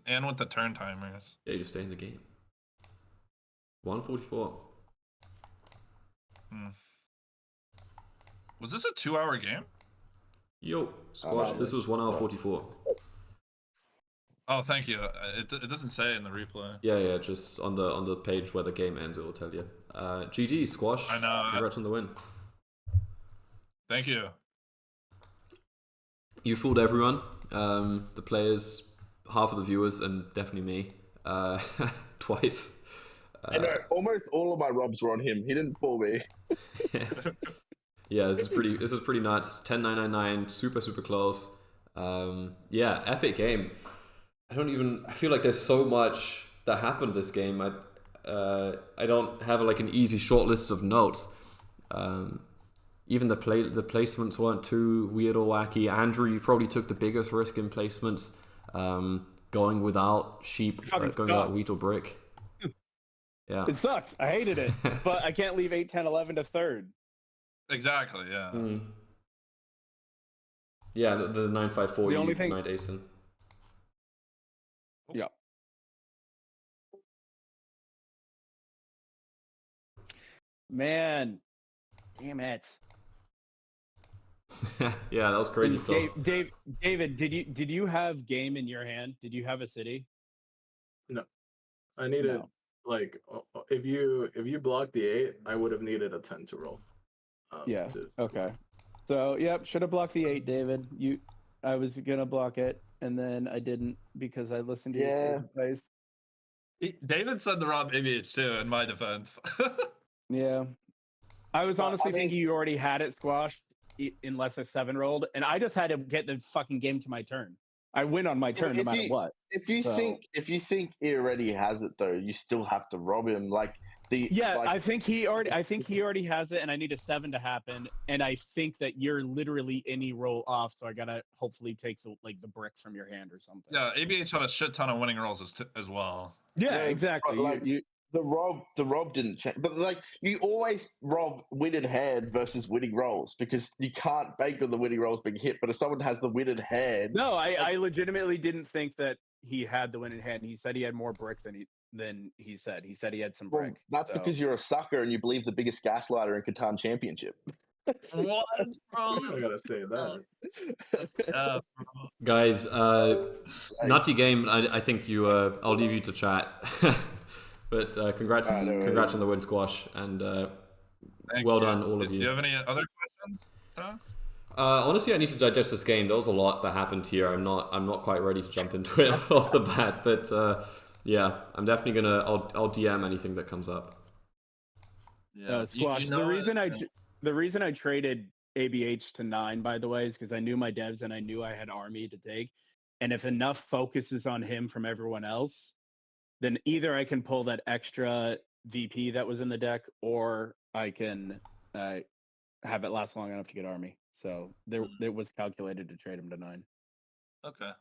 and what the turn timer is. Yeah, you just stay in the game. 144. Was this a 2-hour game? Yo, Squash, this was 1 hour 44. Oh, thank you. It doesn't say in the replay. Yeah, just on the page where the game ends, it will tell you. GG, Squash. I know. Congrats on the win. Thank you. You fooled everyone. The players, half of the viewers, and definitely me. Twice. I know, almost all of my robs were on him. He didn't fool me. Yeah, this is pretty nuts. 10-9-9-9, super close. Yeah, epic game. I feel like there's so much that happened this game. I don't have like an easy short list of notes. Even the placements weren't too weird or wacky. Andrew, you probably took the biggest risk in placements, going without sheep, going without wheat or brick. Yeah, It sucked. I hated it. But I can't leave 8, 10, 11 to third. Exactly, yeah. Yeah, the 9-5-4 The you only thing- denied Asen. Yeah. Man, damn it. Yeah, that was crazy close. David, did you have game in your hand? Did you have a city? No, I needed No. like if you blocked the 8, I would have needed a 10 to roll. Yeah. Okay. So yep, should have blocked the 8, David. I was gonna block it, and then I didn't because I listened to your plays. David said the wrong ABH too, in my defense. Yeah. I was honestly I mean- thinking you already had it squashed unless a 7 rolled, and I just had to get the fucking game to my turn. I win on my turn no matter what. If you think he already has it though, you still have to rob him. I think he already has it, and I need a 7 to happen. And I think that you're literally any roll off, so I gotta hopefully take the brick from your hand or something. Yeah, ABH had a shit ton of winning rolls as well. Yeah, Yeah, exactly. but, the rob didn't change, but you always rob win in hand versus winning rolls because you can't bank on the winning rolls being hit. But if someone has the win in hand, no, I legitimately didn't think that he had the win in hand. He said he had more brick than he said. He said he had some brick. That's because you're a sucker and you believe the biggest gaslighter in Catan Championship. What, bro? I gotta say that. Guys, nutty game. I think I'll leave you to chat. But congrats on the win, Squash, and well done, all of you. Do you have any other questions, Tom? Honestly, I need to digest this game. There was a lot that happened here. I'm not quite ready to jump into it off the bat, but yeah, I'm definitely gonna. I'll DM anything that comes up. Yeah, Squash. The reason I traded ABH to 9, by the way, is because I knew my devs and I knew I had army to take, and if enough focus is on him from everyone else, then either I can pull that extra VP that was in the deck, or I can have it last long enough to get army. So it was calculated to trade him to 9. Okay.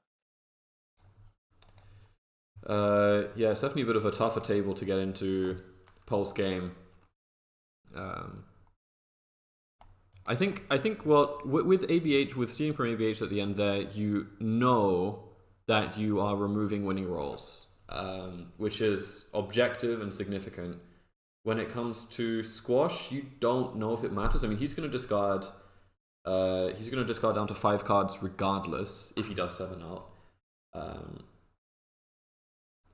Yeah, it's definitely a bit of a tougher table to get into post game. I think well with ABH, with stealing from ABH at the end there, you know that you are removing winning rolls, which is objective and significant. When it comes to squash, you don't know if it matters. I mean, he's going to discard down to 5 cards regardless if he does 7 out.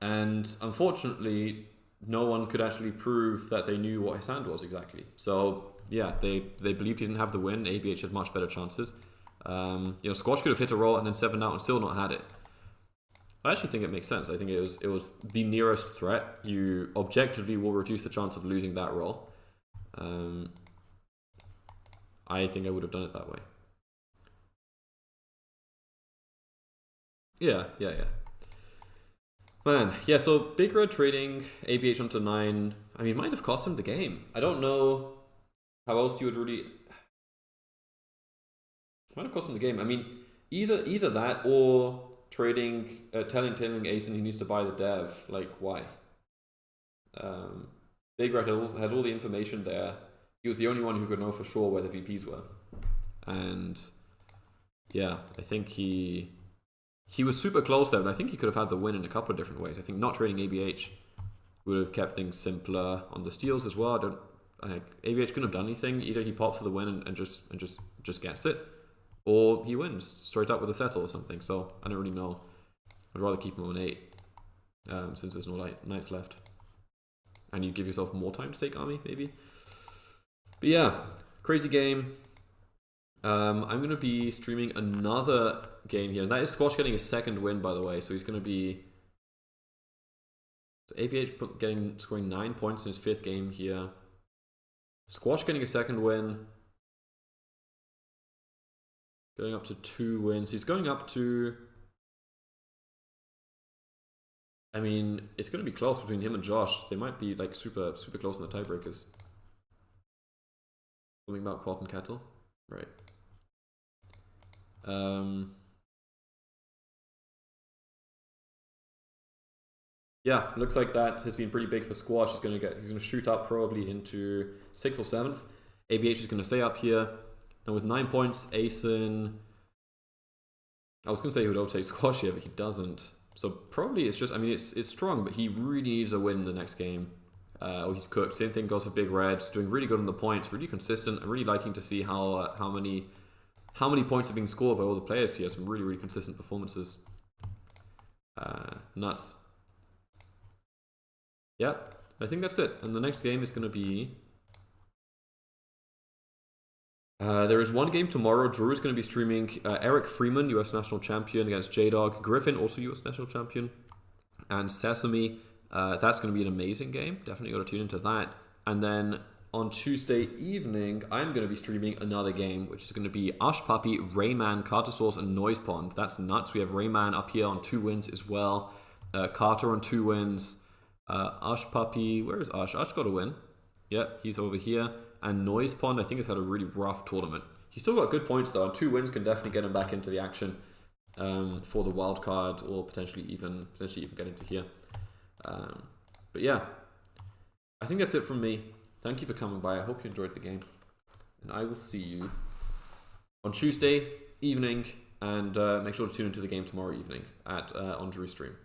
And unfortunately, no one could actually prove that they knew what his hand was exactly. So yeah, they believed he didn't have the win. ABH had much better chances. Squash could have hit a roll and then 7 out and still not had it. I actually think it makes sense. I think it was the nearest threat. You objectively will reduce the chance of losing that roll. I think I would have done it that way. Yeah. Man, yeah, so Big Red trading ABH onto 9, I mean, might have cost him the game. I don't know how else you would really... Might have cost him the game. I mean, either that or trading, telling Asen he needs to buy the dev. Like, why? Big Red had all the information there. He was the only one who could know for sure where the VPs were. And yeah, I think he was super close there, but I think he could have had the win in a couple of different ways. I think not trading ABH would have kept things simpler on the steals as well. ABH couldn't have done anything. Either he pops for the win and just gets it, or he wins straight up with a settle or something. So I don't really know. I'd rather keep him on 8 since there's no knights left, and you give yourself more time to take army maybe. But yeah, crazy game. I'm going to be streaming another game here, and that is Squash getting a second win, by the way. So he's going to be... So ABH scoring 9 points in his 5th game here. Squash getting a second win. Going up to 2 wins. He's going up to... I mean, it's going to be close between him and Josh. They might be like super close in the tiebreakers. Something about Catan Cattle? Right. Yeah, looks like that has been pretty big for Squash. He's gonna shoot up probably into 6th or 7th. ABH is gonna stay up here. Now with 9 points, Asen... I was gonna say he would overtake Squash here, but he doesn't. So probably it's just, I mean, it's strong, but he really needs a win in the next game. Or he's cooked. Same thing goes for Big Red. Doing really good on the points, really consistent. I'm really liking to see how many points are being scored by all the players here. Some really consistent performances. Nuts. Yeah, I think that's it. And the next game is going to be... there is one game tomorrow. Drew is going to be streaming Eric Freeman, US National Champion, against J-Dog. Griffin, also US National Champion. And Sesame. That's going to be an amazing game. Definitely got to tune into that. And then on Tuesday evening, I'm going to be streaming another game, which is going to be Ash Puppy, Rayman, Carter Source, and Noise Pond. That's nuts. We have Rayman up here on 2 wins as well. Carter on 2 wins. Ash Puppy, where is Ash? Ash got a win. Yep, he's over here. And Noise Pond, I think, has had a really rough tournament. He's still got good points though. 2 wins can definitely get him back into the action for the wild card, or potentially even get into here. But yeah, I think that's it from me. Thank you for coming by. I hope you enjoyed the game, and I will see you on Tuesday evening, and make sure to tune into the game tomorrow evening at on Drew stream.